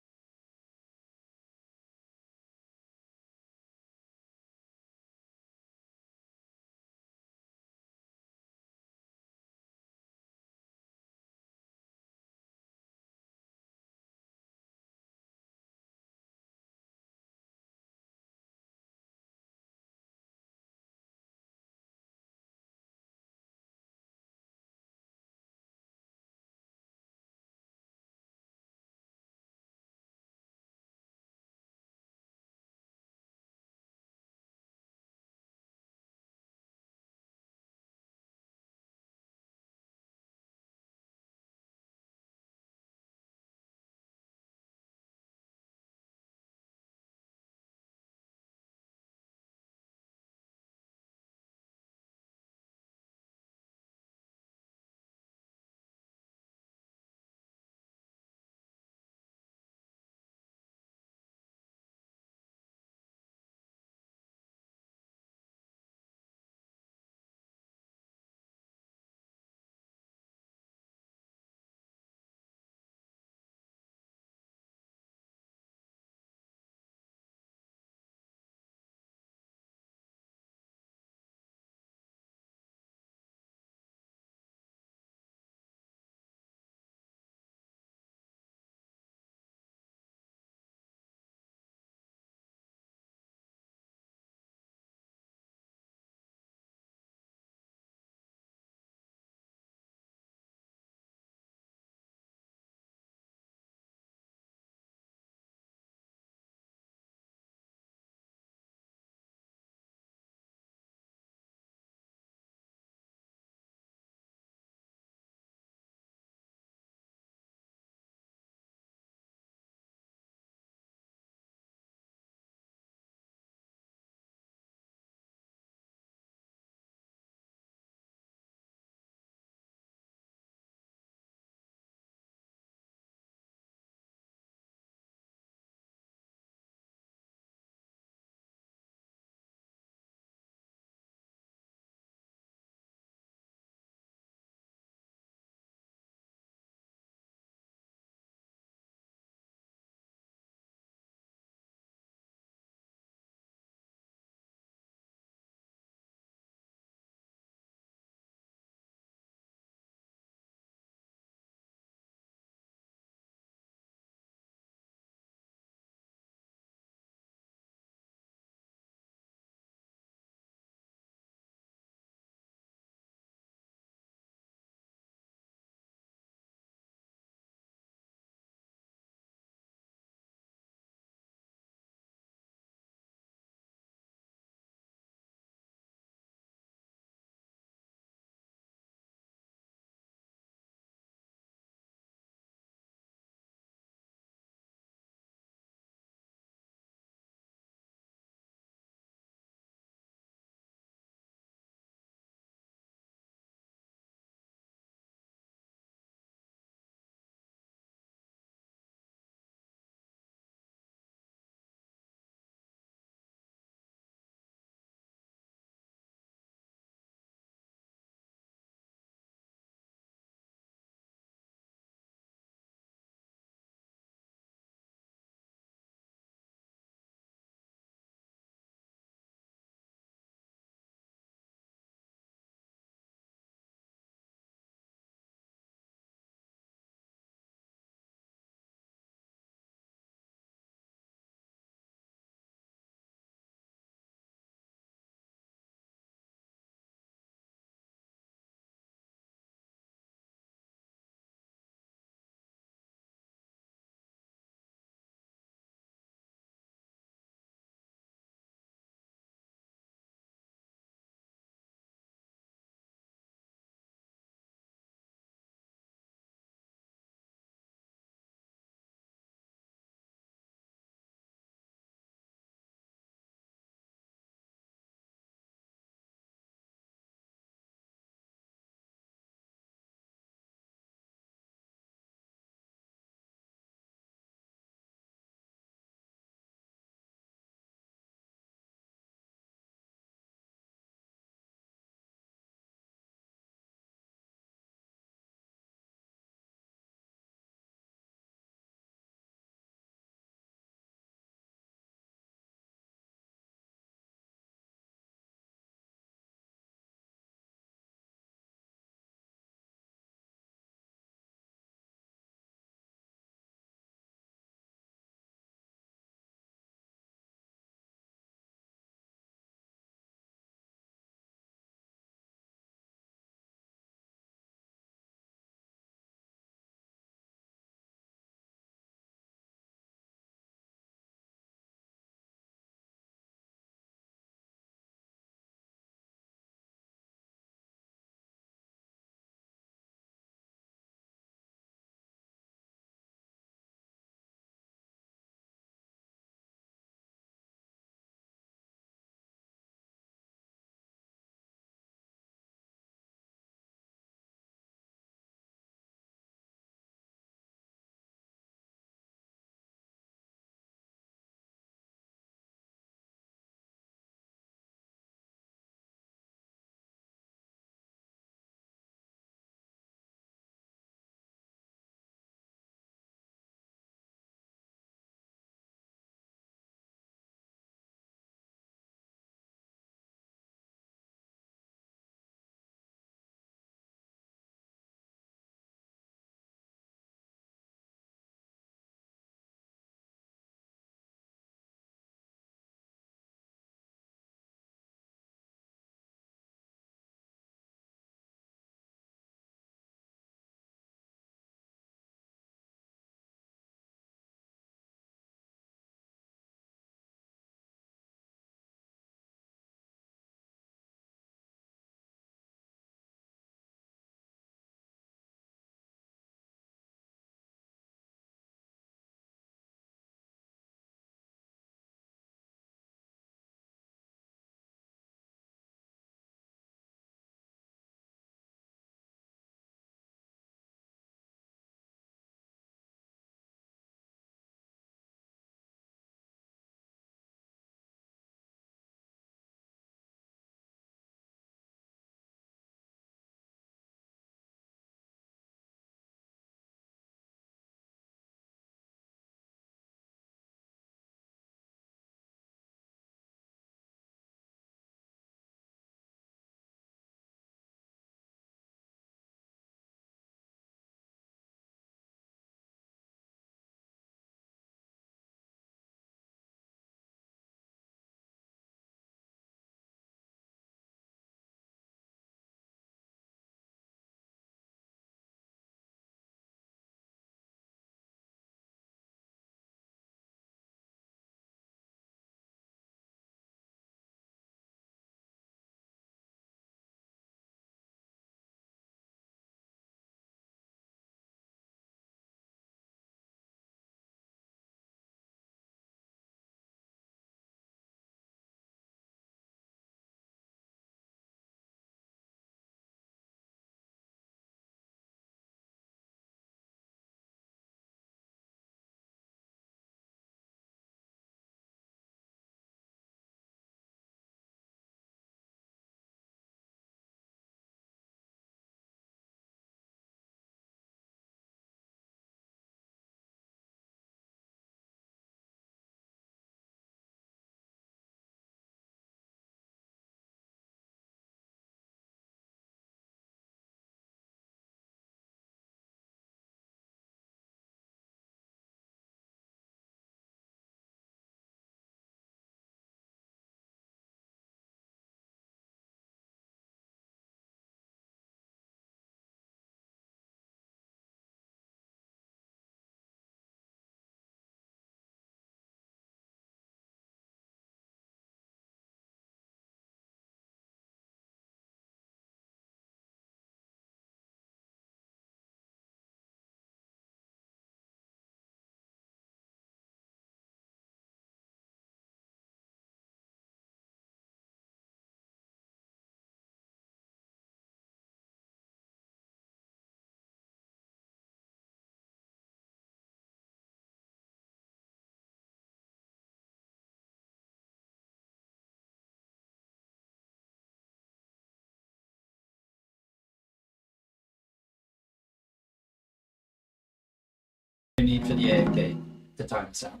need for the AFK to time us out.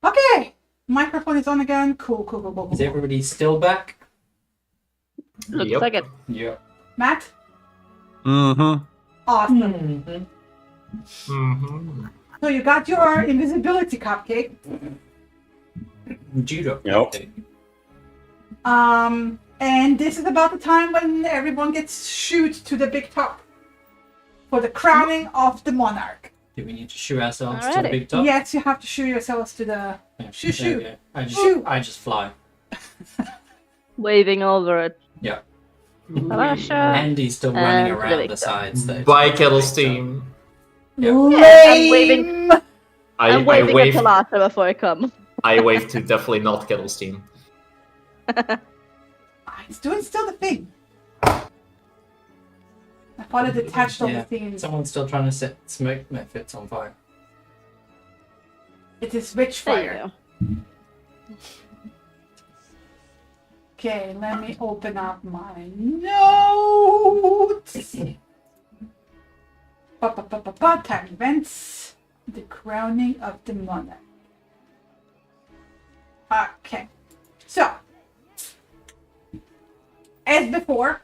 Okay, microphone is on again. Cool. Is everybody still back? Looks Yep. like it. Yeah. Matt? Mm-hmm. Awesome. Mm-hmm. So you got your invisibility cupcake. Judo. Yep. And this is about the time when everyone gets shoot to the big top for the crowning of the monarch. Do we need to shoot ourselves to the Alrighty. big top? Yes, you have to shoot yourselves to the... Yeah. Shoo. Okay. Shoo. I just fly. Waving over it. Yeah. Talasha. Andy's still running And around the the sides though. Bye, Kettle's team. Yeah. I'm waving. I'm I waving wave. at Talasha before I come. I wave to definitely not Kettle's team. It's doing still the thing. I thought it detached all the Yeah. things. Someone's still trying to set smoke methods on fire. It is witch There you fire. go. Okay, let me open up my notes. Time events. The crowning of the monarch. Okay, so as before,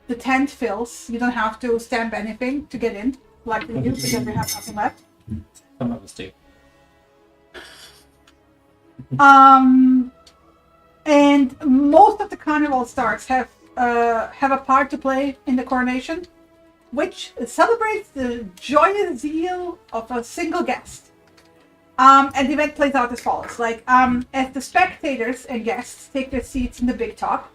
the tent fills. You don't have to stamp anything to get in, like we do, because we have nothing left. Some of us do. And most of the carnival stars have a part to play in the coronation, which celebrates the joyous zeal of a single guest. And the event plays out as follows: like, as the spectators and guests take their seats in the big top,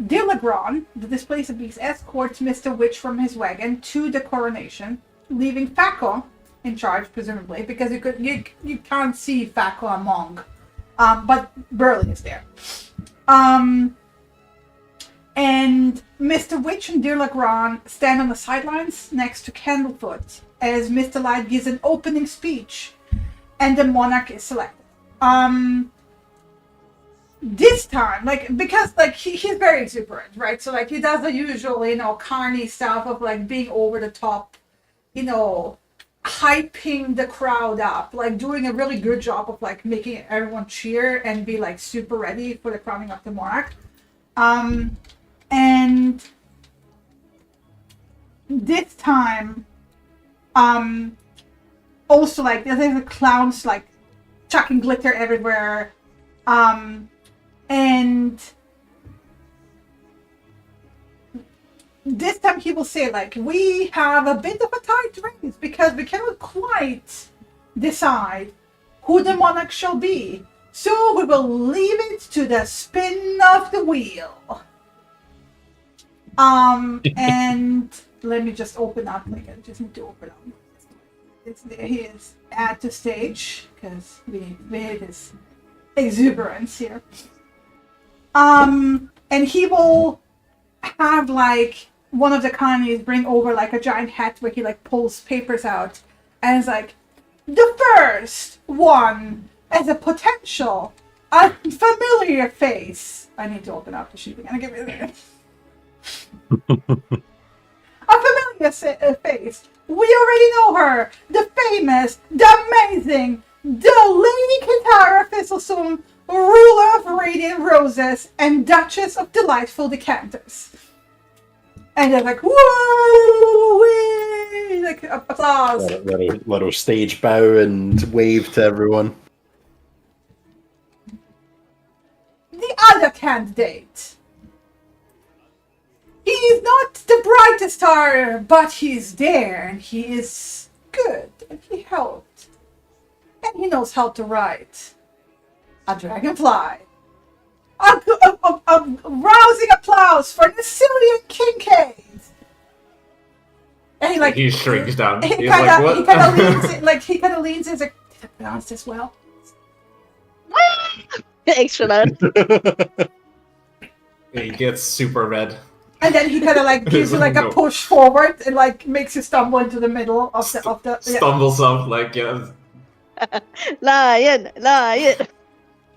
Dilagron, the displaced beast, escorts Mr. Witch from his wagon to the coronation, leaving Faco in charge, presumably, because you can't see Faco among, but Burley is there. And Mr. Witch and Dilagron stand on the sidelines next to Candlefoot as Mr. Light gives an opening speech, and the monarch is selected. This time, because he's very exuberant, right? So he does the usual, carny stuff of being over the top, hyping the crowd up, doing a really good job of making everyone cheer and be super ready for the crowning of the monarch. And this time, also there's the clowns chucking glitter everywhere, and this time he will say we have a bit of a tight race because we cannot quite decide who the monarch shall be, so we will leave it to the spin of the wheel. And let me just open up, I just need to open up. He is at the stage, because we made his exuberance here. And he will have one of the carnies bring over a giant hat where he pulls papers out, and it's the first one as a potential unfamiliar face. I need to open up the sheet again. Give me a minute. A familiar face. We already know her. The famous, the amazing, the Lady Kitara Thistlesome, ruler of Radiant Roses and Duchess of Delightful Decanters. And they're woo! Applause. Little stage bow and wave to everyone. The other candidate. He's not the brightest star, but he's there, and he is good, and he helped. And he knows how to write. A dragonfly. A rousing applause for Nacilian Kincaid. And He shrinks down. He He's kind what? of leans in, did I pronounce this well? Extra loud. He gets super red. And then he kind of gives you a push forward and makes you stumble into the middle of the Stumbles up yeah. Lion.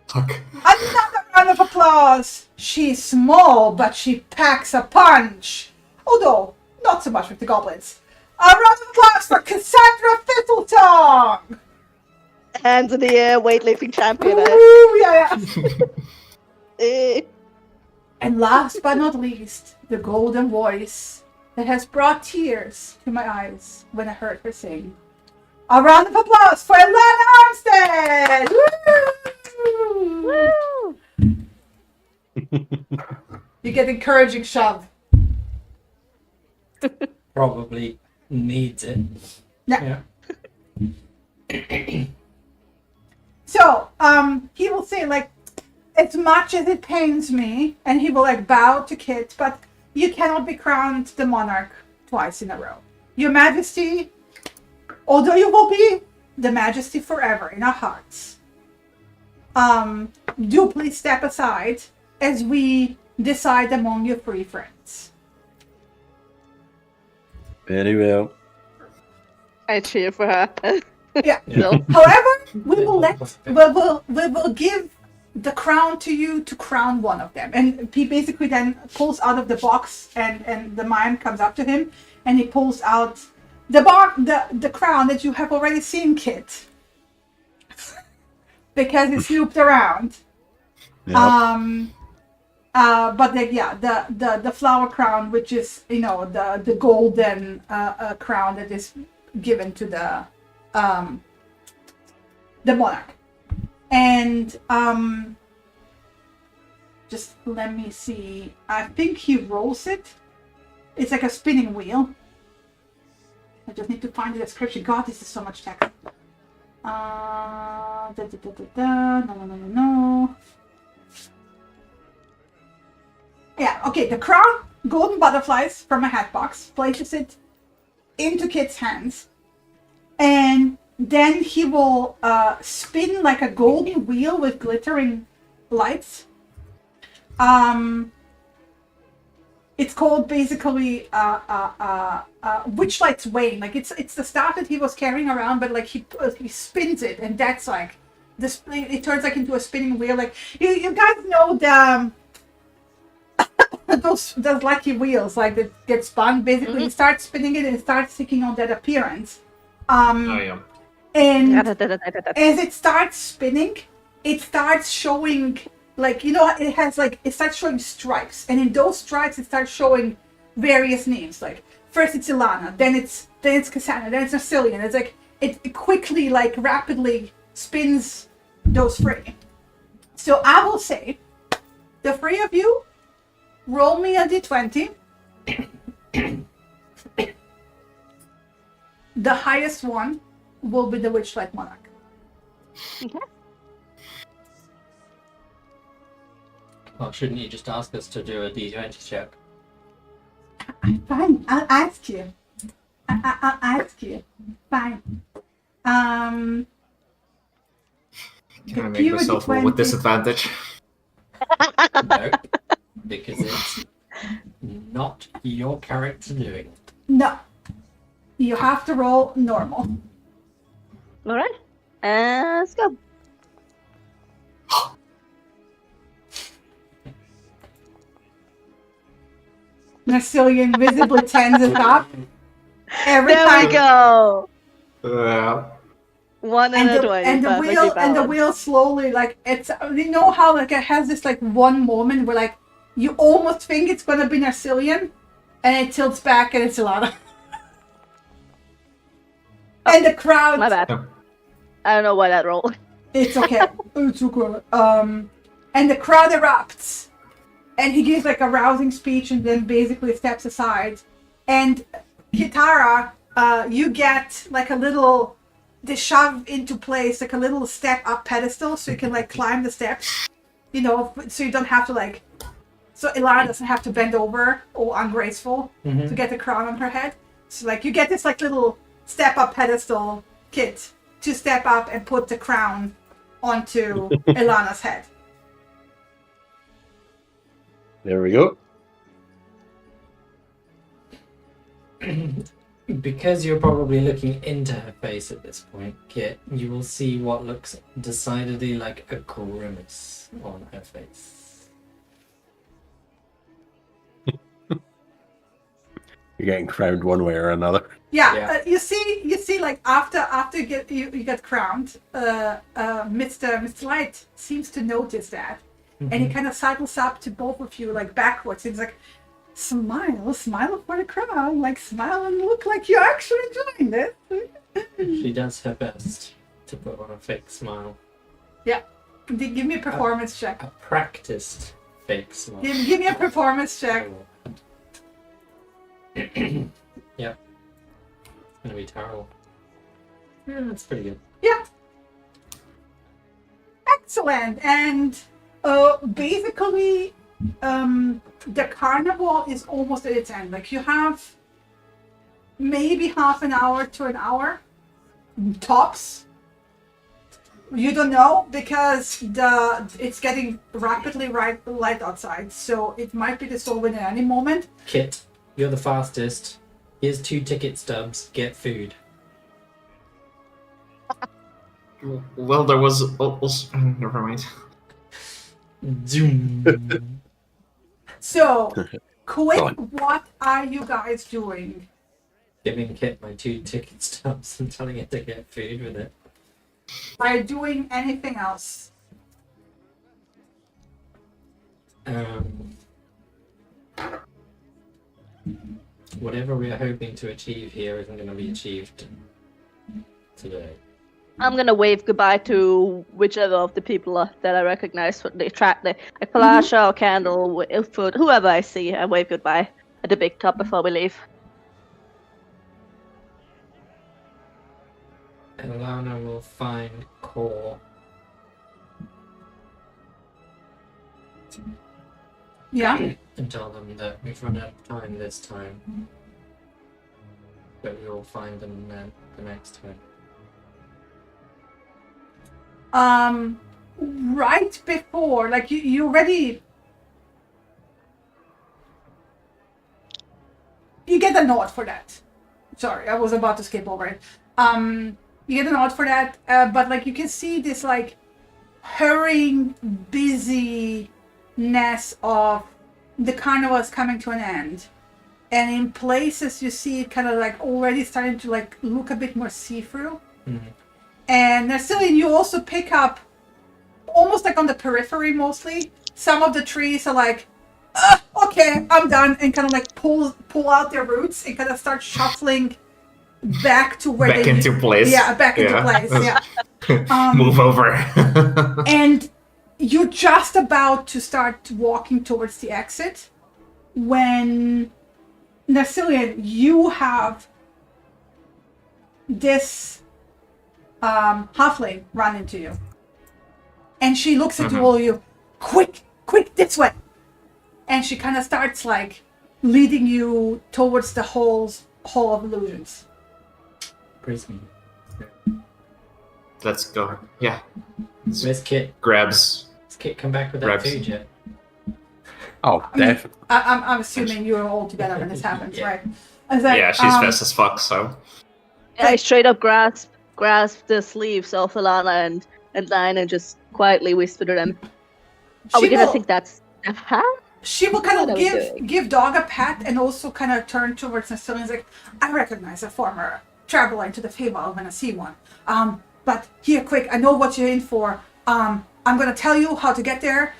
Fuck. Another round of applause. She's small, but she packs a punch. Although not so much with the goblins. A round of applause for Cassandra Fiddletongue! Hands in the air, weightlifting championess. Ooh, yeah. Eh. And last but not least, the golden voice that has brought tears to my eyes when I heard her sing. A round of applause for Alana Armstead! Woo! Woo! You get encouraging shove. Probably needs it. Yeah. So, he will say, like, as much as it pains me, and he will, like, bow to Kit, but you cannot be crowned the monarch twice in a row. Your Majesty, although you will be the Majesty forever in our hearts, do please step aside as we decide among your three friends. Very well. I cheer for her. Yeah. No. However, we will give the crown to you to crown one of them. And he basically then pulls out of the box, and the mime comes up to him, and he pulls out the crown that you have already seen, Kit. Because it snooped around. Yep. But the flower crown, which is, you know, the golden crown that is given to the monarch. And just let me see. I think he rolls it. It's like a spinning wheel. I just need to find the description. God, this is so much text. No. Yeah, okay, the crown, golden butterflies from a hat box, places it into Kit's hands. And then he will spin like a golden wheel with glittering lights. It's called basically Witchlight's Wane. Like it's the staff that he was carrying around, but like he spins it, and that's like this. It turns like into a spinning wheel. Like you guys know those lucky wheels, like that get spun. Basically, you start spinning it, and it starts taking on that appearance. And as it starts spinning, it starts showing, like, you know, it starts showing stripes, and in those stripes it starts showing various names. Like first it's Ilana, then it's Cassandra, then it's Narcillian. It's like it quickly, like rapidly spins those three. So I will say, the three of you roll me a d20. The highest one will be the Witchlight Monarch. Okay. Well, shouldn't you just ask us to do a d20 check? Fine, I'll ask you. I'll ask you. Fine. Can I make myself roll with disadvantage? No, because it's not your character doing it. No. You have to roll normal. Alright. Let's go. Narcillian visibly tends it up. Every There time. we go. Yeah. 1 and a 20. And the wheel slowly, like, it's, you know how like it has this like one moment where like you almost think it's gonna be Narcillian, and it tilts back and it's Ilana. And the crowd. My bad. I don't know why that rolled. It's okay. It's okay. And the crowd erupts, and he gives like a rousing speech, and then basically steps aside. And Kitara, you get like a little. They shove into place like a little step up pedestal, so you can like climb the steps, you know, so you don't have to like, so Ilana doesn't have to bend over or ungraceful to get the crown on her head. So like you get this like little step up pedestal kit to step up and put the crown onto Ilana's head. There we go. Because you're probably looking into her face at this point, Kit, you will see what looks decidedly like a grimace on her face. You're getting crowned one way or another. Yeah. You see, like after you get crowned, Mr. Light seems to notice that, and he kind of sidles up to both of you, like backwards. He's like, smile for the crown, like smile and look like you're actually enjoying this. She does her best to put on a fake smile. Yeah, give me a performance check. A practiced fake smile. Give me a performance check. Yeah. It's gonna be terrible. Yeah, that's pretty good. Yeah. Excellent. And basically, the carnival is almost at its end. Like you have maybe half an hour to an hour tops. You don't know because it's getting rapidly light outside, so it might be dissolving at any moment. Kit, you're the fastest. Here's 2 ticket stubs. Get food. Well, there was also... Never mind. Zoom. So, quick, what are you guys doing? Giving Kit my 2 ticket stubs and telling it to get food with it. Are you doing anything else? Whatever we are hoping to achieve here isn't going to be achieved today. I'm gonna wave goodbye to whichever of the people that I recognize for the track, the Kalasha or Candle, Ilford, whoever I see. I wave goodbye at the big top before we leave. And Alana will find Core. Yeah. And tell them that we've run out of time this time. But we will find them the next time. Right before, like you already... You get a nod for that. Sorry, I was about to skip over it. You get a nod for that, but like you can see this like hurrying busyness of the carnival is coming to an end, and in places you see it kind of like already starting to like look a bit more see-through. Mm-hmm. And Narcillian, you also pick up almost like on the periphery mostly. Some of the trees are like, okay, I'm done, and kind of like pull out their roots and kind of start shuffling back to where back into place. Yeah, back into place. Yeah. Move over. And you're just about to start walking towards the exit when Narcillian, you have this halfling run into you, and she looks at all of you. Quick, this way! And she kind of starts like leading you towards the hall of illusions. Praise me. Let's go. Yeah. Where's Kit? Grabs. Has Kit come back with that food yet? Oh, definitely. I'm assuming you're all together when this happens, right? Like, yeah, she's fast as fuck, so... I straight up grasp the sleeves of Alana and Lion and just quietly whisper to them, "Are we gonna think that's a hat?" She will kind of give Dog a pat and also kind of turn towards Narcillian and like, "I recognize a former traveler into the Feywild when I see one. But here, quick, I know what you're in for. I'm gonna tell you how to get there.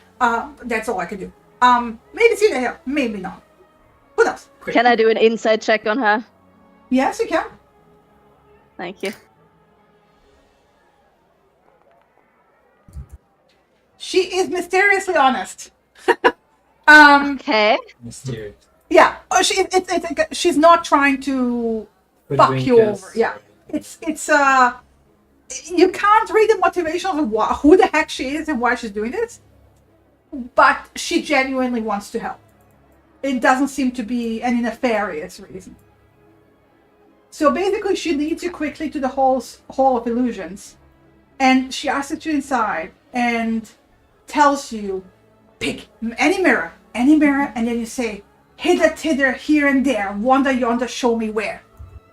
That's all I can do. Maybe see the hill, maybe not. Who knows?" Quick. Can I do an insight check on her? Yes, you can. Thank you. She is mysteriously honest. Okay. Mysterious. Yeah. Oh, she's not trying to fuck you over. Yeah. It's you can't read the motivation of who the heck she is and why she's doing this, but she genuinely wants to help. It doesn't seem to be any nefarious reason. So basically, she leads you quickly to the hall of illusions, and she asks you inside and tells you, pick any mirror, and then you say, hither, thither, here and there, wander yonder, show me where.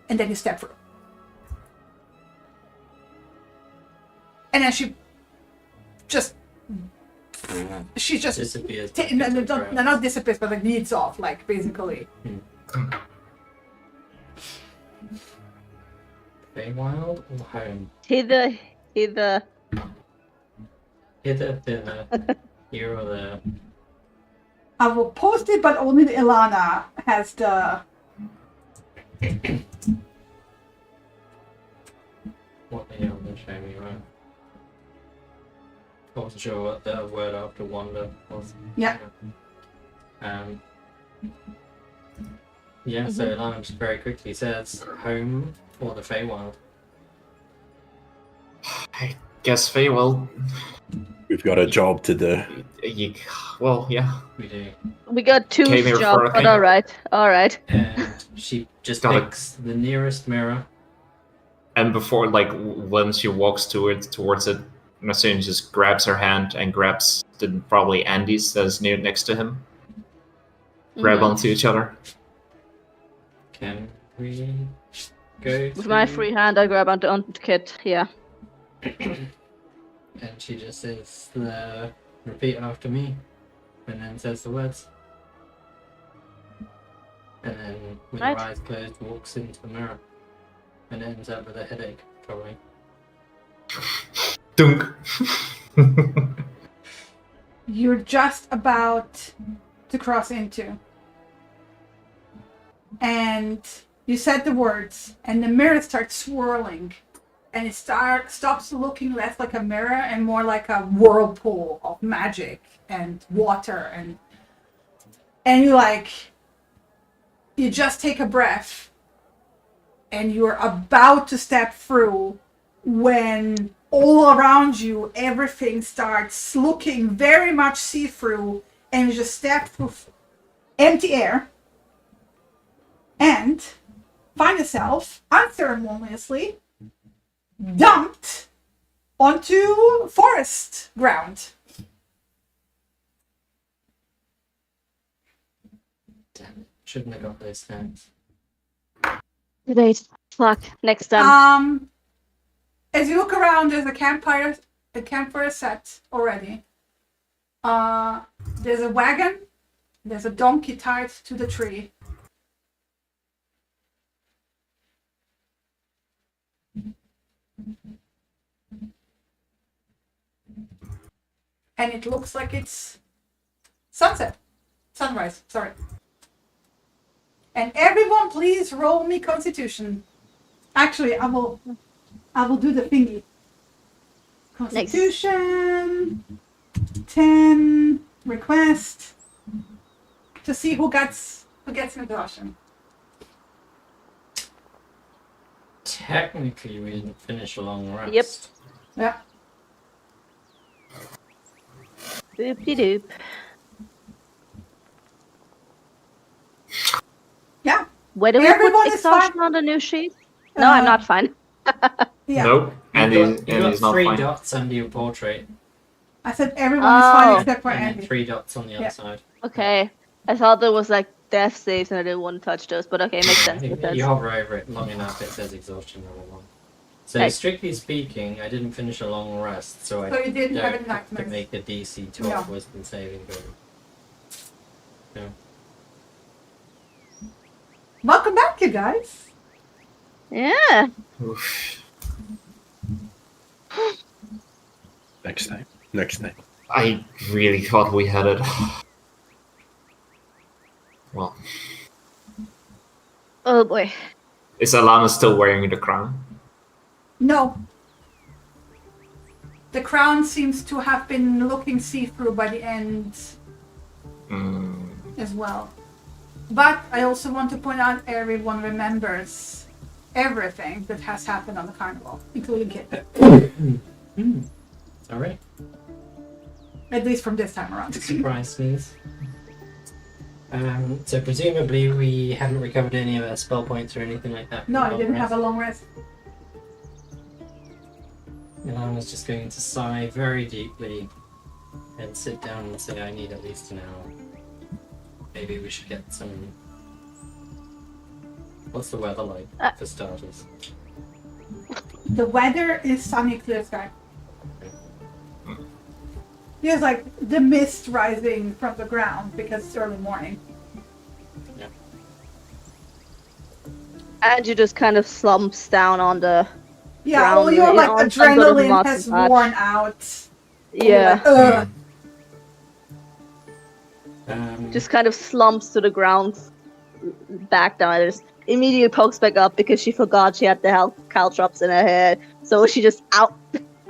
And then you step through. And then she just disappears. Not disappears, but like leads off, like basically. Feywild or home? Hither. Hither, thither, here or there. I will post it, but only Ilana has the... What the hell did show me, right? I wasn't sure what the word after wander was. Yeah. Yeah, so Ilana just very quickly says, home or the Feywild? I guess Feywild. We've got a job to do. Well, yeah. We do. We got two Came here jobs, for a but thing. alright. And she just Got it. picks the nearest mirror. And before, like, when she walks towards it, Nassim just grabs her hand and grabs probably Andy's that's near next to him. Grab onto each other. Can we go With my free hand, I grab onto Kit, yeah. And she just says, repeat after me, and then says the words. And then, with her eyes closed, walks into the mirror. And ends up with a headache, probably. Dunk. You're just about to cross into. And you said the words, and the mirror starts swirling. And it stops looking less like a mirror and more like a whirlpool of magic and water. And you just take a breath. And you're about to step through when all around you, everything starts looking very much see-through, and you just step through empty air and find yourself unceremoniously dumped onto forest ground. Damn it. Shouldn't have got those stats. Wait, fuck. Next time. As you look around, there's a campfire set already. There's a wagon. There's a donkey tied to the tree. And it looks like it's sunrise, sorry. And everyone please roll me Constitution. Actually, I will do the thingy. Constitution, 10, request, to see who gets an exhaustion. Technically, we didn't finish a long rest. Yep. Yeah. Boop-de-doop. Yeah. Where do we Everyone put is exhaustion fine. on the new sheet? No, I'm not fine. Yeah. Nope. And You got he's not 3 fine. dots under your portrait, I said everyone is fine Oh. except for and then Andy. 3 dots on the other Yeah. side. Okay. I thought there was like death saves and I didn't want to touch those, but okay, makes sense. Makes sense. You hover over it long enough, it says exhaustion level 1. So Hey. strictly speaking, I didn't finish a long rest, so I So you didn't have any don't have to nightmares. make a DC 12 No. wisdom saving throw. No. Welcome back, you guys. Yeah. Oof. Next time. I really thought we had it. Well, Oh boy. is Alana still wearing the crown? No. The crown seems to have been looking see-through by the end as well. But I also want to point out everyone remembers everything that has happened on the carnival, including Kit. Sorry. At least from this time around. Surprise sneeze. So presumably we haven't recovered any of our spell points or anything like that. No, I didn't have a long rest. Milana's just going to sigh very deeply and sit down and say, I need at least an hour. Maybe we should get some... What's the weather like, for starters? The weather is sunny, clear sky. There's like the mist rising from the ground because it's early morning. Andrew just kind of slumps down on the Yeah, all ground, your like on some sort of adrenaline mossy has patch. worn out. Yeah, Like, ugh. just kind of slumps to the ground, back down. Just immediately pokes back up because she forgot she had the caltrops in her hair, so she just out.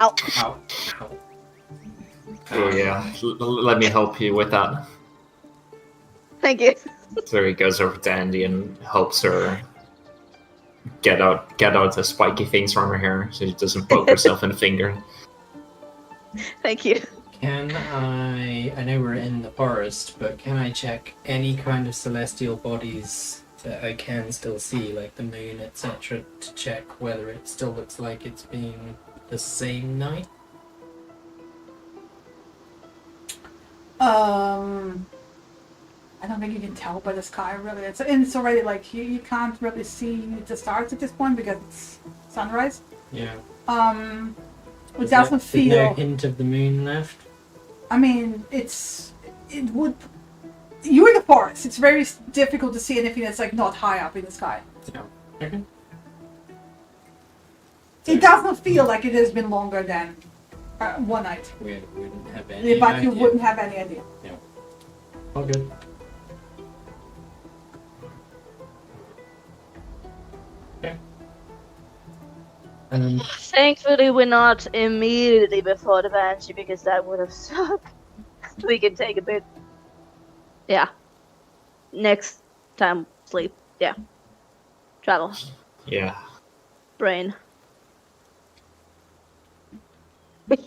Ow. Ow. Oh yeah, let me help you with that. Thank you. So he goes over to Andy and helps her get out the spiky things from her hair so she doesn't poke herself in the finger. Thank you. Can I know we're in the forest, but can I check any kind of celestial bodies that I can still see, like the moon, etc., to check whether it still looks like it's been the same night? I don't think you can tell by the sky really. It's already like you can't really see the stars at this point because it's sunrise. Yeah. It doesn't feel. There's no hint of the moon left. I mean, it would. You're in the forest. It's very difficult to see anything that's like not high up in the sky. Yeah. Okay. It doesn't feel like it has been longer than one night. We wouldn't have any But idea. you wouldn't have any idea. Yeah. All good. Okay. Thankfully, we're not immediately before the Banshee because that would have sucked. We can take a bit. Yeah. Next time, sleep. Yeah. Travel. Yeah. Brain. But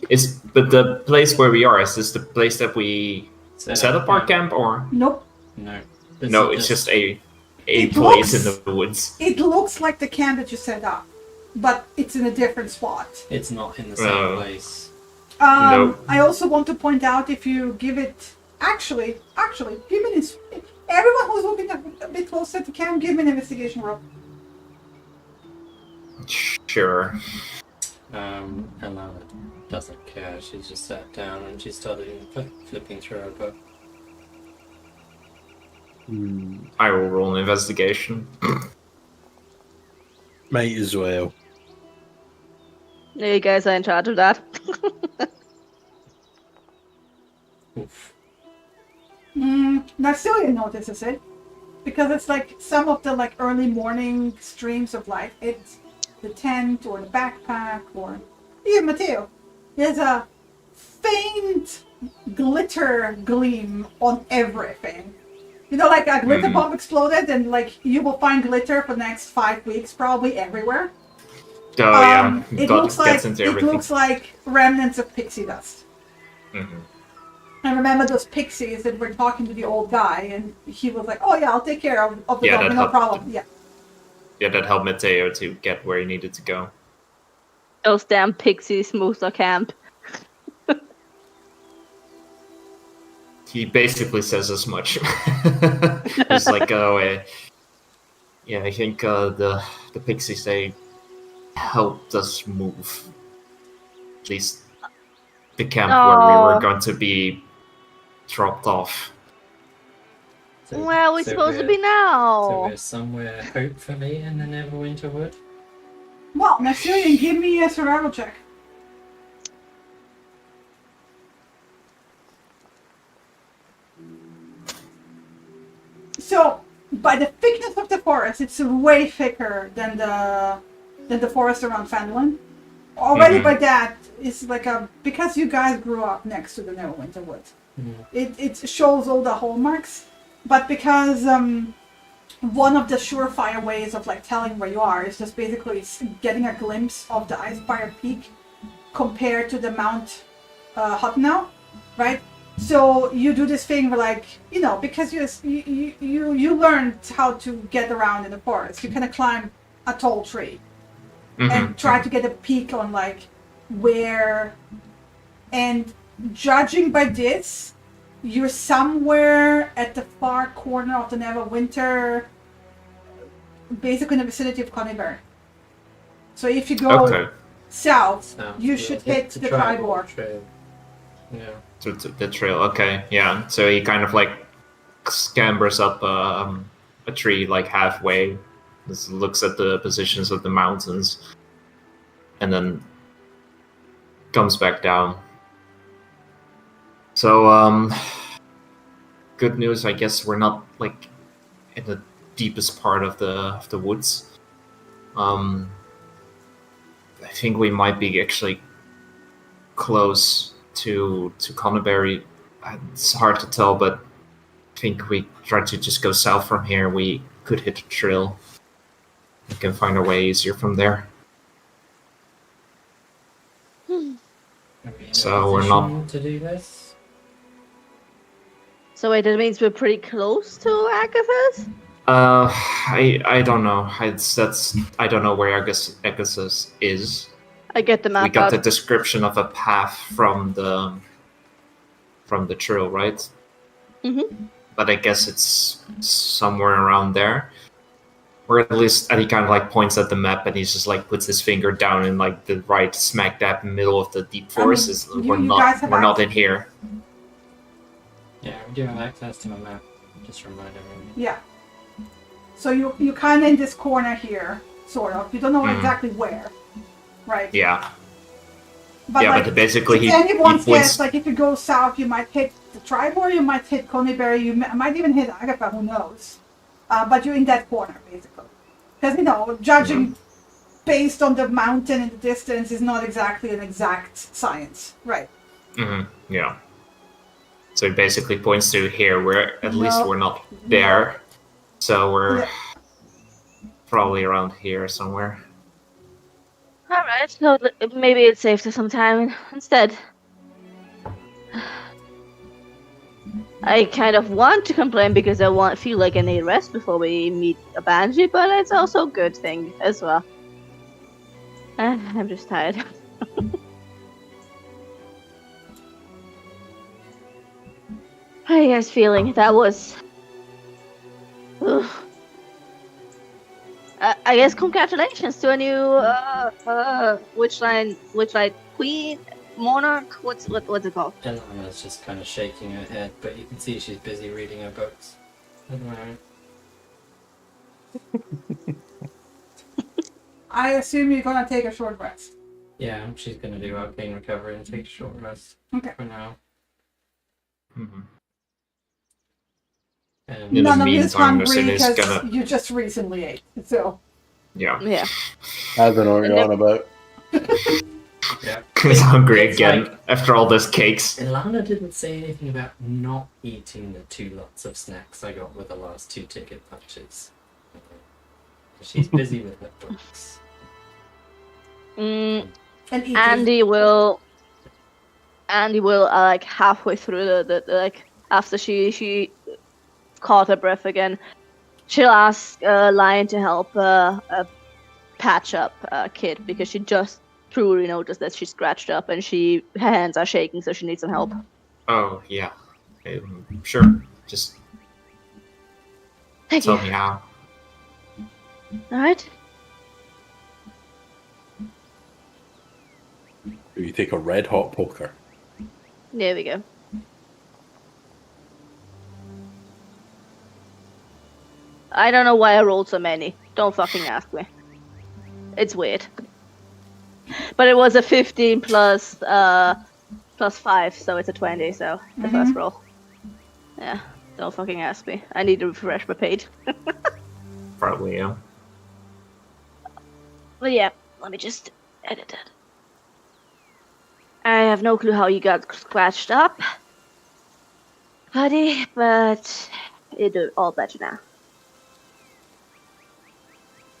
the place where we are, is this the place that we set up our camp, or? Nope. No. No, it's just a It place looks- in the woods. It looks like the camp that you set up, but it's in a different spot. It's not in the same place. No. I also want to point out if you give it. Actually, give me this. Everyone who's looking a bit closer to camp, give me an investigation roll. Sure. Ella doesn't care. She just sat down and she started flipping through her book. I will roll an investigation. Might as well. You guys are in charge of that. Oof. Narcilia notices it because it's like some of the like early morning streams of light. It's the tent or the backpack or even Matteo. There's a faint glitter gleam on everything. You know, like a glitter bomb exploded, and like you will find glitter for the next 5 weeks, probably everywhere. Oh yeah, It gets into everything. looks like remnants of pixie dust. Mhm. I remember those pixies that were talking to the old guy, and he was like, "Oh yeah, I'll take care of the Yeah, dog, that no helped. problem." Yeah. Yeah, that helped Matteo to get where he needed to go. Those damn pixies moved our camp. He basically says as much. He's like, oh, yeah, I think the pixies, they helped us move. At least the camp where we were going to be dropped off. So- Where are we so supposed to we're- be So now? we're somewhere, hopefully, in the Neverwinter Wood. Well, Maximilian, give me a survival check. So, by the thickness of the forest, it's way thicker than the forest around Phandelver. Already by that, it's like because you guys grew up next to the Neverwinter Wood. It shows all the hallmarks, but because one of the surefire ways of like telling where you are is just basically getting a glimpse of the Icefire Peak compared to the Mount Hutnell, right? So you do this thing where, like, you know, because you learned how to get around in the forest. You kind of climb a tall tree and try to get a peek on like where. And judging by this, you're somewhere at the far corner of the Neverwinter, basically in the vicinity of Conyburn. So if you go south, you should hit the Tribor. Trail. Yeah. To the trail, okay, yeah. So he kind of like scampers up a tree like halfway, Just looks at the positions of the mountains, and then comes back down. So, good news, I guess we're not like in the deepest part of the woods. I think we might be actually close to Conneberry. It's hard to tell, but I think we try to just go south from here. We could hit a trail. We can find our way easier from there. So we're not to do this. So wait, that means we're pretty close to Agathis? I don't know. I don't know where Agathis is. I get the map. We got up. the description of a path from the trail, right? Mm-hmm. But I guess it's somewhere around there. Or at least, and he kind of like points at the map, and he's just like puts his finger down in like the right smack dab middle of the deep forest. We're not in here. Yeah, we do have access to a map. Just remind everyone. Yeah. So you kind of in this corner here, sort of. You don't know exactly where, right? Yeah. But yeah, like, but basically he anyone's points... guess, like if you go south, you might hit the tribe, or you might hit Coneyberry, you might even hit Agatha, who knows. But you're in that corner, basically. Because, judging based on the mountain in the distance is not exactly an exact science. Right. Mm-hmm. Yeah. So he basically points to here, where at least we're not there. So we're probably around here somewhere. Alright, so maybe it's safe to some time instead. I kind of want to complain because I feel like I need rest before we meet a Banshee, but it's also a good thing as well. I'm just tired. How are you guys feeling? That was... I guess congratulations to a new Witchlight Queen Monarch. What's it called? Elana's just kind of shaking her head, but you can see she's busy reading her books. I assume you're gonna take a short rest. Yeah, she's gonna do arcane recovery and take a short rest. Okay. For now. Mm-hmm. And None of you is hungry is because you just recently ate. So. Yeah. Yeah. I don't know what you're on about. yeah. He's hungry It's again like- after all those cakes. Elana didn't say anything about not eating the 2 lots of snacks I got with the last 2 ticket punches. She's busy with her books. And eating. Andy will like halfway through the like after she caught her breath again, she'll ask Lion to help patch up Kid because she just truly noticed that she's scratched up and her hands are shaking, so she needs some help. Oh, yeah. Sure. Just Thank tell you. me how. Alright. You take a red hot poker. There we go. I don't know why I rolled so many. Don't fucking ask me. It's weird. But it was a 15 plus 5, so it's a 20, so the first roll. Yeah, don't fucking ask me. I need to refresh my page. Probably, yeah. But yeah, let me just edit it. I have no clue how you got scratched up, buddy, but you do all better now.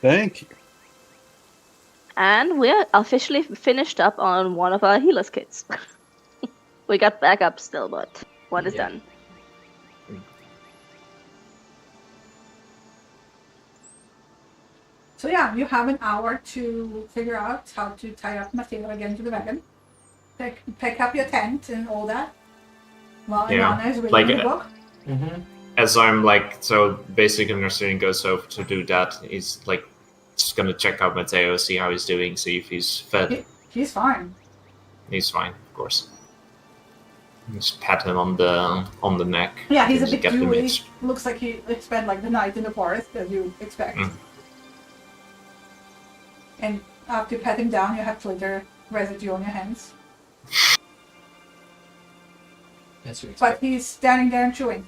Thank you. And we're officially finished up on one of our healer's kits. We got backup still, but one is done. So yeah, you have an hour to figure out how to tie up Matteo again to the wagon. Pick up your tent and all that. While Ilana is reading the book. Mm-hmm. As I'm like, so basically Nursing goes over to do that. He's like, just gonna check out Matteo, see how he's doing, see if he's fed. He's fine. He's fine, of course. Just pat him on the neck. Yeah, he's a just bit get the dewy. mitch. Looks like he spent like the night in the forest, as you expect. And after you pat him down, you have glitter residue on your hands. As you But expect. he's standing there and chewing,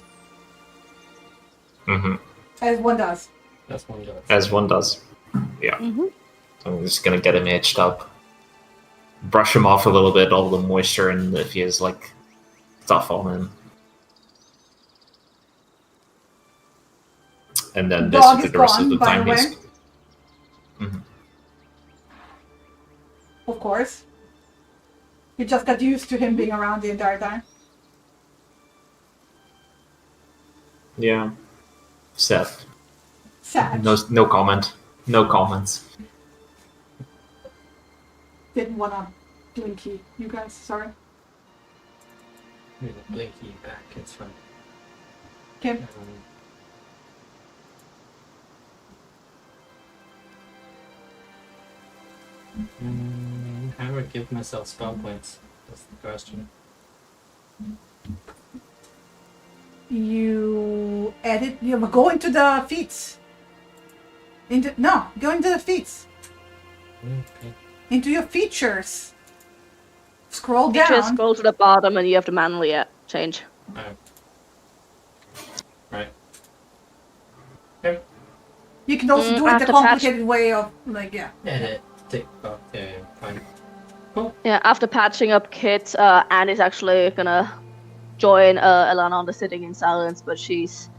Mm-hmm. as one does. That's one does. As one does. Yeah. Mm-hmm. I'm just gonna get him itched up. Brush him off a little bit, all the moisture, and if he has like stuff on him. And then Dog basically is the rest gone, of the by time the he's. way. Of course. You just got used to him being around the entire time. Yeah. Sad. Sad. No comment. No comments. Didn't wanna blinky. You guys, sorry. Move the blinky back, it's fine. Okay. How do I give myself spell points? That's the question. You edit. You go into the feats. Go into the feats. Okay. Into your features. Scroll You down. just scroll to the bottom and you have to manually change. Oh. Right. Okay. You can also do it the after complicated way of like Edit. Tick box. Yeah, fine. Yeah, after patching up Kit, Annie's actually gonna join Elana on the sitting in silence, but she's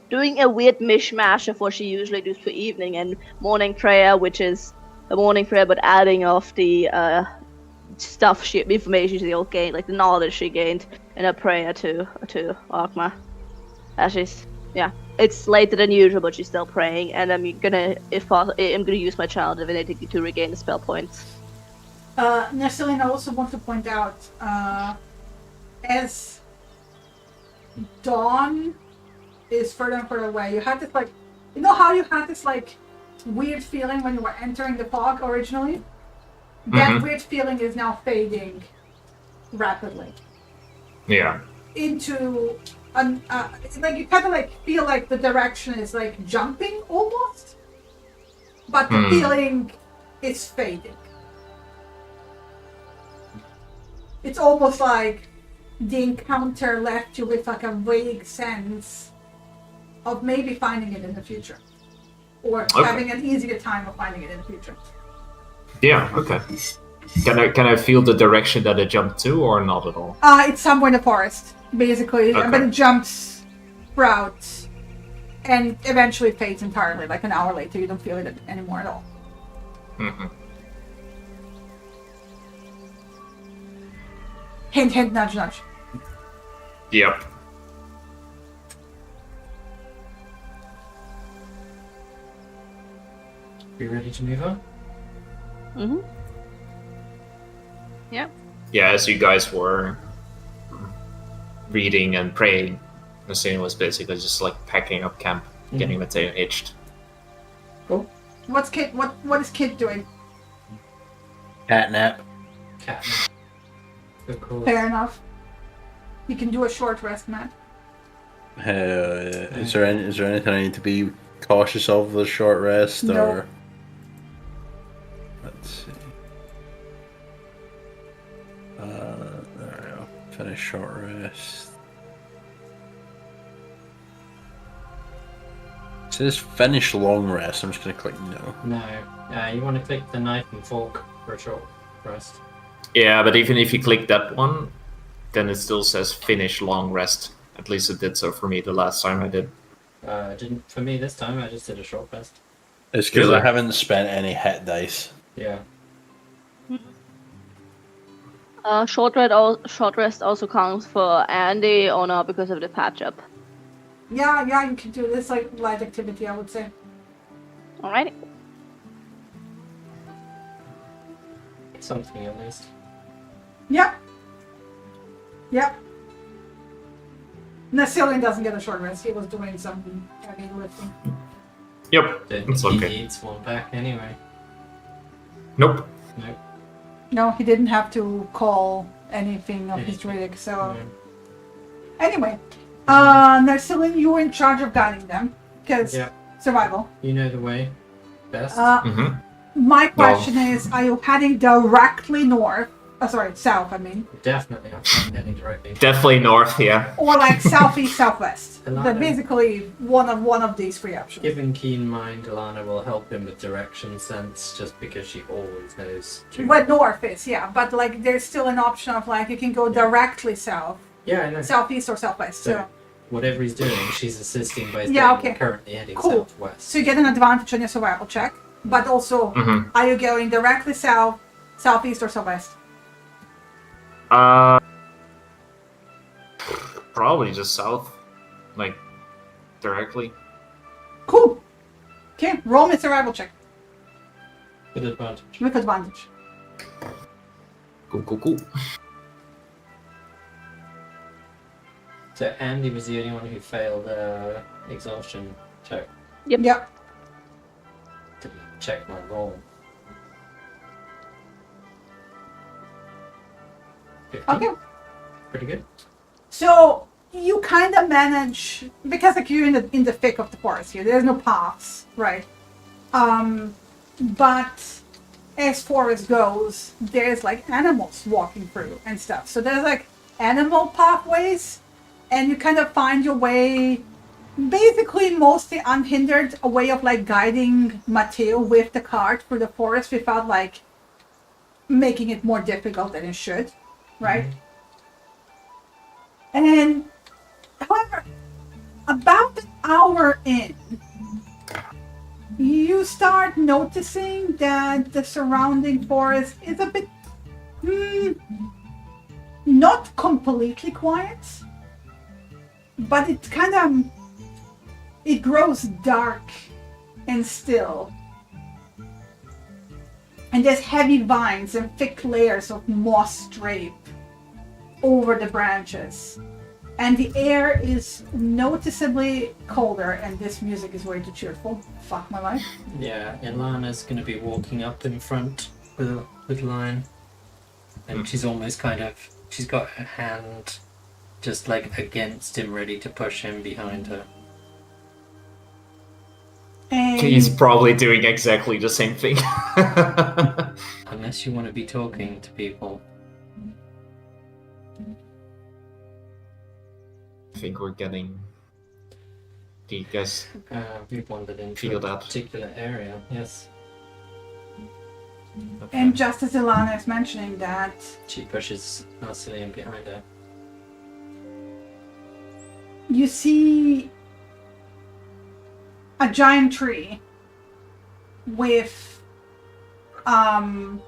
doing a weird mishmash of what she usually does for evening and morning prayer, which is a morning prayer but adding of the information she gained, like the knowledge she gained in her prayer to Arkma. It's later than usual, but she's still praying, and I'm gonna use my child divinity to regain the spell points. Nesselin, I also want to point out, as dawn is further and further away, you had this you know how you had this weird feeling when you were entering the fog originally? That weird feeling is now fading rapidly. Yeah. Into you kind of feel like the direction is jumping almost, but the feeling is fading. It's almost like the encounter left you with a vague sense of maybe finding it in the future, or having an easier time of finding it in the future. Yeah. Okay. Can I feel the direction that it jumped to, or not at all? It's somewhere in the forest, basically, Okay. but it jumps routes and eventually fades entirely. Like an hour later, you don't feel it anymore at all. Mm-hmm. Hint, hint, nudge, nudge. Yep. You ready to move on? Mm-hmm. Yep. Yeah, as you guys were reading and praying, Nassim was basically just packing up camp, getting Mateo hitched. Cool. What is Kid doing? Catnap. Cat. Good call. Fair enough. You can do a short rest, Matt. Is there anything I need to be cautious of the short rest, No. or let's see. There we go. Finish short rest. It says finish long rest. I'm just gonna click no. No. You want to click the knife and fork for a short rest. Yeah, but even if you click that one, then it still says finish long rest. At least it did so for me the last time I did. Didn't for me this time. I just did a short rest. It's because Really? I haven't spent any hit dice. Yeah. Short rest also counts for Andy, or not because of the patch up. Yeah, you can do this light activity, I would say. Alrighty. Something at least. Yep. Nasilian doesn't get a short rest. He was doing some heavy lifting. Yep, He it's okay. eats one back anyway. Nope. Nope. No, he didn't have to call anything of his druidic, so... No. Anyway, Narcillin, you were in charge of guiding them, because Yeah. survival. You know the way. Best? My question is, are you heading directly north? South, I mean. Definitely, I'm heading directly. Definitely north, yeah. Or like southeast, southwest. Alana. They're basically one of these three options. Given keen mind, Alana will help him with direction sense just because she always knows. What north is, yeah. But like there's still an option of like you can go directly south. Yeah, I know. Southeast or southwest. So whatever he's doing, she's assisting by currently heading southwest. So you get an advantage on your survival check. But also, are you going directly south, southeast, or southwest? Probably just south, like directly. Cool. Okay, roll me a survival check With advantage. with advantage. Cool. So Andy was the only one who failed exhaustion check. Yep. To check my roll. 15. Okay. Pretty good. So you kind of manage because like you're in the thick of the forest here. There's no paths, right? But as forest goes, there's like animals walking through and stuff. So there's like animal pathways, and you kind of find your way, basically mostly unhindered, a way of like guiding Matteo with the cart through the forest without like making it more difficult than it should, right? And however, about an hour in, you start noticing that the surrounding forest is a bit not completely quiet, but it grows dark and still. And there's heavy vines and thick layers of moss drape over the branches. And the air is noticeably colder, and this music is way too cheerful. Fuck my life. Yeah, Ilana's gonna be walking up in front with Lion. And she's almost she's got her hand just like against him, ready to push him behind her. And He's probably doing exactly the same thing. Unless you want to be talking to people. I think we're getting. Do you guys We've wandered into feel a that? particular area, yes. Okay. And just as Ilana is mentioning that, She pushes Marcelian behind her. you see a giant tree with as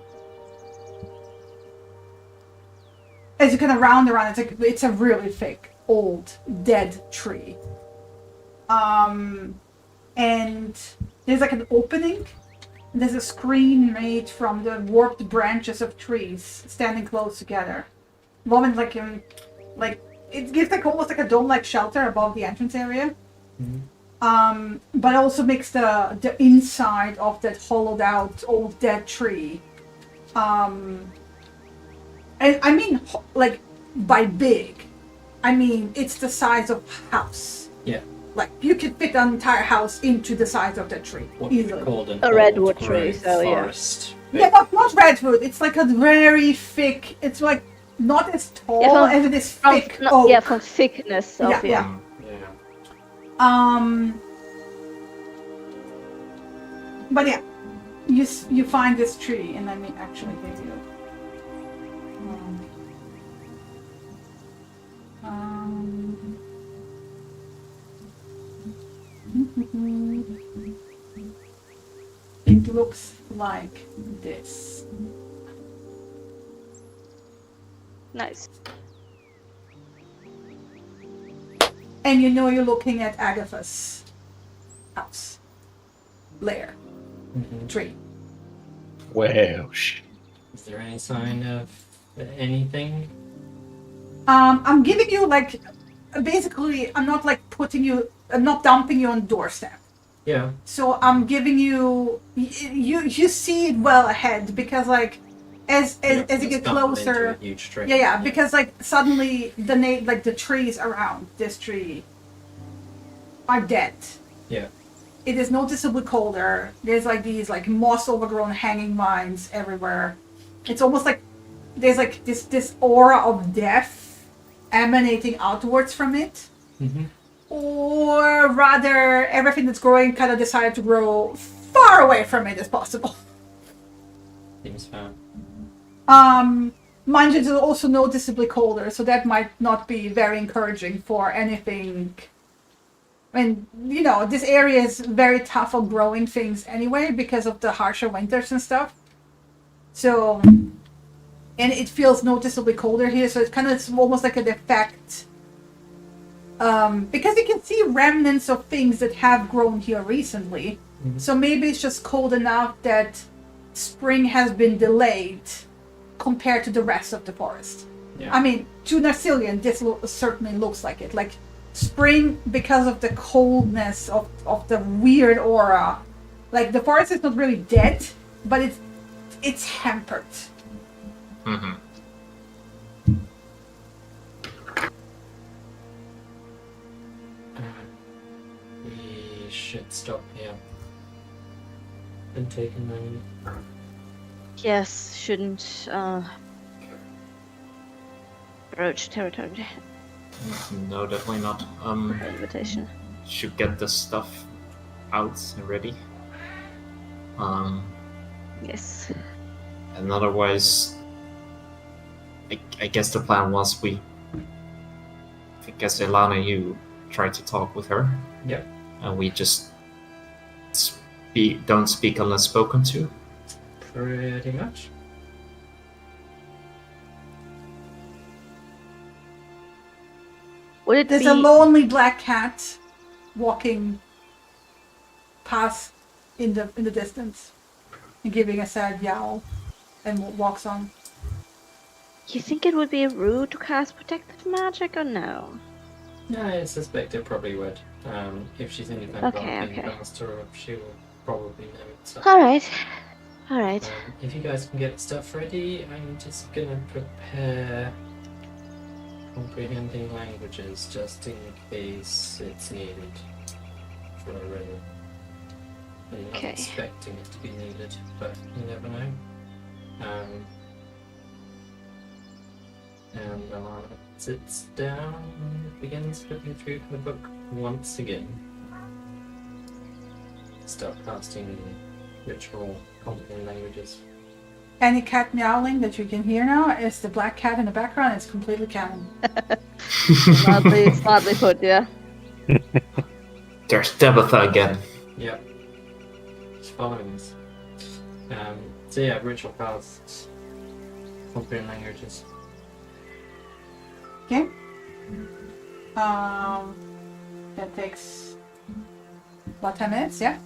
you kind of round around, it's a really thick, old, dead tree. And there's like an opening. There's a screen made from the warped branches of trees standing close together. Woman like it gives like almost like a dome-like shelter above the entrance area. But also makes the inside of that hollowed out old dead tree. And I mean like by big, I mean it's the size of a house. Yeah. Like you could fit an entire house into the size of that tree What you easily. called A redwood tree, so yeah. forest. Yeah, but not redwood. It's like a very thick. It's like not as tall as it is thick. Oak. From thickness of Yeah. Yeah. But yeah, you find this tree, and let me actually give you. It looks like this. Nice. And you know you're looking at Agatha's house. Lair. Tree. Well, Is there any sign of anything? I'm giving you like, basically, I'm not like I'm not dumping you on doorstep. Yeah. So I'm giving you see it well ahead because like as you get closer, Huge tree. yeah, because like suddenly the trees around this tree are dead. Yeah. it is noticeably colder. There's like these like moss overgrown hanging vines everywhere. It's almost like there's like this aura of death emanating outwards from it. Mm-hmm. Or rather, everything that's growing kind of decided to grow far away from it as possible. Seems fair. Mind you, it's also noticeably colder, so that might not be very encouraging for anything. I mean, you know, this area is very tough on growing things anyway because of the harsher winters and stuff. So, and it feels noticeably colder here, so it's kind of almost like an effect. Because you can see remnants of things that have grown here recently. Mm-hmm. So maybe it's just cold enough that spring has been delayed compared to the rest of the forest. Yeah. I mean, to Narcillian, this certainly looks like it. Like spring, because of the coldness of the weird aura. Like the forest is not really dead, but it's hampered. Mm-hmm. We should stop here. And take a moment. Yes, shouldn't broach territory. No, definitely not. Invitation. Should get the stuff out and ready. Yes. And otherwise, I guess the plan was I guess Ilana, you tried to talk with her. Yep. And we just don't speak unless spoken to. Pretty much. Would it There's be... a lonely black cat walking past in the distance and giving a sad yowl and walks on. You think it would be rude to cast protective magic or no? No, I suspect it probably would. If she's any kind of Okay, arcane okay. caster, she will probably know it. So. Alright. Alright. If you guys can get stuff ready, I'm just gonna prepare comprehending languages just in case it's needed for a riddle. I'm not Okay. expecting it to be needed, but you never know. And Alana sits down and begins flipping through the book once again. Start casting ritual comprehending languages. Any cat meowling that you can hear now is the black cat in the background. It's completely canon. Smartly put, yeah. There's Tabitha again. Yep. Just following us. So yeah, ritual casts. Comprehend languages. Okay. That takes about 10 minutes, yeah?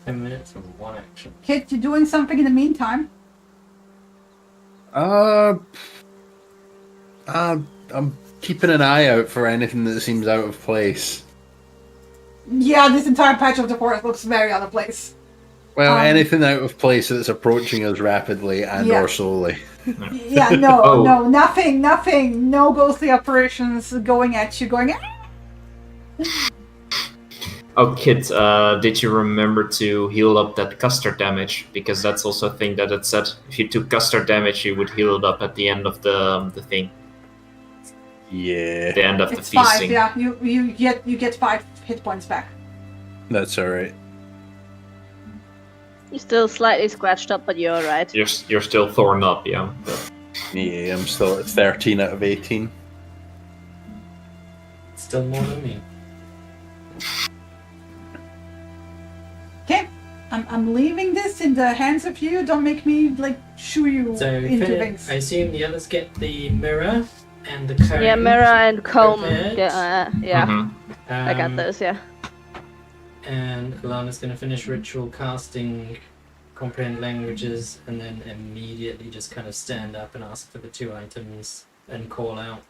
10 minutes and 1 action. Kit, you doing something in the meantime? I'm keeping an eye out for anything that seems out of place. Yeah, this entire patch of the forest looks very out of place. Well, anything out of place that's approaching us rapidly and Yeah. or slowly. Yeah, no, Oh. no, nothing, no ghostly apparitions going at you, going, Oh, Kit, did you remember to heal up that custard damage? Because that's also a thing that it said. If you took custard damage, you would heal it up at the end of the thing. Yeah, At the end of it's the 5, feasting. yeah, you get 5 hit points back. that's alright. You're still slightly scratched up, but you're alright. You're still thorn up, yeah. Yeah, I'm still at 13 out of 18. Still more than me. Okay, I'm leaving this in the hands of you. Don't make me like shoo you So into things. I assume the others get the mirror and the comb. Yeah, mirror and comb. prepared. Yeah, Mhm. I got those, yeah. And Alana's going to finish ritual casting comprehend languages and then immediately just kind of stand up and ask for the 2 items and call out.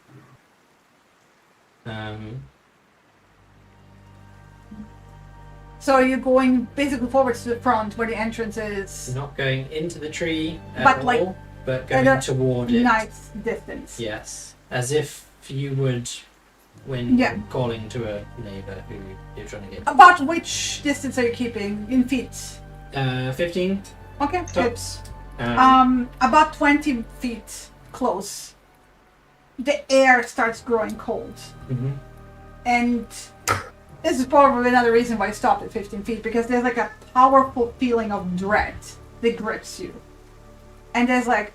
So you're going basically forward to the front where the entrance is Not going into the tree at But, all, like, but at going a toward it. nice distance. Yes, as if you would when calling to a neighbor who you're trying to get. About which distance are you keeping in feet? 15. Okay, tops. About 20 feet close. The air starts growing cold. Mm-hmm. And this is probably another reason why I stopped at 15 feet, because there's like a powerful feeling of dread that grips you. And there's like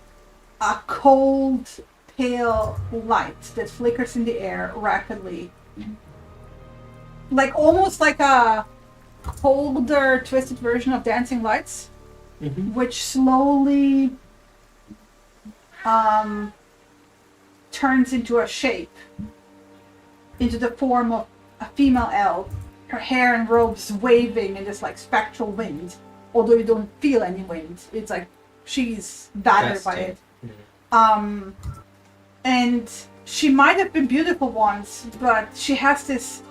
a cold, pale light that flickers in the air rapidly. Like almost like a colder, twisted version of dancing lights, which slowly turns into a shape, into the form of a female elf, her hair and robes waving in this like spectral wind. Although you don't feel any wind, it's like she's battered by it. And she might have been beautiful once, but she has this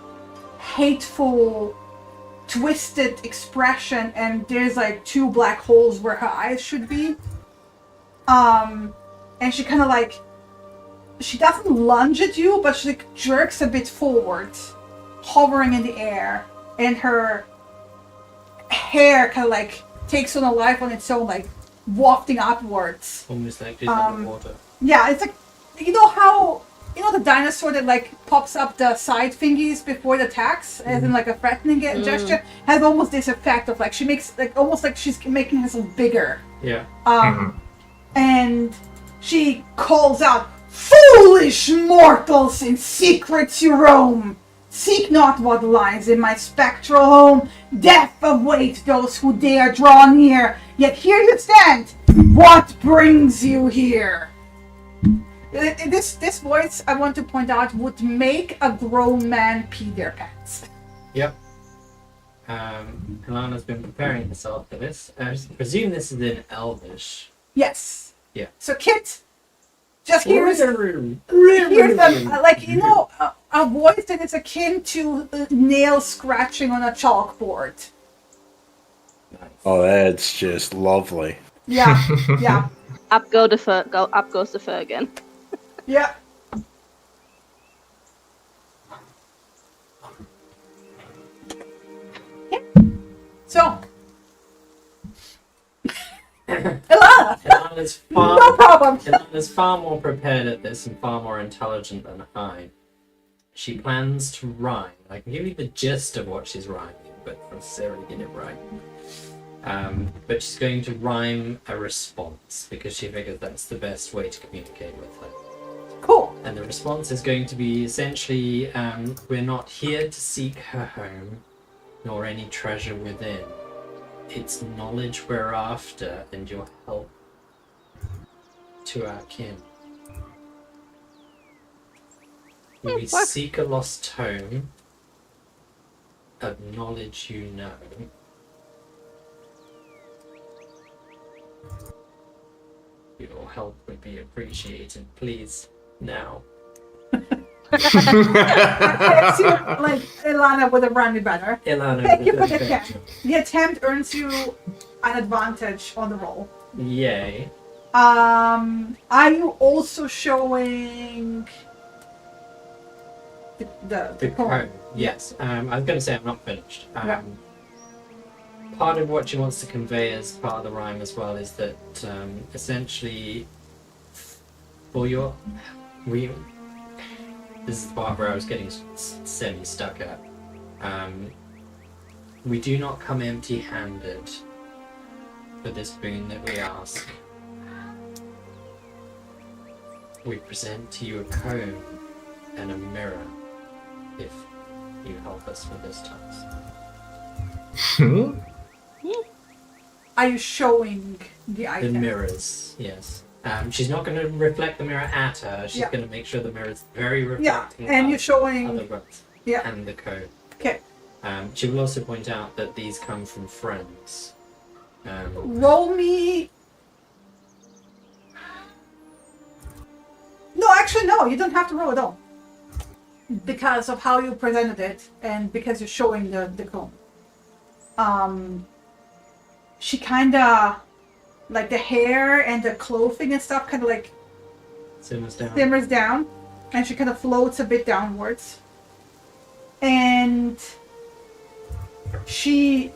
hateful, twisted expression, and there's like 2 black holes where her eyes should be. And she kind of like, she doesn't lunge at you, but she like jerks a bit forward, hovering in the air, and her hair kind of like takes on a life on its own, like wafting upwards. Almost like she's underwater. Yeah, it's like, you know how, you know the dinosaur that like pops up the side thingies before it attacks, as in like a threatening gesture, has almost this effect of like, she makes like, almost like she's making herself bigger. Yeah. And she calls out, "Foolish mortals, in secret you roam. Seek not what lies in my spectral home. Death await those who dare draw near. Yet here you stand. What brings you here?" This voice, I want to point out, would make a grown man pee their pants. Yep. Alana's been preparing herself for this. I presume this is in Elvish. Yes. Yeah. So Kit just hears them, like, you know, a voice that is akin to nail scratching on a chalkboard. Nice. Oh, that's just lovely. Yeah, yeah. Up goes the fur again. Yeah. So, Ilana, Ilana's no problem. Ilana's far more prepared at this and far more intelligent than I. She plans to rhyme. I can give you the gist of what she's rhyming, but not necessarily get it right. But she's going to rhyme a response because she figures that's the best way to communicate with her. Cool. And the response is going to be essentially, we're not here to seek her home, nor any treasure within. It's knowledge we're after, and your help to our kin. We seek a lost home, of knowledge you know. Your help would be appreciated, please. Now. I assume, like, Ilana would have run me better. Ilana, Thank you for the attempt. The attempt earns you an advantage on the roll. Yay. Are you also showing the poem? Yes. I was going to say I'm not finished. Part of what she wants to convey as part of the rhyme as well is that essentially for your... This is the part where I was getting semi-stuck at. We do not come empty-handed for this boon that we ask. We present to you a comb and a mirror if you help us with this task. Are you showing the item? The mirrors, yes. She's not going to reflect the mirror at her. She's going to make sure the mirror is very reflecting. Yeah, and you're showing other books and the code. Okay. She will also point out that these come from friends. Roll me. No, actually, no. You don't have to roll at all because of how you presented it and because you're showing the comb. She kind of, like the hair and the clothing and stuff kind of like simmers down. and she kind of floats a bit downwards. And she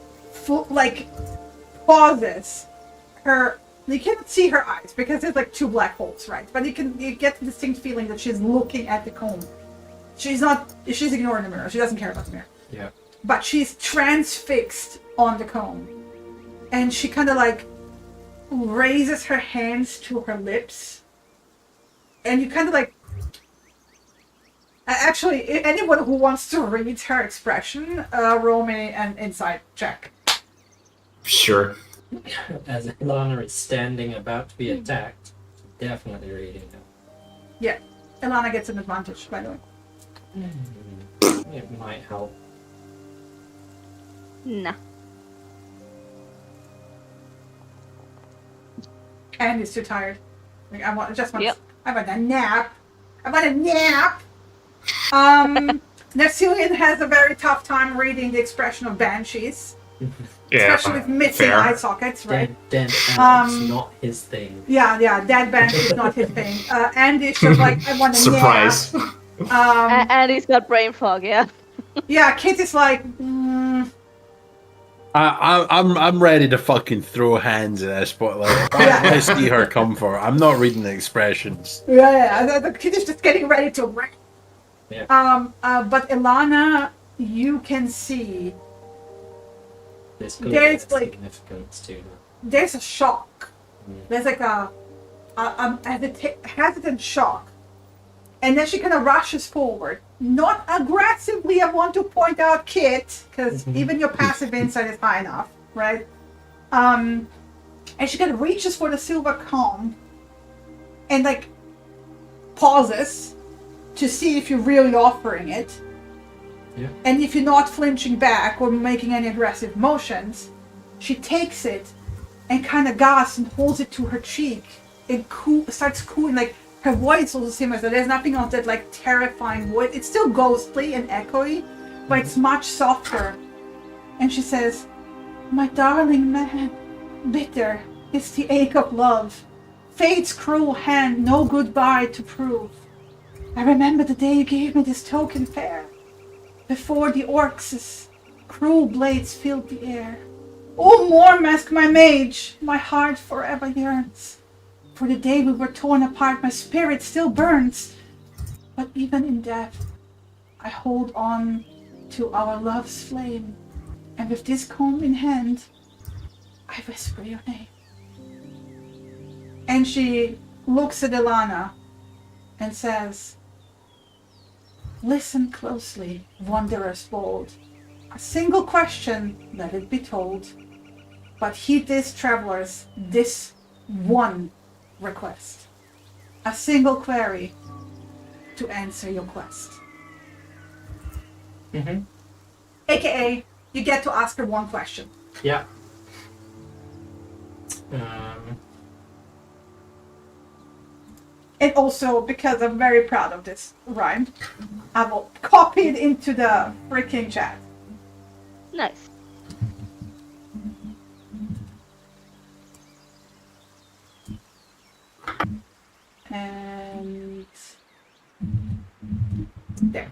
pauses. You can't see her eyes because there's like two black holes, right? But you get the distinct feeling that she's looking at the comb. She's ignoring the mirror. She doesn't care about the mirror. Yeah. But she's transfixed on the comb. And she kind of like raises her hands to her lips. And you kind of like... Actually, anyone who wants to read her expression, roll me an insight check. Sure. As Ilana is standing about to be attacked, definitely reading it. Yeah. Ilana gets an advantage, by the way. It might help. Nah. And is too tired. Like, I want Yep. I want a nap. Neptunian has a very tough time reading the expression of banshees. Yeah, Especially with missing fair. eye sockets, right? Dead Alex, not his thing. Yeah, dead banshee is not his thing. Andy's just like, I want a Surprise. nap. And he's got brain fog, yeah. Yeah, Kit is like, I'm ready to fucking throw hands at this, but like, I see her come for. I'm not reading the expressions. the Kit is just getting ready to wreck. Yeah. But Ilana, you can see There's like significance to that. there's a shock. There's like a hesitant shock. And then she kind of rushes forward. Not aggressively, I want to point out, Kit, because even your passive insight is high enough, right? And she kind of reaches for the silver comb and like pauses to see if you're really offering it. Yeah. And if you're not flinching back or making any aggressive motions, she takes it and kind of gasps and holds it to her cheek and starts cooing. Like, her voice also seems that there's nothing of that like terrifying voice. It's still ghostly and echoey, but it's much softer. And she says, "My darling man, bitter is the ache of love. Fate's cruel hand no goodbye to prove. I remember the day you gave me this token fair. Before the orcs' cruel blades filled the air. Oh, Mormask, my mage, my heart forever yearns. For the day we were torn apart, my spirit still burns. But even in death, I hold on to our love's flame. And with this comb in hand, I whisper your name." And she looks at Ilana and says, "Listen closely, wanderers bold. A single question, let it be told. But heed this, travelers, this one request. A single query to answer your quest." AKA, you get to ask her one question. Yeah. And also, because I'm very proud of this rhyme, I will copy it into the freaking chat. Nice. And there.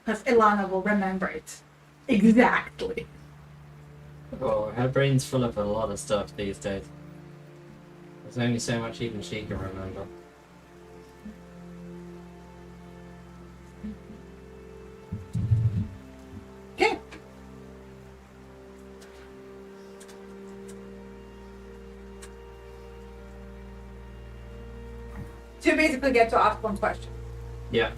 Because Ilana will remember it exactly. Well, her brain's full of a lot of stuff these days. There's only so much even she can remember. Okay. So you basically get to ask one question. Yeah.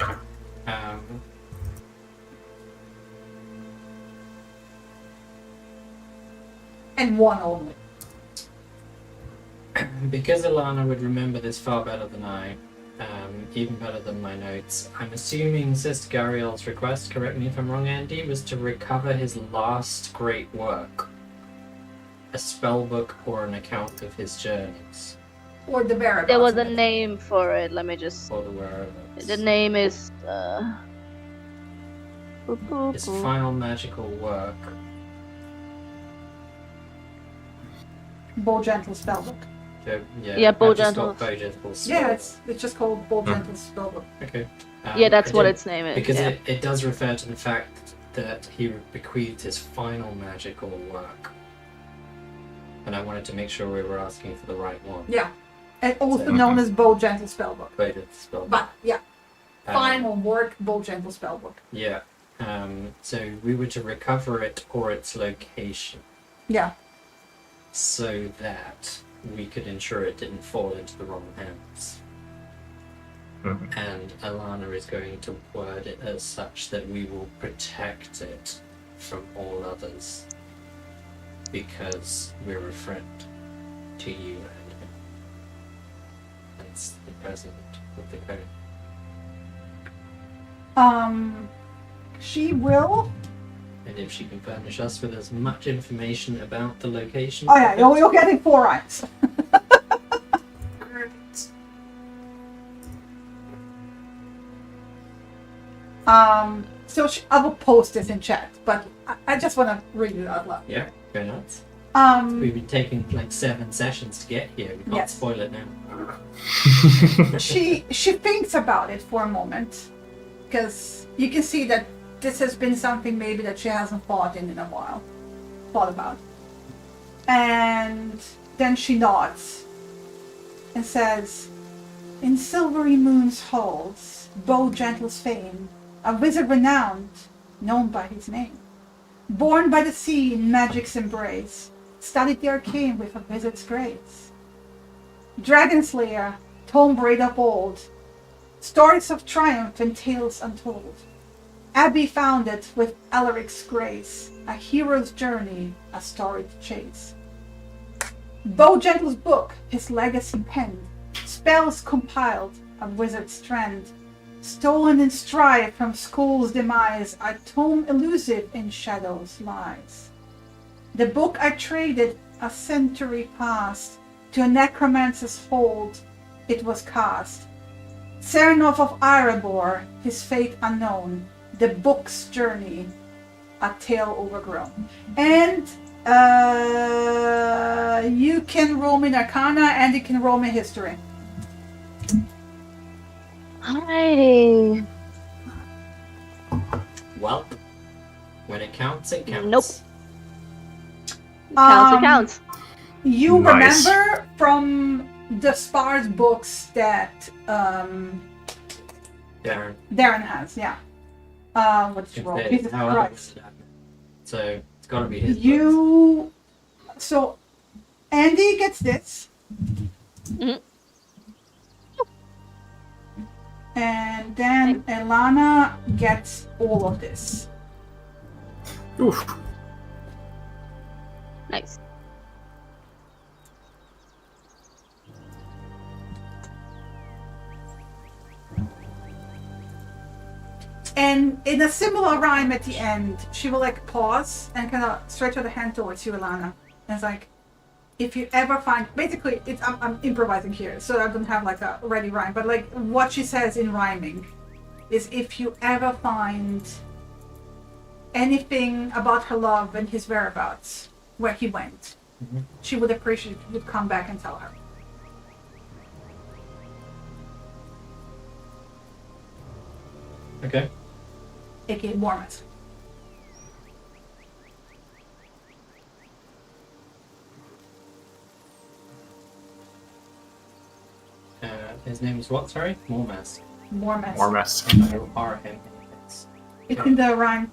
And one only. Because Ilana would remember this far better than I, even better than my notes, I'm assuming Sister Gariel's request, correct me if I'm wrong, Andy, was to recover his last great work. A spellbook or an account of his journeys. Or the whereabouts. There was a of it. name for it. Let me just. Or the whereabouts. The name is. His final magical work. Bow Gentle spellbook. Yeah, Bow I've just Gentle. got Bow Gentle spell. Yeah, it's just called Bow Gentle Spellbook. Okay. Yeah, that's I what did- its name is. Because Yeah. it does refer to the fact that he bequeathed his final magical work. And I wanted to make sure we were asking for the right one. Yeah. And also So- known as Bow Gentle Spellbook. Bow Gentle spell. But yeah, Um, final work, Bow Gentle Spellbook. Yeah. So we were to recover it or its location Yeah. so that we could ensure it didn't fall into the wrong hands. Mhm. And Alana is going to word it as such that we will protect it from all others because we're a friend to you and him. That's the present of the code. She will. And if she can furnish us with as much information about the location. Oh yeah, you're getting 4 rights. So I will post this in chat, but I just want to read it out loud. Yeah, go nuts. Um, We've been taking like 7 sessions to get here. We can't Yes. spoil it now. she thinks about it for a moment, because you can see that this has been something maybe that she hasn't thought about. And then she nods and says, "In Silvery Moon's halls, Bow Gentle's fame, a wizard renowned, known by his name. Born by the sea in magic's embrace, studied the arcane with a wizard's grace. Dragon slayer, tomb braid of old, stories of triumph and tales untold. Abbey founded with Alaric's grace, a hero's journey, a story to chase. Bow Gentle's book, his legacy penned, spells compiled, a wizard's strand. Stolen in strife from school's demise, a tome elusive in shadows lies. The book I traded a century past, to a necromancer's fold it was cast. Serenov of Erebor, his fate unknown, the book's journey, a tale overgrown." And you can roll me in Arcana and you can roll me history. Alrighty. Well, when it counts, it counts. Nope. Counts, it Um, counts. You Nice. remember from the Spar's books that Darren. Darren has, yeah. What's your roll? Okay, Jesus how else Christ. did that happen? So it's got to be his. books. You. So, Andy gets this. Mhm. And then Elana gets all of this. Oof. Nice. And in a similar rhyme at the end, she will like pause and kind of stretch out a hand towards you, Elana. And it's like, if you ever find, basically, I'm improvising here, so I don't have like a ready rhyme, but like what she says in rhyming is, if you ever find anything about her love and his whereabouts, where he went, Mhm. she would appreciate if you would come back and tell her. Okay. AKA Mormons. His name is what? Sorry, Mormas. Mormons. More mess. R him. It's in the rhyme.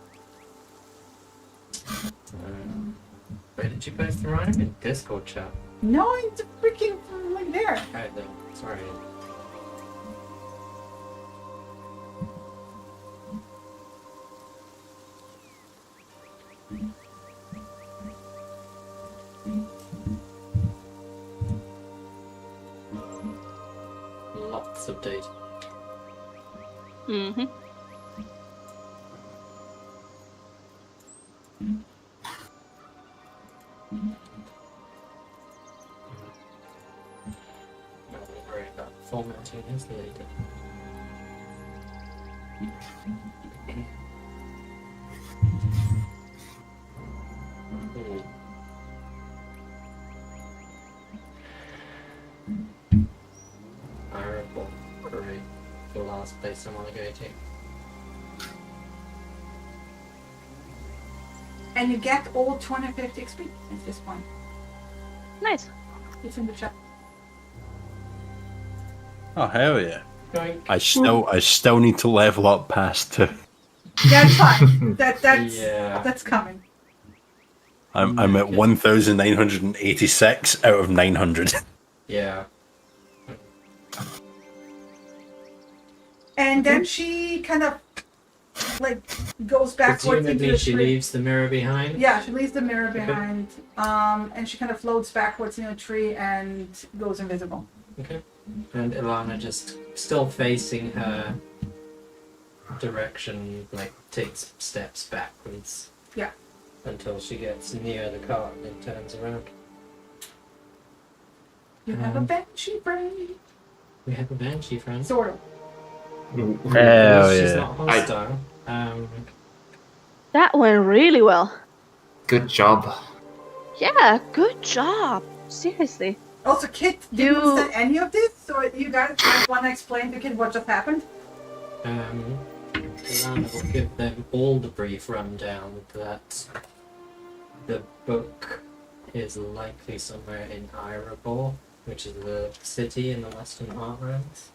Where did you post the rhyme? In Discord chat. No, it's freaking like there. Right then. Sorry. Lots of data. Mm-hmm. Not really worried about formatting his data. Ooh. Irable. Great. The last place I want to go to. And you get all 250 XP at this point. Nice. It's in the chat. Oh hell yeah! Going. I still need to level up past 2. That's fine. That's Yeah. that's coming. I'm at 1,986 out of 900. Yeah. And then she kind of like goes backwards into Presumably the she tree. leaves the mirror behind. Yeah, she leaves the mirror behind. And she kind of floats backwards in a tree and goes invisible. Okay. And Ilana just still facing her direction, like takes steps backwards. Yeah. Until she gets near the cart and then turns around. You have a banshee friend. We have a banshee friend. Sort of. Hell She's yeah! not hostile. That went really well. Good job. Yeah, good job. Seriously. Also, Kit didn't understand any of this, so you guys want to explain to Kit what just happened? Ilana will give them all the brief rundown that the book is likely somewhere in Irable, which is the city in the Western Heartlands.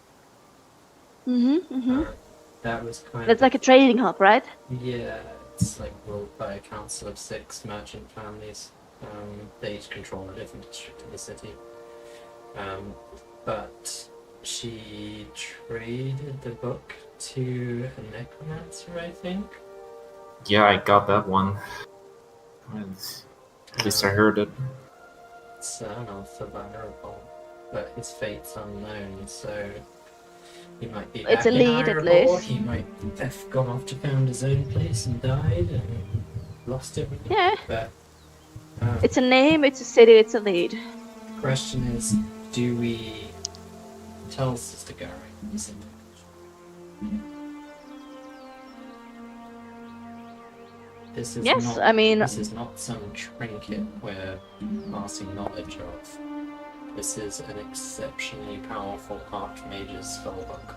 That was kind That's of... like a trading hub, right? Yeah, it's like ruled by a council of 6 merchant families. They each control a different district of the city. But she traded the book to a necromancer, I think. Yeah, I got that one. At least I heard it. Son of the Vulnerable, but his fate's unknown, so he might be It's back a in lead, at Irable, least. He might have gone off to found his own place and died and lost everything. Yeah. But It's a name, it's a city, it's a lead. question is, do we tell Sister Gary this information? This is Yes, not, I mean- this is not some trinket we're passing knowledge of. This is an exceptionally powerful Archmage's spellbook.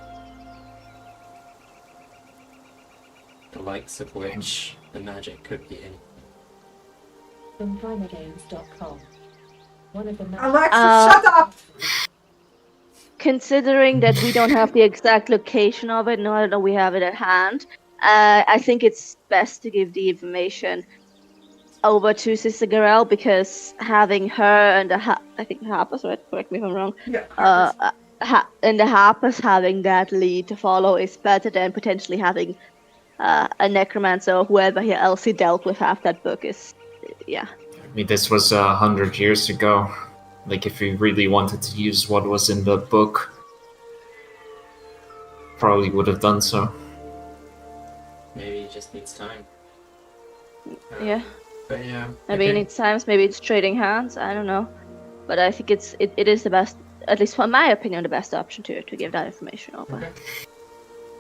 The likes of which the magic could be in. From PrimaGames.com. One of the Alexa, shut up! Considering that we don't have the exact location of it, nor do we have it at hand, I think it's best to give the information over to Sister Garel, because having her and the I think Harpers, right? Correct me if I'm wrong. Yeah. And the Harpers having that lead to follow is better than potentially having a necromancer or whoever else he dealt with have that book. Is yeah. I mean, this was 100 years ago. Like, if we really wanted to use what was in the book, probably would have done so. Maybe it just needs time. Yeah. But yeah. Maybe it needs times, maybe it's trading hands, I don't know. But I think it is the best, at least from my opinion, the best option to give that information over. Okay.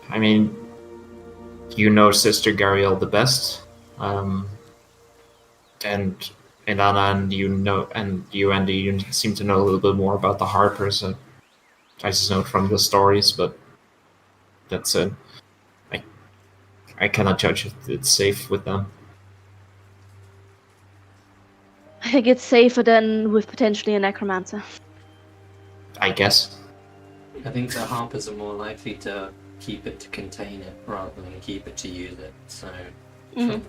I mean, you know Sister Gariel the best. And Anna and you, Andy, you seem to know a little bit more about the Harpers. I just know from the stories, but that's it. I cannot judge if it's safe with them. I think it's safer than with potentially a necromancer. I guess. I think the Harpers are more likely to keep it to contain it rather than keep it to use it. So, from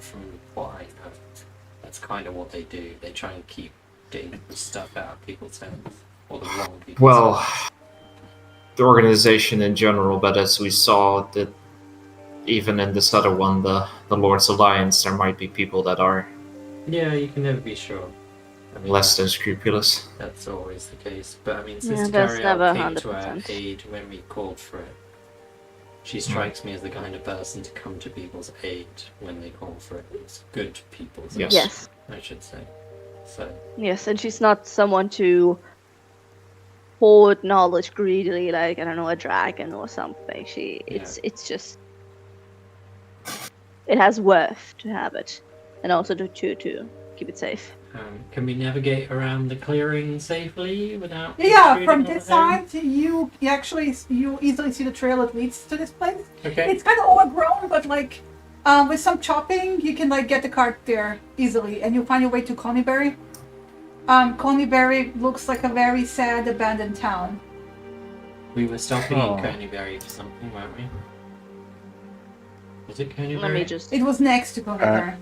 what I know, that's kind of what they do. They try and keep dangerous stuff out of people's hands, or the wrong people's Well, hands. the organization in general, but as we saw, that even in this other one, the Lord's Alliance, there might be people that are Yeah, you can never be sure. I mean, less than scrupulous. That's always the case. But I mean, Yeah, Sister that's never Gariel came to our 100%. aid when we called for it. She strikes me as the kind of person to come to people's aid when they call for it. It's good people's aid, Yes. Yes. I should say. So, Yes, and she's not someone to hoard knowledge greedily, like, I don't know, a dragon or something. It's just, it has worth to have it, and also to keep it safe. Can we navigate around the clearing safely without? Yeah, intruding from on this the home? side, you actually easily see the trail that leads to this place. Okay. It's kind of overgrown, but like with some chopping, you can like get the cart there easily, and you'll find your way to Coneybury. Coneybury looks like a very sad, abandoned town. We were stopping Oh. in Coneybury for something, weren't we? Was it Coneybury? Let me just. It was next to Coneybury.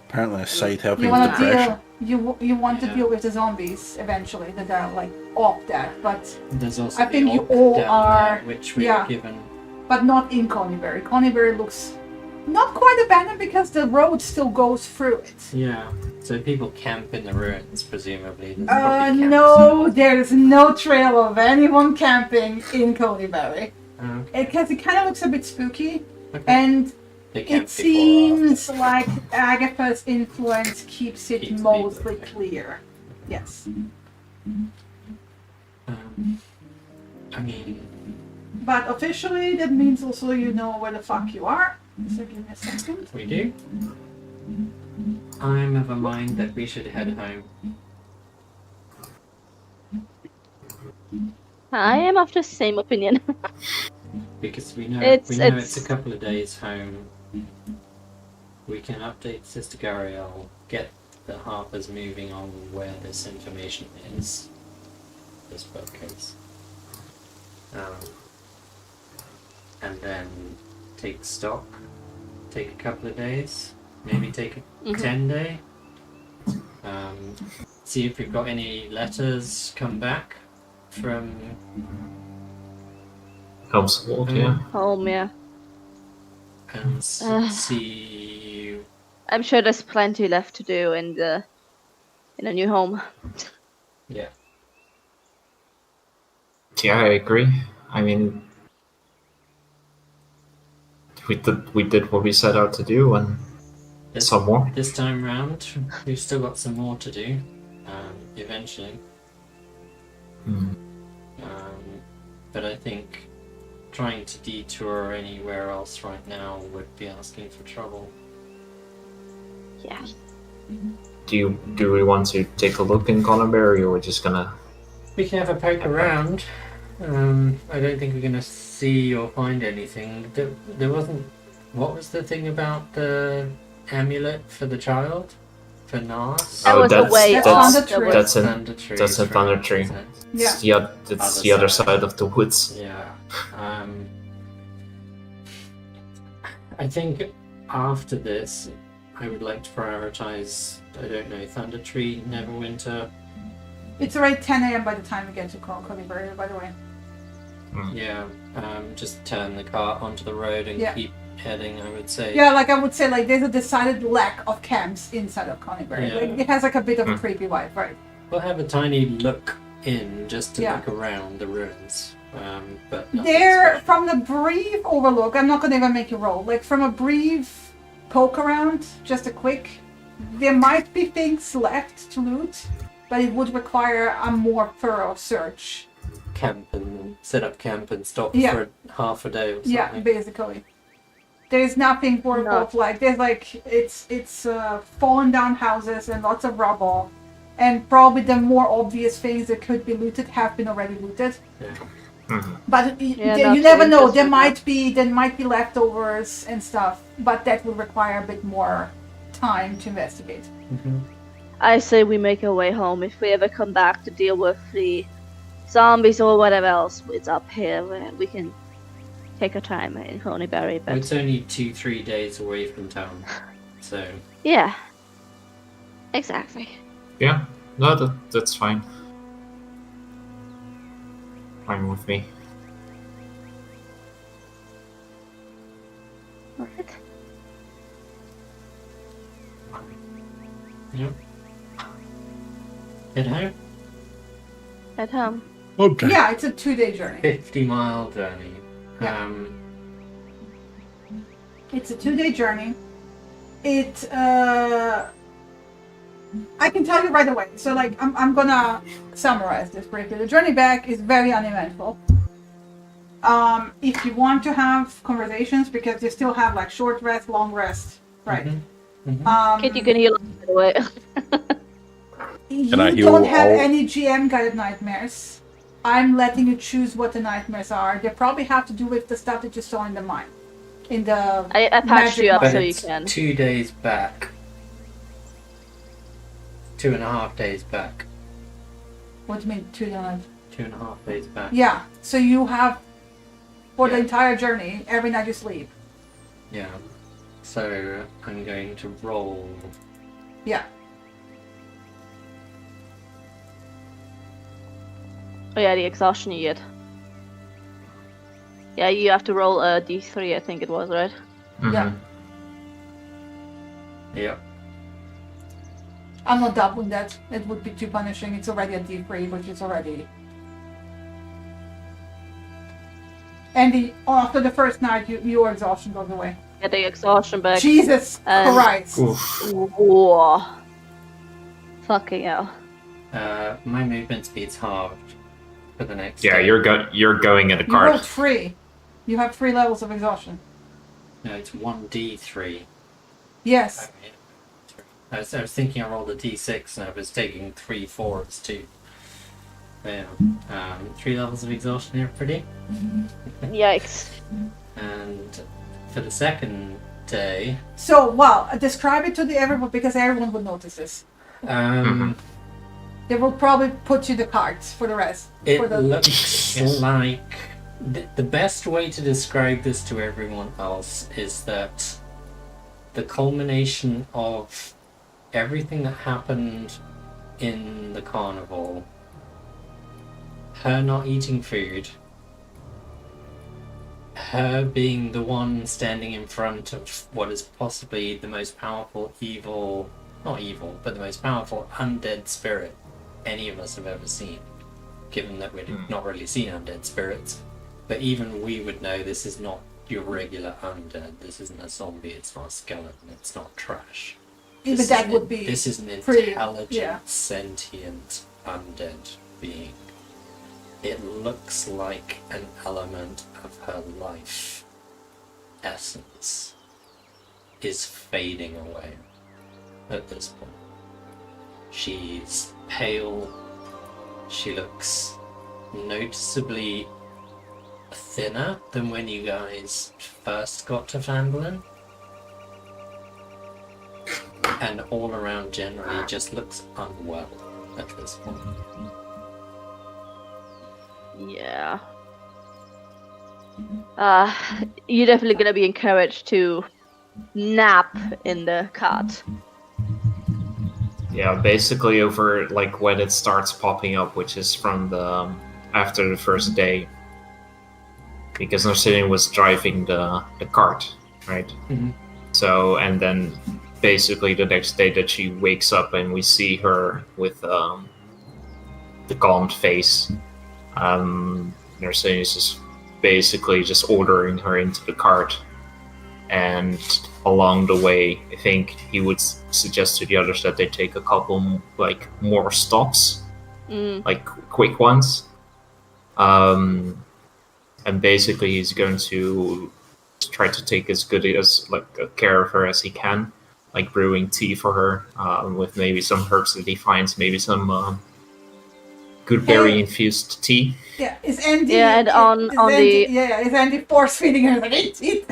Apparently, a site helping You with want to depression. you want to Yeah. deal with the zombies eventually that are like off that, but There's also I the think you orc all down are- there, which we yeah. were given. not in Coneybury. Coneybury looks not quite abandoned because the road still goes through it. Yeah. So people camp in the ruins, presumably. There's probably camps. No, there's no trail of anyone camping in Coneybury. Okay. Because it kind of looks a bit spooky, Okay. and They camp it seems like Agatha's influence keeps it Keeps people mostly away. clear. Yes. I mean, But officially, that means also you know where the fuck you are. So give me a second. we do. I'm of a mind that we should head home. I am of the same opinion. Because we know It's- it's it's- a couple of days home. We can update Sister Gariel, get the Harpers moving on where this information is. This bookcase. And then take stock. Take a couple of days. Maybe take a Mhm. 10-day. See if we've got any letters come back from Helps a lot, yeah. Home, yeah. and Ugh. see. I'm sure there's plenty left to do in a new home. Yeah. Yeah, I agree. I mean, we did what we set out to do, and This, some more. this time round, we've still got some more to do. Eventually. Mm. But I think trying to detour anywhere else right now would be asking for trouble. Yeah. Do we want to take a look in Coneybury, or we're just gonna? We can have a poke around. I don't think we're going to see or find anything. There wasn't. What was the thing about the amulet for the child? For Nas? That Oh, was a that's- way that's off. on the That tree. was- That's in Thunder Tree. that's a Thunder Tree. isn't it? Yeah. It's the other side of the woods. Yeah. I think after this, I would like to prioritize, I don't know, Thunder Tree, Neverwinter. It's already 10 a.m. by the time we get to Coneybury, by the way. Yeah. Just turn the car onto the road and Yeah. keep heading, I would say. Yeah, like I would say, like there's a decided lack of camps inside of Coneybury. Yeah. Like, it has like a bit of a Hmm. creepy vibe, right? We'll have a tiny look in just to Yeah. look around the ruins. But nothing There, special. from the brief overlook, I'm not gonna even make you roll. Like from a brief poke around, just a quick, there might be things left to loot, but it would require a more thorough search. Camp and set up camp and stop Yeah. for half a day or something. Yeah, basically. There's nothing for No. like there's like it's fallen down houses and lots of rubble, and probably the more obvious things that could be looted have been already looted. Yeah. But Yeah, you not never too know. interested There might be leftovers and stuff, but that would require a bit more time to investigate. I say we make our way home. If we ever come back to deal with the zombies or whatever else is up here, we can take our time in Coneybury. Well, But it's only 2-3 days away from town, so yeah, exactly. Yeah, no, that's fine. Fine with me. Alright. yep. Head home. At home. Okay. Yeah, it's a 2-day journey. 50-mile journey. Yeah. It's a 2-day journey. I can tell you right away. So like I'm gonna summarize this briefly. The journey back is very uneventful. If you want to have conversations, because you still have like short rest, long rest, right? Mhm. Kid, you can heal by the way. You Can I heal don't have all- any GM guided nightmares. I'm letting you choose what the nightmares are. They probably have to do with the stuff that you saw in the mine. In the I patched magic you up mine. so you it's can. 2 days back. 2.5 days back. What do you mean 2.5? 2.5 days back. Yeah. So you have for the Yeah. entire journey, every night you sleep. Yeah. So I'm going to roll. Yeah. Oh yeah, the exhaustion you get. Yeah, you have to roll a d3, I think it was, right? Yeah. Yep. I'm not doubling that. It would be too punishing. It's already a D3, which is already. And after the first night, your exhaustion goes away. Get the exhaustion back. Jesus Christ! Whoa. Fucking hell. My movement speed's halved for the next. Yeah, day. you're going in a You rolled cart. 3. You have 3 levels of exhaustion. No, it's 1d3. Yes. I was thinking I rolled a d6 and I was taking 3 4s too. Yeah. 3 levels of exhaustion here, pretty. Yikes. And for the second day, So, well, describe it to everyone because everyone would notice this. They will probably put you the cards for the rest. it for the... looks like the best way to describe this to everyone else is that the culmination of everything that happened in the carnival, her not eating food, her being the one standing in front of what is possibly the most powerful not evil, but the most powerful undead spirit any of us have ever seen, given that we've not really seen undead spirits. But even we would know this is not your regular undead. This isn't a zombie, it's not a skeleton, it's not trash. Even that would be. This is an pretty- intelligent, yeah. sentient, undead being. It looks like an element of her life essence is fading away at this point. She's pale. She looks noticeably thinner than when you guys first got to Phandelver. And all around generally just looks unwell at this point. Yeah. You're definitely gonna be encouraged to nap in the cart. Yeah, basically over like when it starts popping up, which is from the after the first day, because Narcinian was driving the cart, right? Mhm. So and then basically the next day that she wakes up and we see her with the gaunt face. Narcinius is basically just ordering her into the cart, and along the way, I think he would suggest to the others that they take a couple like more stops, like quick ones, and basically he's going to try to take as good as care of her as he can, like brewing tea for her with maybe some herbs that he finds, maybe some good berry infused tea. Yeah, is Andy? Yeah, and on Andy, the yeah, is Andy force feeding her? Like, eat.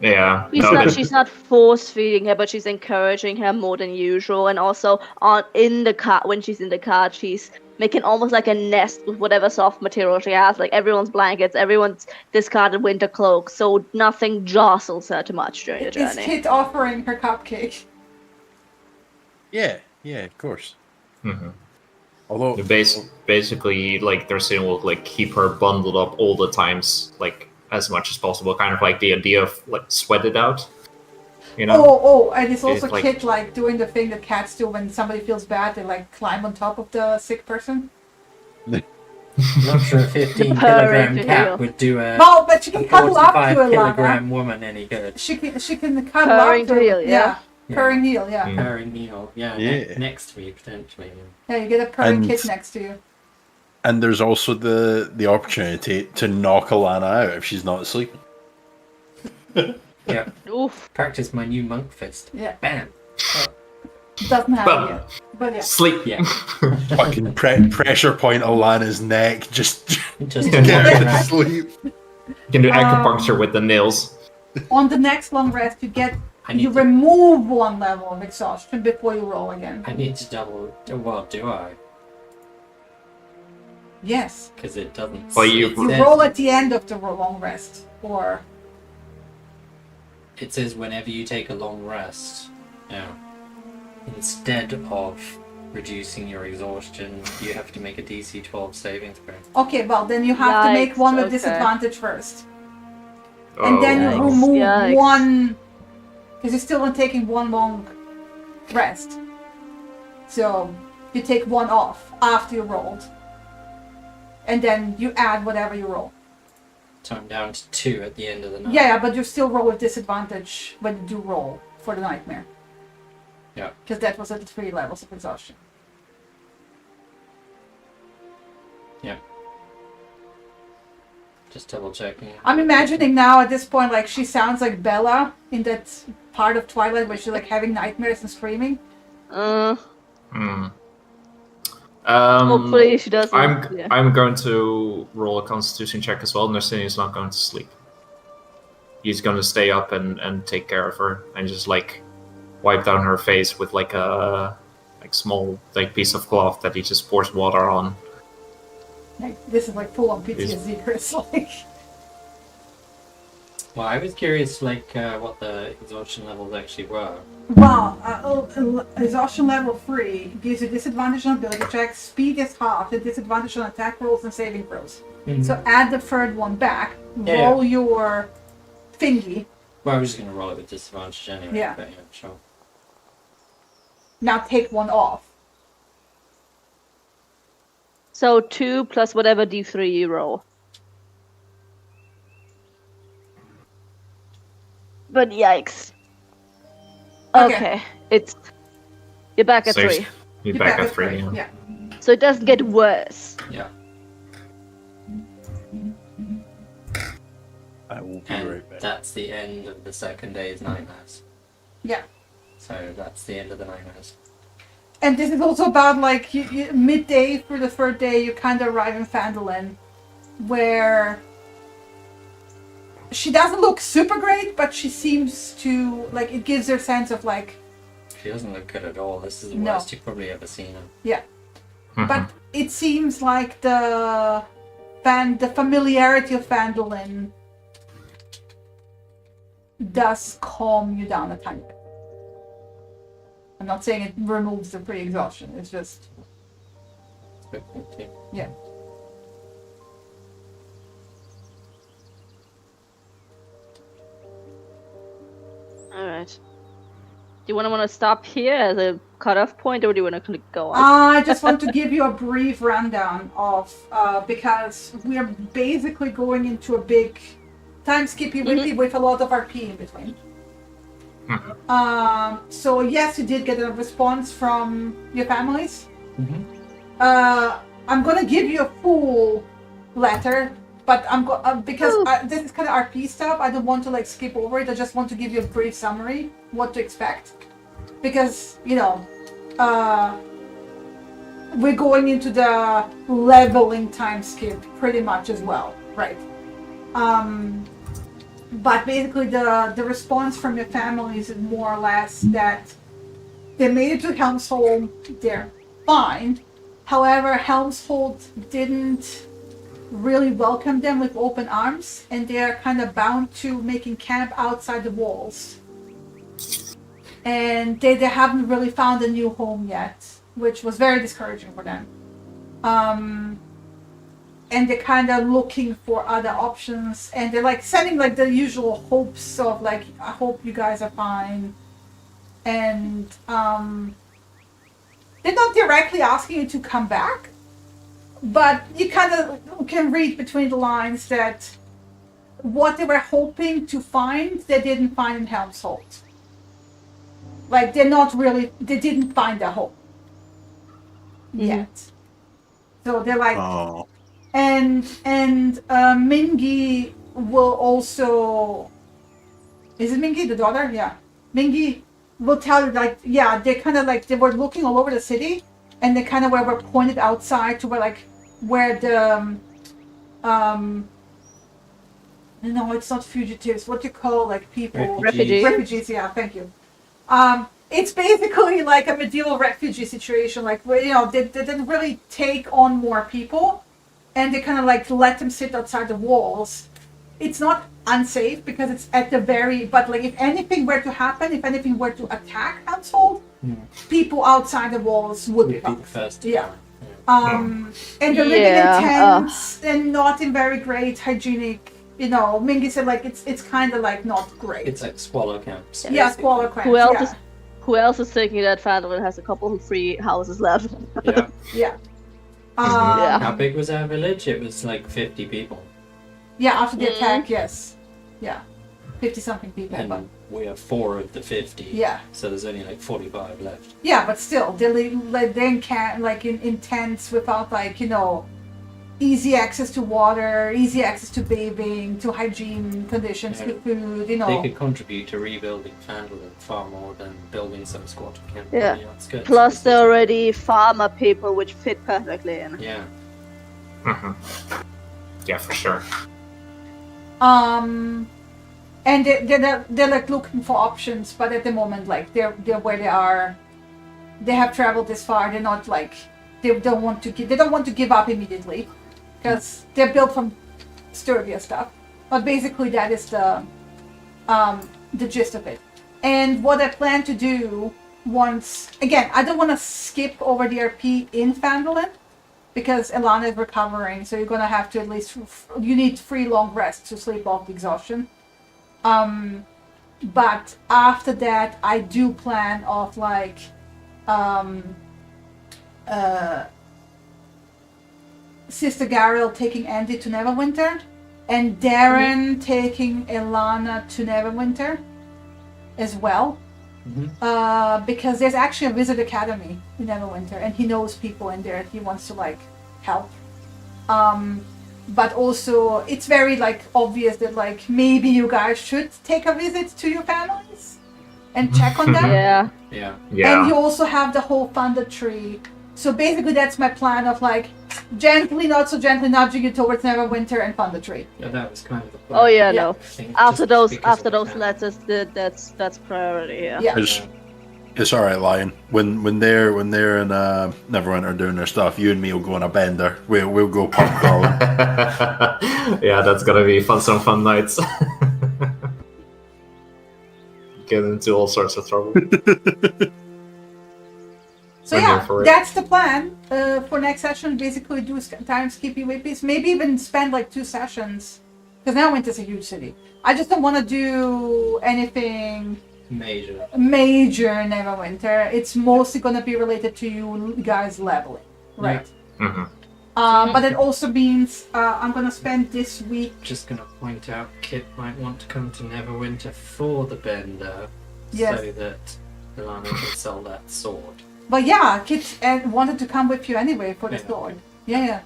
Yeah, she's not force feeding her, but she's encouraging her more than usual, and also in the cart when she's in the cart, she's making almost like a nest with whatever soft material she has, like everyone's blankets, everyone's discarded winter cloaks, so nothing jostles her too much during the Is journey. Kit offering her cupcake? Yeah, of course. Mm-hmm. Although basically, like Narcinian will like keep her bundled up all the times, like as much as possible. Kind of like the idea of like sweat it out, you know. Oh, and it's also It's like- Kit like doing the thing that cats do when somebody feels bad. They like climb on top of the sick person. Not sure a 15 purring kilogram to cat heal. would do a Well, but she can cuddle up 45 to it, Lana. kilogram woman any good. She can cuddle up Purring to to it. heal, yeah. Purring heal, yeah. Mm. Purring meal, yeah. Yeah. Next to me potentially. Yeah, you get a purring And- Kit next to you. and there's also the opportunity to knock Alana out if she's not sleeping. Yeah. Oof. Practice my new monk fist. Yeah. Bam. Doesn't have But- it yet. But yeah. Sleep. Yeah. Fucking pressure point on Lana's neck. Just Just Yeah. get her to around. sleep. You can do acupuncture with the nails. On the next long rest, you remove 1 level of exhaustion before you roll again. I need to double. Well, do I? Yes. Because it doesn't. Well, you- it You says- roll at the end of the long rest, or It says whenever you take a long rest, instead of reducing your exhaustion, you have to make a DC 12 saving throw. okay, well then you have to make Yikes, one with okay. disadvantage first, and then you Yikes. remove Yikes. 1 because you're still on taking 1 long rest. So you take 1 off after you rolled, and then you add whatever you roll. So I'm down to 2 at the end of the night. Yeah, but you still roll with disadvantage when you do roll for the nightmare. Yeah. Because that was at the 3 levels of exhaustion. Just double checking. I'm imagining now at this point, like, she sounds like Bella in that part of Twilight where she's like having nightmares and screaming. Hopefully she doesn't. yeah. I'm going to roll a Constitution check as well. Nursing is not going to sleep. He's going to stay up and take care of her and just like wipe down her face with like a small like piece of cloth that he just pours water on. Like, this is like full on PTSD, Chris. Like, Well, I was curious, like, what the exhaustion levels actually were. well, exhaustion level 3 gives you disadvantage on ability checks, speed is half, and disadvantage on attack rolls and saving throws. So add the third one back, roll your thingy. Well, I was just going to roll it with disadvantage anyway. Yeah. But yeah, sure. Now take 1 off. So 2 plus whatever d3 you roll. But yikes. Okay. You're back at So 3. You're back at 3. Yeah. Yeah. So it doesn't get worse. Yeah. I will be And right back. that's the end of the second day's nightmares. Yeah. So that's the end of the nightmares. And this is also about like you midday through the 3rd day, you kind of arrive in Phandelver, where she doesn't look super great, but she seems to like it gives her a sense of like She doesn't look good at all. This is the No. worst you've probably ever seen her. But it seems like the familiarity of Phandelver does calm you down a tiny bit. I'm not saying it removes the pre-exhaustion. It's just It's a bit empty. yeah. All right. Do you want to stop here as a cutoff point, or do you want to go on? I just want to give you a brief rundown of because we are basically going into a big time skippy wimpy with a lot of RP in between. So yes, you did get a response from your families. I'm gonna give you a full letter, but because this is kind of RP stuff. I don't want to like skip over it. I just want to give you a brief summary what to expect, because we're going into the leveling time skip pretty much as well, right? But basically the response from your families is more or less that they made it to Helmshold, they're fine. However, Helmshold didn't really welcome them with open arms, and they're kind of bound to making camp outside the walls. And they haven't really found a new home yet, which was very discouraging for them. And they're kind of looking for other options, and they're like sending like the usual hopes of like, I hope you guys are fine. And they're not directly asking you to come back, but you kind of can read between the lines that what they were hoping to find, they didn't find in Helmshold. Like they didn't find a home yet. So they're like, Oh. and Mingy will also. Is it Mingy, the daughter? Yeah. Mingy will tell you, like, yeah, they kind of like, they were looking all over the city, and they kind of were pointed outside to where the, no, it's not fugitives, what you call, like, people. Refugees, yeah, thank you. It's basically like a medieval refugee situation, like, where, you know, they didn't really take on more people, and they kind of like let them sit outside the walls. It's not unsafe because it's at the but like if anything were to happen, if anything were to attack household, people outside the walls would be the first. Yeah. And they're living in tents and not in very great hygienic. You know, Mingy said like it's kind of like not great. It's like swallow camps. Yeah, swallow camps. Who else is thinking that Phandelver has a couple of free houses left? Yeah. Yeah. How big was our village? It was like 50 people. Yeah, after the attack, yes. Yeah. 50-something people. And we have 4 of the 50. Yeah. So there's only like 45 left. Yeah, but still, they can't, like, in tents without, like, you know, easy access to water, easy access to bathing, to hygiene conditions, with food, you know. They could contribute to rebuilding Phandelver far more than building some squatter camp. Yeah. Plus, they're already farmer people, which fit perfectly in. Yeah. Yeah, for sure. And they're like looking for options, but at the moment, like, they're where they are. They have traveled this far. They're not like they don't want to give up immediately, because they're built from sturdier stuff. But basically, that is the gist of it. And what I plan to do once again, I don't want to skip over the RP in Phandelver, because Elana is recovering, so you're gonna have to at least you need 3 long rests to sleep off the exhaustion. But after that, I do plan of like Sister Gariel taking Andy to Neverwinter, and Darren taking Elana to Neverwinter as well. Because there's actually a wizard academy in Neverwinter, and he knows people in there. He wants to like help. But also, it's very like obvious that like maybe you guys should take a visit to your families and check on them. Yeah. And you also have the whole Thunder Tree. So basically, that's my plan of like gently, not so gently, nudging you towards Neverwinter and Thunder Tree. Yeah, that was kind of the plan. Oh yeah, no. After those letters, that's priority. Yeah. It's all right, Lion. When they're in Neverwinter doing their stuff, you and me will go on a bender. We'll go pub crawling. Yeah, that's gonna be some fun nights. Get into all sorts of trouble. So yeah, that's the plan for next session. Basically, do time skippy whippies. Maybe even spend like 2 sessions, because Neverwinter's a huge city. I just don't want to do anything major Neverwinter. It's mostly going to be related to you guys leveling, right? Yeah. But it also means I'm going to spend this week. Just going to point out, Kit might want to come to Neverwinter for the bender, yes, so that Elana can sell that sword. But yeah, Kit wanted to come with you anyway for the sword. Yeah.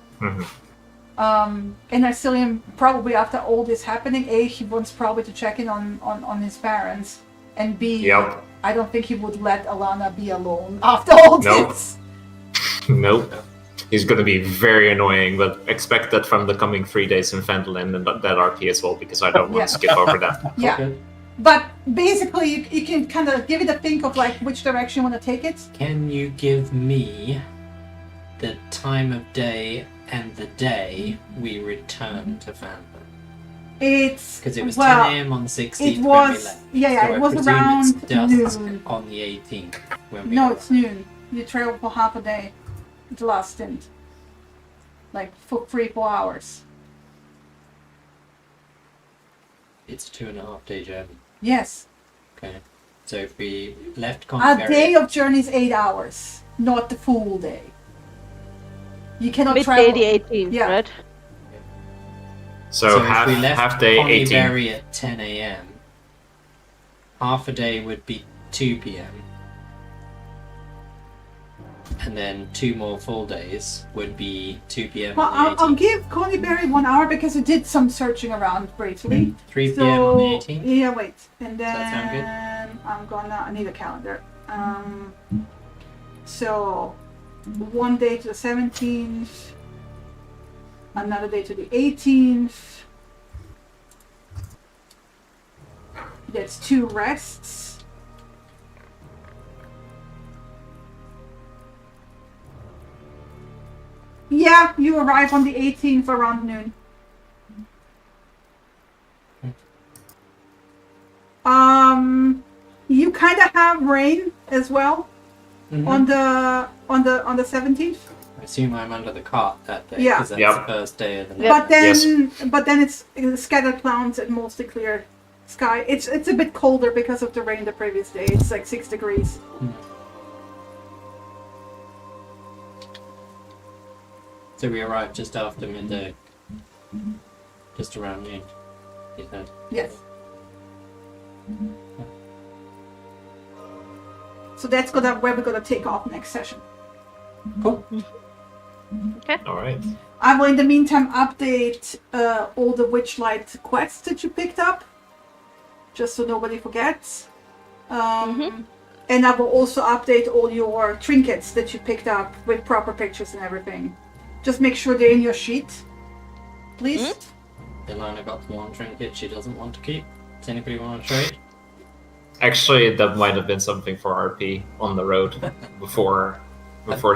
And I still am probably after all this happening. A, he wants probably to check in on his parents, and B, I don't think he would let Elana be alone after all this. Nope. He's going to be very annoying, but expect that from the coming 3 days in Phandelver and that RP as well, because I don't want to skip over that. Yeah. Okay. But basically, you can kind of give it a think of like which direction you want to take it. Can you give me the time of day and the day we return to Phandelver? It's because it was 10 a.m. on the 16th. It was so it was around noon on the 18th. It's noon. You travel for half a day. The last stint, like for 3-4 hours. It's a 2.5 day journey. Yes. Okay. So if we left a day of journey is 8 hours, not the full day. You cannot travel. Midday the 18th, right? So if we left half day 18. At 10 a.m., half a day would be 2 p.m. And then 2 more full days would be 2 p.m. Well, on the 18th. I'll give Coneyberry 1 hour because we did some searching around briefly. 3 p.m. on the 18th? Yeah, wait. And then does that sound good? I need a calendar. So, one day to the 17th, another day to the 18th. That's 2 rests. Yeah, you arrive on the 18th around noon. You kind of have rain as well on the 17th. I assume I'm under the cart that day Yeah. because that's Yep. the first day of the But then, Yes. but then it's scattered clouds and mostly clear sky. It's a bit colder because of the rain the previous day. It's like 6 degrees. So we arrived just after midday. Just around noon. You said. Yes. So that's where we're gonna take off next session. Cool. All right. I will in the meantime update all the Witchlight quests that you picked up, just so nobody forgets. And I will also update all your trinkets that you picked up with proper pictures and everything. Just make sure they're in your sheet, please. Ilana got one trinket she doesn't want to keep. Does anybody want to trade? Actually, that might have been something for RP on the road before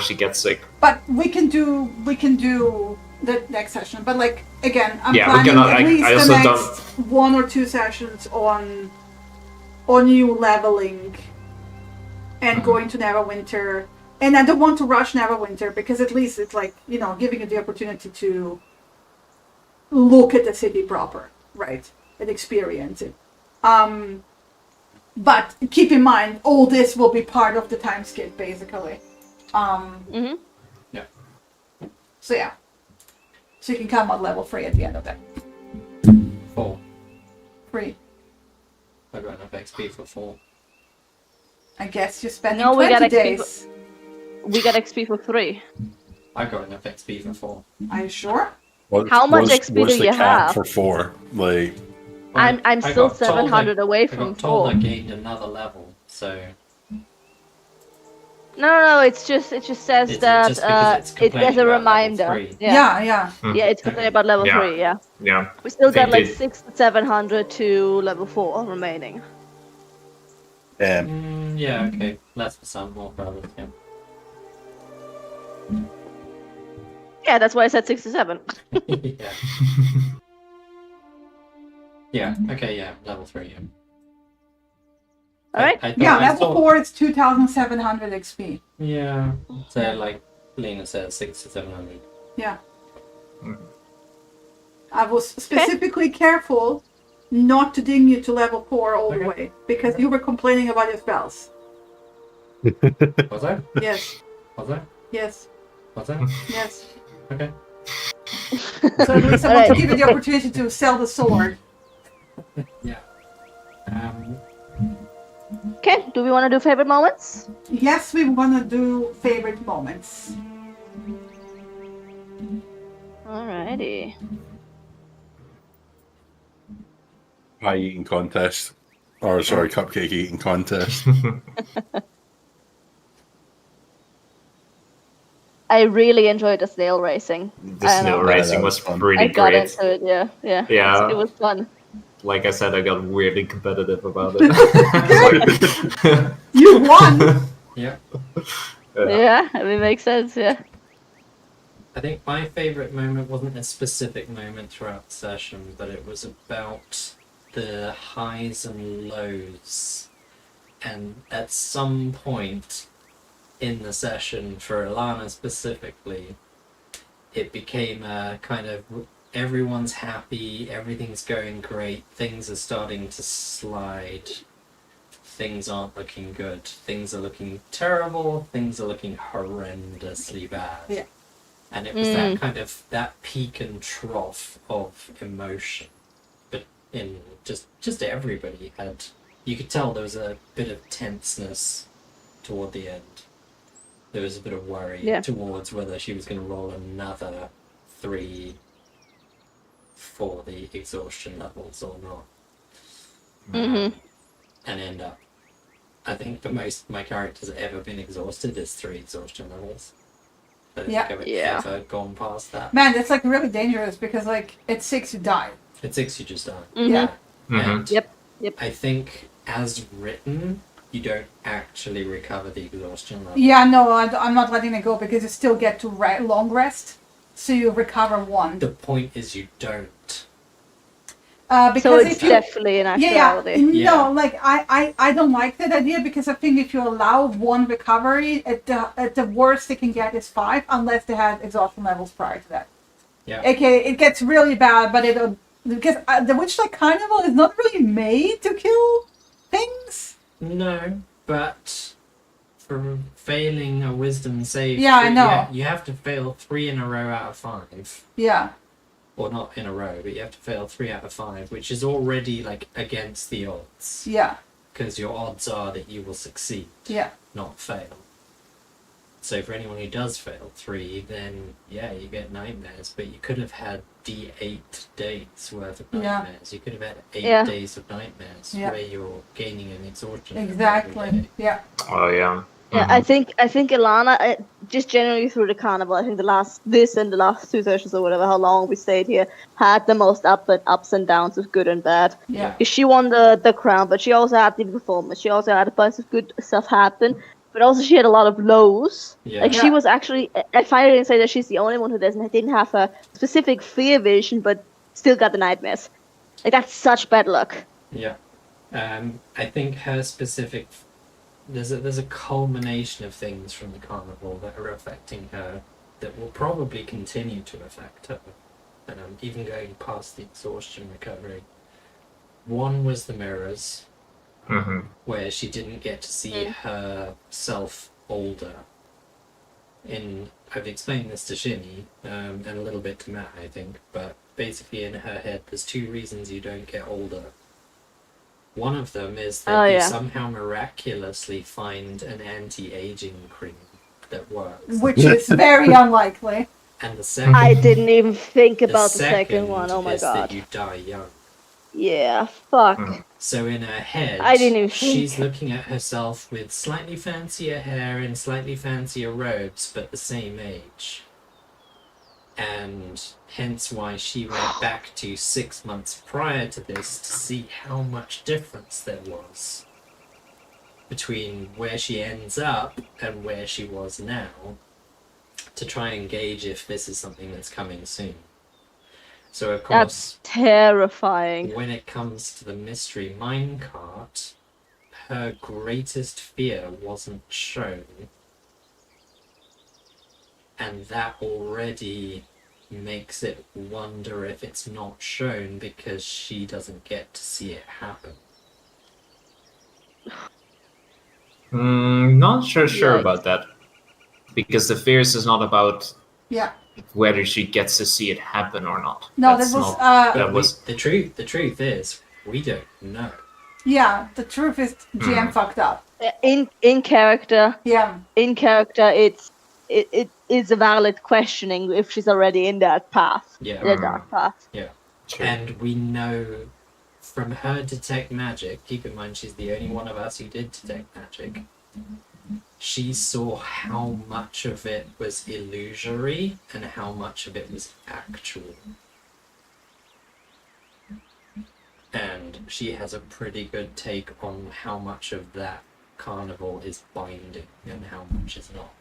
she gets sick. But we can do the next session. But like again, I'm Yeah, we're planning gonna- at least I the also next 1 or 2 sessions on you leveling and going to Neverwinter. And I don't want to rush Neverwinter because at least it's like, giving you the opportunity to look at the city proper, right? And experience it. But keep in mind, all this will be part of the time skip, basically. Yeah. So yeah. So you can come on level 3 at the end of that. 4. 3. I got enough XP for 4. I guess you're spending No, we 20 got XP days. We got XP for 3. I got enough XP for 4. Are you sure? How much XP what's do the you cap have? for 4? Like, I'm I still got told 700 away I from got told 4. I gained another level, so No, it just says It's that just because it's it complaining there's a about level reminder. 3. Yeah, Yeah. yeah, it's complaining about level Yeah. 3. Yeah, Yeah. we still got like They- 6 to 700 to level 4 remaining. Yeah, okay. Less for some, more for others, yeah. Yeah, that's why I said 6 to 7. yeah. Yeah, okay, yeah, level 3, yeah. All right. I thought Yeah, I level saw- 4 it's 2,700 XP. Yeah. So, like Lena said, 6 to 700. Yeah. I was specifically careful not to ding you to level 4 all the Okay. way because you were complaining about your spells. Was I? Yes, Was I? yes, Was I? yes. Okay. So at least I want to give you the opportunity to sell the sword. Yeah. Okay, do we want to do favorite moments? Yes, we want to do favorite moments. Alrighty. pie eating contest. Or, sorry, cupcake eating contest. I really enjoyed the snail racing. The snail racing that was was fun. pretty I got great. into it, yeah. Yeah. It was fun. Like I said, I got weirdly competitive about it. You won! Yeah. Yeah, it makes sense, yeah. I think my favourite moment wasn't a specific moment throughout the session, but it was about the highs and lows. And at some point in the session, for Ilana specifically, it became a kind of everyone's happy, everything's going great, things are starting to slide. Things aren't looking good. Things are looking terrible. Things are looking horrendously bad. Yeah. And it was that kind of that peak and trough of emotion, but in just everybody had. You could tell there was a bit of tenseness toward the end. There was a bit of worry towards whether she was going to roll another 3 for the exhaustion levels or not, Mm-hmm. and end up I think the most my character's ever been exhausted is 3 exhaustion levels. I don't Yeah. think I've Yeah. ever gone past that. Man, that's like really dangerous because like at 6 you die. At 6 you just die. Mhm. Yeah. And Yep. I think as written, you don't actually recover the exhaustion level. Yeah, no, I'm not letting it go because you still get to long rest, so you recover 1. The point is you don't. Because So it's if you, definitely an actuality. Yeah. No, like I don't like that idea because I think if you allow 1 recovery, at the worst they can get is 5 unless they had exhaustion levels prior to that. Yeah. Okay, it gets really bad, but because the Witchlight Carnival is not really made to kill things. No, but for failing a wisdom save, Yeah, I know. You have to fail 3 in a row out of 5. Yeah. Or not in a row, but you have to fail 3 out of 5, which is already like against the odds. Yeah. Because your odds are that you will succeed, Yeah. not fail. So for anyone who does fail 3, then yeah, you get nightmares. But you could have had D8 days worth of Yeah. nightmares. You could have had 8 Yeah. days of nightmares Yeah. where you're gaining an exhaustion. every Exactly. day. Yeah. Oh yeah. Yeah, I think Ilana, just generally through the carnival, I think the last 2 sessions or whatever, how long we stayed here, had the most ups and downs of good and bad. Yeah. She won the crown, but she also had the performance. She also had a bunch of good stuff happen, but also she had a lot of lows. Yeah. Like she was actually, I finally didn't say that she's the only one who didn't have a specific fear vision, but still got the nightmares. Like that's such bad luck. Yeah. I think her specific... There's a culmination of things from the carnival that are affecting her that will probably continue to affect her. Even going past the exhaustion recovery. One was the mirrors, where she didn't get to see herself older. I've explained this to Shinny, and a little bit to Matt, I think, but basically in her head there's 2 reasons you don't get older. One of them is that you somehow miraculously find an anti-aging cream that works. Which is very unlikely. And the second... I didn't even think about the second one. Oh my is god. that you die young. Yeah, fuck. So in her head, I didn't even she's think. looking at herself with slightly fancier hair and slightly fancier robes, but the same age. And hence why she went back to 6 months prior to this to see how much difference there was between where she ends up and where she was now, to try and gauge if this is something that's coming soon. So of course, That's terrifying. when it comes to the mystery minecart, her greatest fear wasn't shown. And that already makes it wonder if it's not shown because she doesn't get to see it happen. Not sure Yikes. about that. Because the fears is not about Yeah. whether she gets to see it happen or not. No, That's that was not- that was The truth is, we don't know. yeah, the truth is GM fucked up. In character, Yeah. it is a valid questioning if she's already in that path, Yeah. in the dark path. true. And we know from her detect magic, keep in mind she's the only one of us who did detect magic, she saw how much of it was illusory and how much of it was actual. And she has a pretty good take on how much of that carnival is binding and how much is not.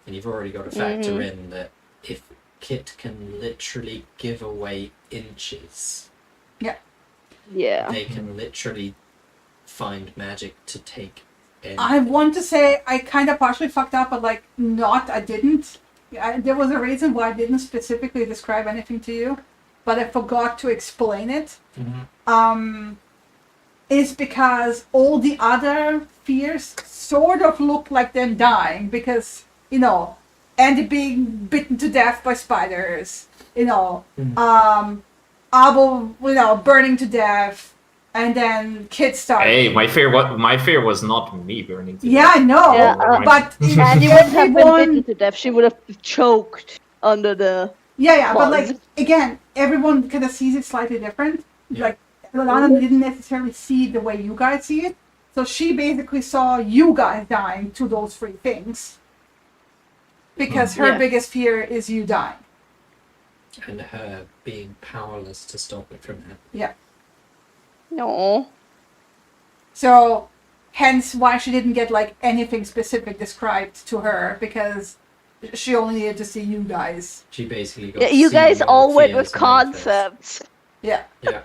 And you've already got to factor in that if Kit can literally give away inches, Yeah. they can literally find magic to take in. I want to say I kind of partially fucked up, but like I didn't. There was a reason why I didn't specifically describe anything to you, but I forgot to explain it. Is because all the other fears sort of look like them dying because, Andy being bitten to death by spiders, Abo, burning to death, and then Kid starting. Hey, my fear was not me burning to Yeah, death. I know, Yeah, but Andy wouldn't have been everyone... bitten to death. She would have choked under the. Yeah, but Well, like again, everyone kind of sees it slightly different. Yeah. Like Lana didn't necessarily see it the way you guys see it. So she basically saw you guys dying to those 3 things. Because her biggest fear is you dying. And her being powerless to stop it from happening. Yeah. No. So, hence why she didn't get like anything specific described to her, because she only needed to see you guys. She basically got Yeah, you see guys your all went fears with concepts. Yeah. Yeah.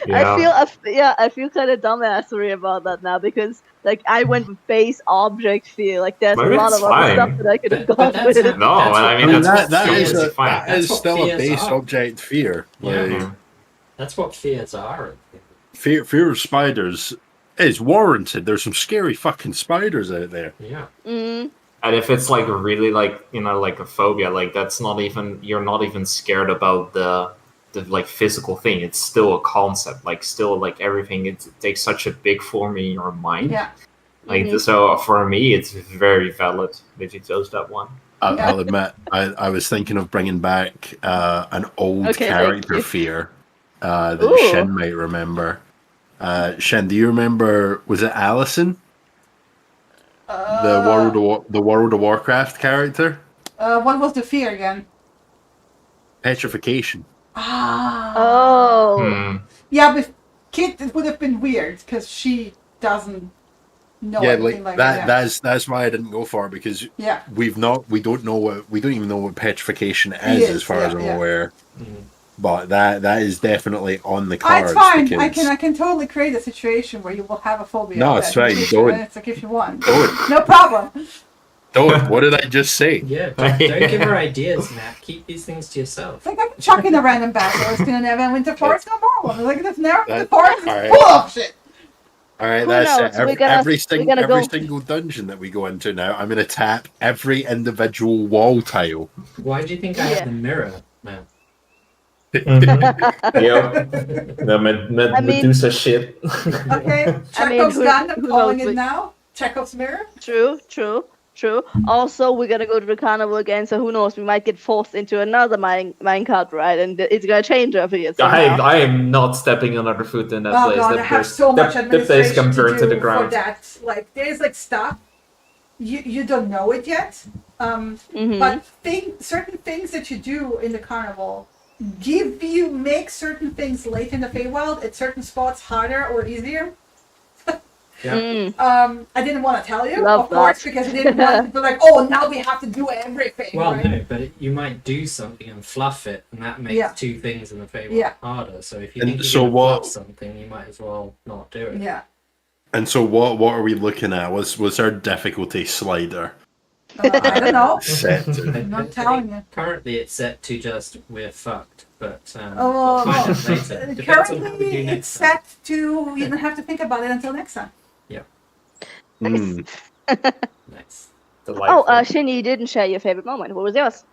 I feel kind of dumbassery about that now because like I went with base object fear. Like there's Maybe a lot it's of other fine. stuff that I could have But gone that's with. how- No, That's I what- mean that that's is fine. that is That's what still a fears base are. object fear. Yeah. Like, That's what fears are. fear of spiders is warranted. There's some scary fucking spiders out there. Yeah. Mm. And if it's like really like like a phobia, like that's not even you're not even scared about the like physical thing. It's still a concept. Like still like everything. It takes such a big form in your mind. Yeah. Like so for me, it's very valid that you chose that one. I'll admit, I was thinking of bringing back an old Okay, thank character you. fear that Ooh. Shen might remember. Shen, do you remember? Was it Allison, the World of Warcraft character? What was the fear again? Petrification. Ah. Oh. Hmm. Yeah, but Kit, it would have been weird because she doesn't know Yeah, anything like like that. That's why I didn't go for it, because Yeah. we don't even know what petrification It is is, as far as I'm yeah. aware. Mhm. But that is definitely on the Ah, cards. it's fine. because- I can totally create a situation where you will have a phobia. No, of it's that. fine, If do you- it. It's like if you want. Don't, No problem. don't. What did I just say? Yeah. Don't give her ideas, Matt. Keep these things to yourself. It's like I can chuck in a random bachelor in an event winter forest, no problem. Like this never the That- forest is alright. full of shit. All right, Who that's knows? it. Every, We're gonna every go- single dungeon that we go into now, I'm going to tap every individual wall tile. Why do you think I Yeah. have the mirror, Matt? Yep. The I mean- Medusa shit. Okay, I mean, Chekhov's who- gun, I'm who calling knows? it now. Chekhov's mirror. True. Also, we're gonna go to the carnival again, so who knows? We might get forced into another minecart ride, and it's gonna change every somehow. I am not stepping another foot in that Oh place. god, That I have place- so much that place administration can burn to to do the for ground. that. Like, there's like stuff you don't know it yet. Mhm. But certain things that you do in the carnival make certain things late in the Feywild at certain spots harder or easier. Yeah. Mm. I didn't want to tell you, Love of course, that. because I didn't want to be like, oh, now we have to do everything. Well, right? no, but you might do something and fluff it, and that makes Yeah. two things in the favor Yeah. harder. So if you And think you're so going to what- fluff something, you might as well not do it. Yeah. And so, what are we looking at? What's our difficulty slider I don't know. set to? I'm not telling you. Currently, it's set to just we're fucked, but Oh, we'll find out later. Depends on what we do currently next it's set to, you don't have to think about it until next time. Hmm. Nice. Oh, Shin, you didn't share your favorite moment. What was yours?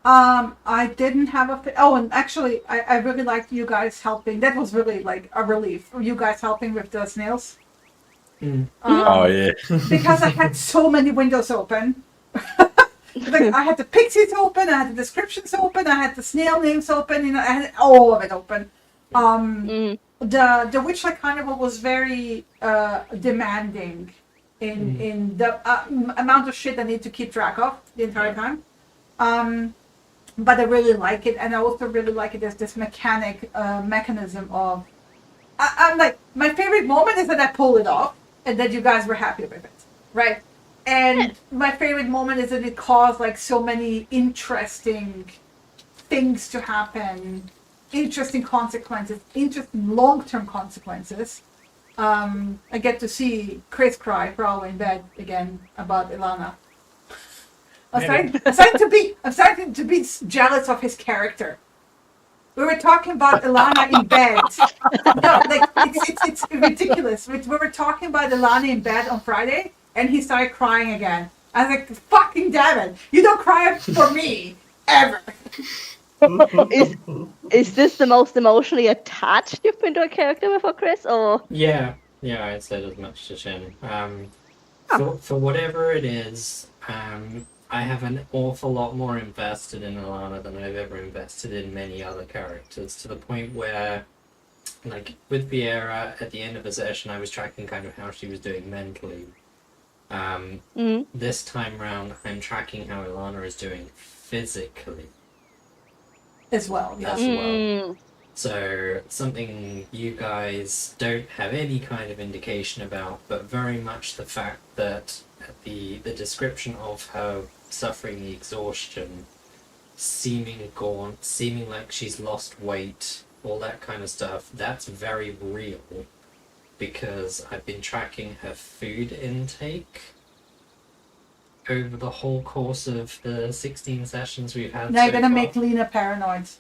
I didn't have and actually, I really liked you guys helping. That was really like a relief. You guys helping with the snails. Mm. Oh yeah. Because I had so many windows open. Like I had the pixies open, I had the descriptions open, I had the snail names open, I had all of it open. Mm. The Witchlight Carnival was very demanding in the amount of shit I need to keep track of the entire time. But I really like it, and I also really like it as this mechanism of. I'm like, my favorite moment is that I pulled it off and that you guys were happy with it, right? And my favorite moment is that it caused like so many interesting things to happen, interesting consequences, interesting long-term consequences. I get to see Chris cry probably in bed again about Ilana. I'm starting to be jealous of his character. We were talking about Ilana in bed. No, like it's ridiculous. We were talking about Ilana in bed on Friday, and he started crying again. I was like, "Fucking damn it! You don't cry for me ever." Is this the most emotionally attached you've been to a character before, Chris? Or Yeah, I said as much to Shin. For whatever it is, I have an awful lot more invested in Alana than I've ever invested in many other characters, to the point where like with Vieira, at the end of the session, I was tracking kind of how she was doing mentally. This time round, I'm tracking how Ilana is doing physically. As well, yes. As well. So, something you guys don't have any kind of indication about, but very much the fact that the description of her suffering the exhaustion, seeming gaunt, seeming like she's lost weight, all that kind of stuff, that's very real. Because I've been tracking her food intake over the whole course of the 16 sessions we've had. Now you're gonna make Lena paranoid.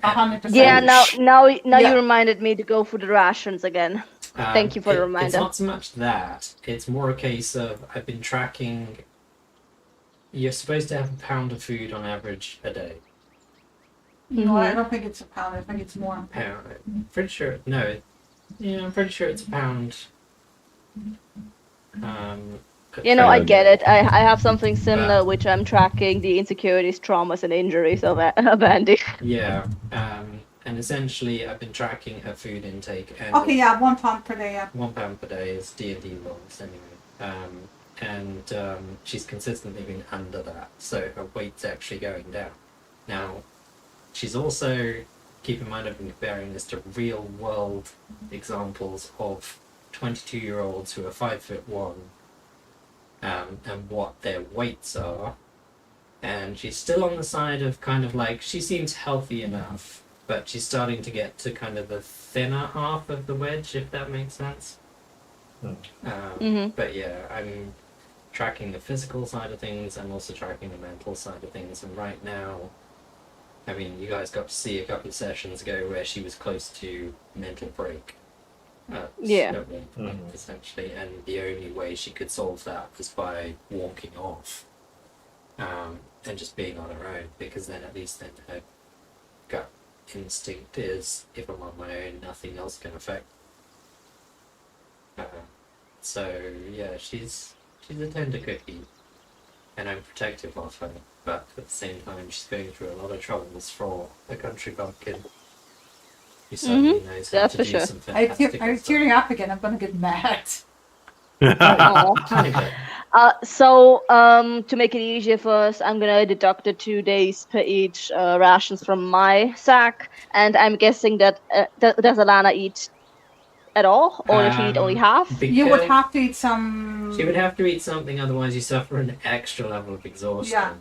100%. Yeah, now you reminded me to go for the rations again. Thank you for the reminder. It's not so much that. It's more a case of I've been tracking. You're supposed to have a pound of food on average a day. No, I don't think it's a pound. I think it's more. Pound. Pretty sure. No. Yeah, I'm pretty sure it's a pound. I get it. I have something similar, which I'm tracking the insecurities, traumas, and injuries of Andy. Yeah, and essentially I've been tracking her food intake. And 1 pound per day, yeah. 1 pound per day is D&D logs anyway. And she's consistently been under that, so her weight's actually going down. Now, she's also, keep in mind I've been comparing this to real world examples of 22-year-olds who are 5'1", and what their weights are, and she's still on the side of kind of like, she seems healthy enough, but she's starting to get to kind of the thinner half of the wedge, if that makes sense. But yeah, I'm tracking the physical side of things, I'm also tracking the mental side of things, and right now, I mean, you guys got to see a couple of sessions ago where she was close to mental break. At one point, essentially, and the only way she could solve that was by walking off, and just being on her own, because then at least then her gut instinct is, if I'm on my own, nothing else can affect. So yeah, she's a tender cookie, and I'm protective of her, but at the same time she's going through a lot of troubles for a country bumpkin. He certainly knows how to do some fantastic stuff. I'm tearing up again. I'm gonna get mad. Tiny bit. So to make it easier for us, I'm gonna deduct the 2 days per each rations from my sack, and I'm guessing that does Alana eat at all, or does she eat only half? You would have to eat some. She would have to eat something, otherwise you suffer an extra level of exhaustion.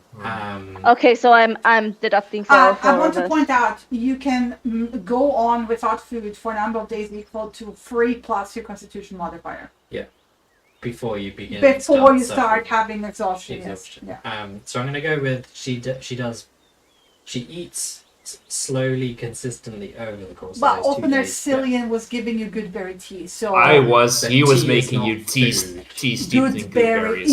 Okay, so I'm deducting 4. I want to point out you can go on without food for a number of days equal to 3 plus your constitution modifier. Yeah. Before you begin. Before you start having exhaustion. Yes. Yeah. So I'm going to go with she eats slowly, consistently over the course of those 2 days. But often Cillian was giving you good berry tea, so he was making you tea steeped in good berries.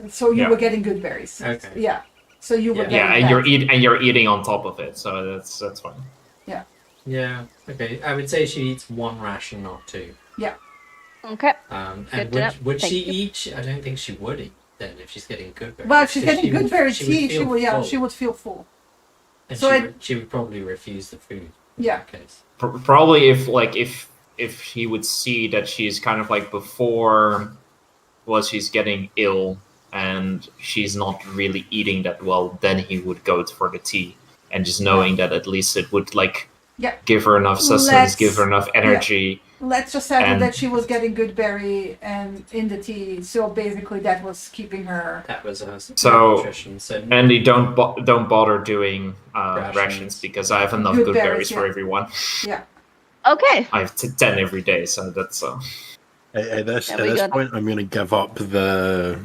So you were getting good berries. Okay. Yeah. So you were getting and you're eating on top of it, so that's fine. Yeah. Yeah. Okay. I would say she eats 1 ration, not 2. Yeah. Okay. And would she eat? I don't think she would eat then if she's getting good berries. Well, if she's getting good berry tea, she would feel full. And she would probably refuse the food. Yeah. In that case. Probably if he would see that she's kind of like before, she's getting ill and she's not really eating that well, then he would go for the tea, and just knowing that at least it would give her enough sustenance, give her enough energy. Let's just say that she was getting good berry and in the tea, so basically that was keeping her. That was her nutrition. Andy, don't bother doing rations because I have enough good berries for everyone. Yeah. Okay. I have 10 every day, so that's. At this point, I'm going to give up the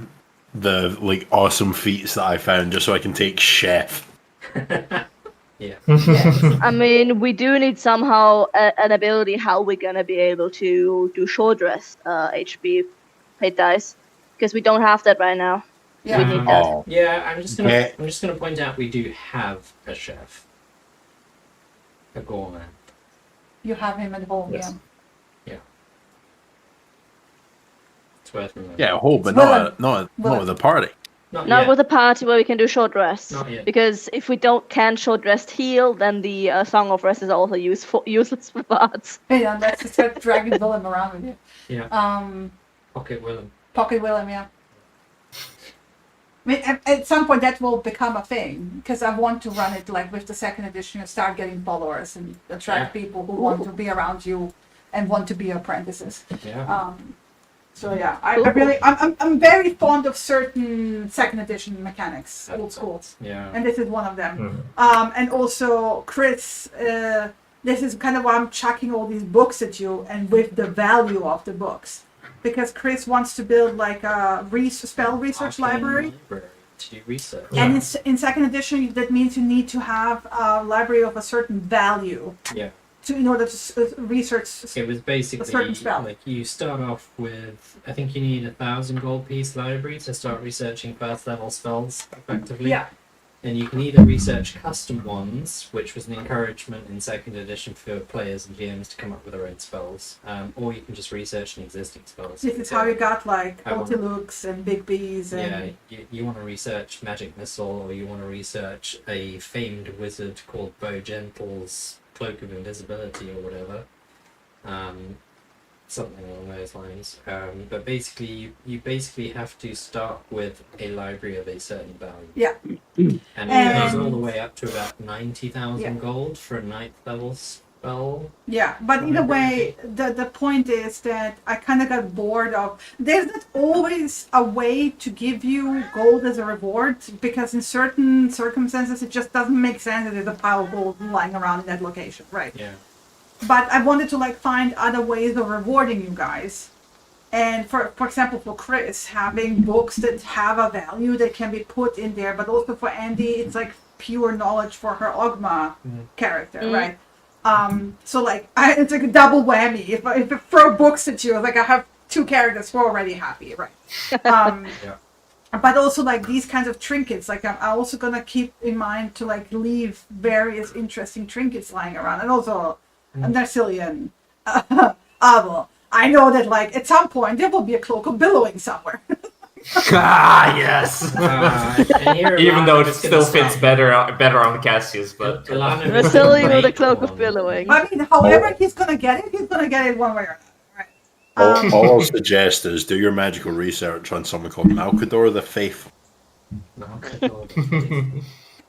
awesome feats that I found just so I can take chef. Yeah. Yes. I mean, we do need somehow an ability how we're gonna be able to do short rest HP hit dice, because we don't have that right now. Yeah. We need that. Yeah, I'm just gonna point out we do have a chef, a gourmet. You have him at home, yes. Yeah. It's worth remembering. Yeah, a whole, but not with the party. Not Not yet. with a party where we can do short rest. Not yet. Because if we can short rest heal, then the Song of Rest is also useless for bards. Yeah, let's just start dragging Willem around with you. Yeah. Pocket Willem. Pocket Willem, yeah. I mean, at some point that will become a thing, because I want to run it like with the second edition and start getting followers and attract people who want to be around you and want to be apprentices. Yeah. So yeah, I'm very fond of certain second edition mechanics, old schools, Yeah. and this is one of them. And also, Chris, this is kind of why I'm chucking all these books at you, and with the value of the books, because Chris wants to build like a spell research library to do research. and in second edition that means you need to have a library of a certain value. Yeah. In order to research. It was basically certain spell. like you start off with, I think you need 1,000 gold piece library to start researching first level spells effectively. Yeah. And you can either research custom ones, which was an encouragement in second edition for players and GMs to come up with their own spells, or you can just research an existing spells. This is how you got like I want- Ultilux and Big Bees and you want to research Magic Missile, or you want to research a famed wizard called Bo Gentle's Cloak of Invisibility or whatever. Something along those lines. But basically, you basically have to start with a library of a certain value. Yeah. And it goes all the way up to about 90,000 gold for a 9th level spell. Yeah, but either way, the point is that I kind of got bored of. There's not always a way to give you gold as a reward, because in certain circumstances it just doesn't make sense that there's a pile of gold lying around in that location, right? Yeah. But I wanted to like find other ways of rewarding you guys. And for example, for Chris, having books that have a value that can be put in there, but also for Andy, it's like pure knowledge for her Ogma character, right? So like, it's like a double whammy. If I throw books at you, like I have 2 characters who are already happy, right? But also like these kinds of trinkets, like I'm also gonna keep in mind to like leave various interesting trinkets lying around, and also a Narcillian Abel. I know that like at some point there will be a cloak of billowing somewhere. Yes. Even though it it's still gonna fits stop. better on Cassius, but Vasily with a cloak of billowing. I mean, however he's gonna get it one way or another, right? All I'll suggest is do your magical research on someone called Malcador the Faithful.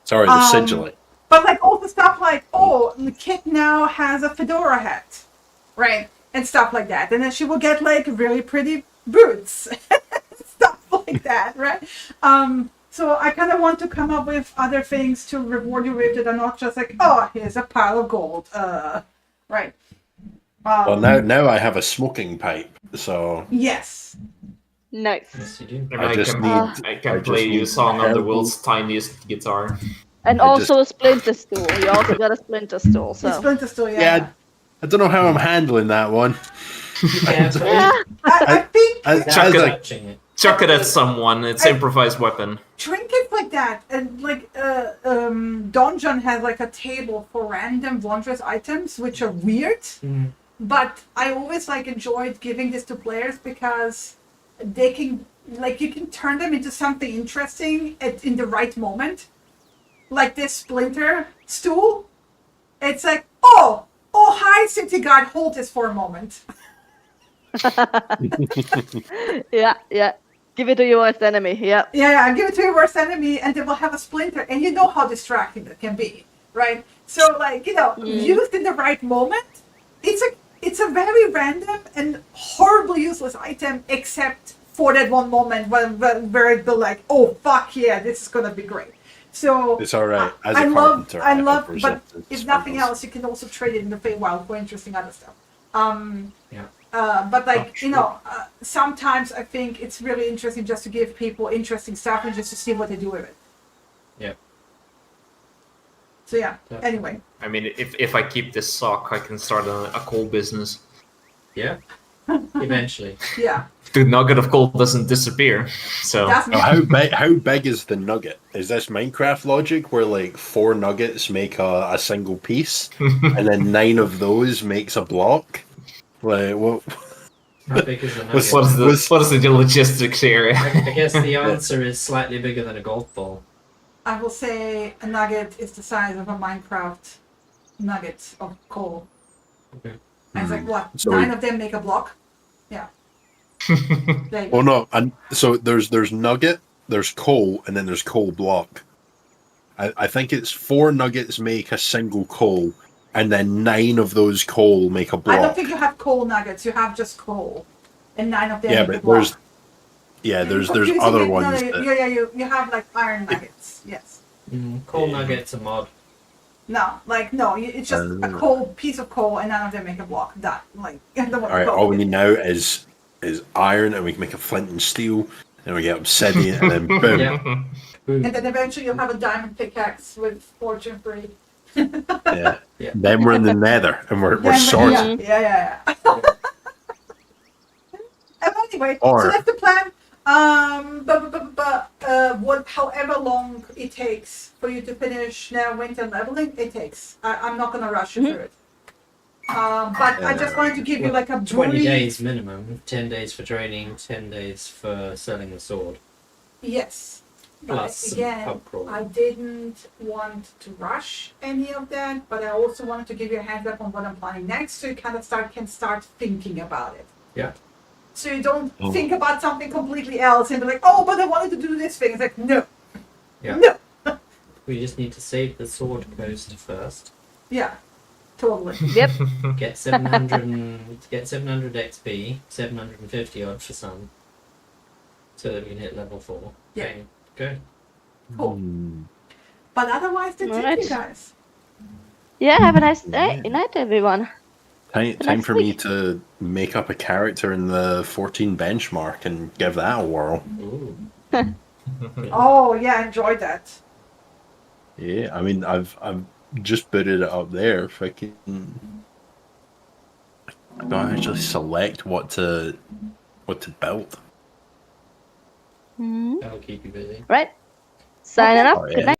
Sorry, the Sigilate. But like all the stuff like, oh, the kid now has a fedora hat, right? And stuff like that. And then she will get like really pretty boots. Stuff like that, right? So I kind of want to come up with other things to reward you with that are not just like, oh, here's a pile of gold. Right. Well, now I have a smoking pipe, so... Yes. Nice. Yes, you do. And I can play you a song on the world's tiniest guitar. And also a splinter stool. You also got a splinter stool, The so. splinter stool, Yeah, I don't know how I'm handling that one. Yeah. I think Chuck it at someone. It's improvised weapon. trinkets like that, and like Donjon has like a table for random wondrous items, which are weird. But I always like enjoyed giving this to players because they can like you can turn them into something interesting in the right moment. Like this splinter stool, it's like oh hi city guard, hold this for a moment. Yeah. Give it to your worst enemy, yeah. Yeah, give it to your worst enemy and they will have a splinter, and you know how distracting that can be, right? So like, used in the right moment, it's a very random and horribly useless item, except for that one moment where it will like, oh fuck yeah, this is gonna be great. So it's all right. As a I carpenter, love, can but present if it nothing as- else, you can also trade it in the Feywild for interesting other stuff. Yeah. But like sometimes I think it's really interesting just to give people interesting stuff and just to see what they do with it. Yeah. So yeah. Definitely. Anyway. I mean, if I keep this sock, I can start a coal business. Yeah. Eventually. Yeah. The nugget of coal doesn't disappear, so. That's Now, how big is the nugget? Is this Minecraft logic where like 4 nuggets make a single piece, and then 9 of those makes a block? Like what? How big is the nugget? What is the logistics here? I guess the answer is slightly bigger than a golf ball. I will say a nugget is the size of a Minecraft nugget of coal. Okay. And it's like, what, So 9 of them make a block? Yeah. There you go. Well, no, and so there's nugget, there's coal, and then there's coal block. I think it's 4 nuggets make a single coal, and then 9 of those coal make a block. I don't think you have coal nuggets, you have just coal. And 9 of them Yeah, make a but block. there's Confusing other it- ones. No, that- you have like iron nuggets, yes. Coal nuggets are mod. No, it's just a coal piece of coal, and 9 of them make a block. That like. All right, all we need now is iron, and we can make a flint and steel, and we get obsidian, and then boom. Yeah. And then eventually you'll have a diamond pickaxe with fortune free. Yeah. Yeah. Then we're in the nether, and we're sorted. Yeah. Anyway, Or- so that's the plan. However long it takes for you to finish Neverwinter leveling, it takes. I'm not gonna rush you through it. But I just wanted to give you like a 20 brief. days minimum. 10 days for training, 10 days for selling the sword. Yes. But Plus some again, pub crawl. I didn't want to rush any of that, but I also wanted to give you a heads up on what I'm planning next, so you kind of can start thinking about it. Yeah. So you don't think about something completely else and be like, oh, but I wanted to do this thing. It's like, no. Yeah. No. We just need to save the sword coast first. Yeah. Totally. Yep. Get 700 XP, 750 odd for some, so that we can hit level 4. Yeah. Okay, go. Cool. But otherwise, that's it, Alright. you guys. Yeah, have a nice day. Good night, everyone. Time Next for me week. to make up a character in the 14 benchmark and give that a whirl. Ooh. Oh, yeah, enjoyed that. Yeah, I mean, I've just booted it up there. If I can, I don't actually select what to build. Mhm. That'll keep you busy. Right. Signing Oh, off. yeah. Good night.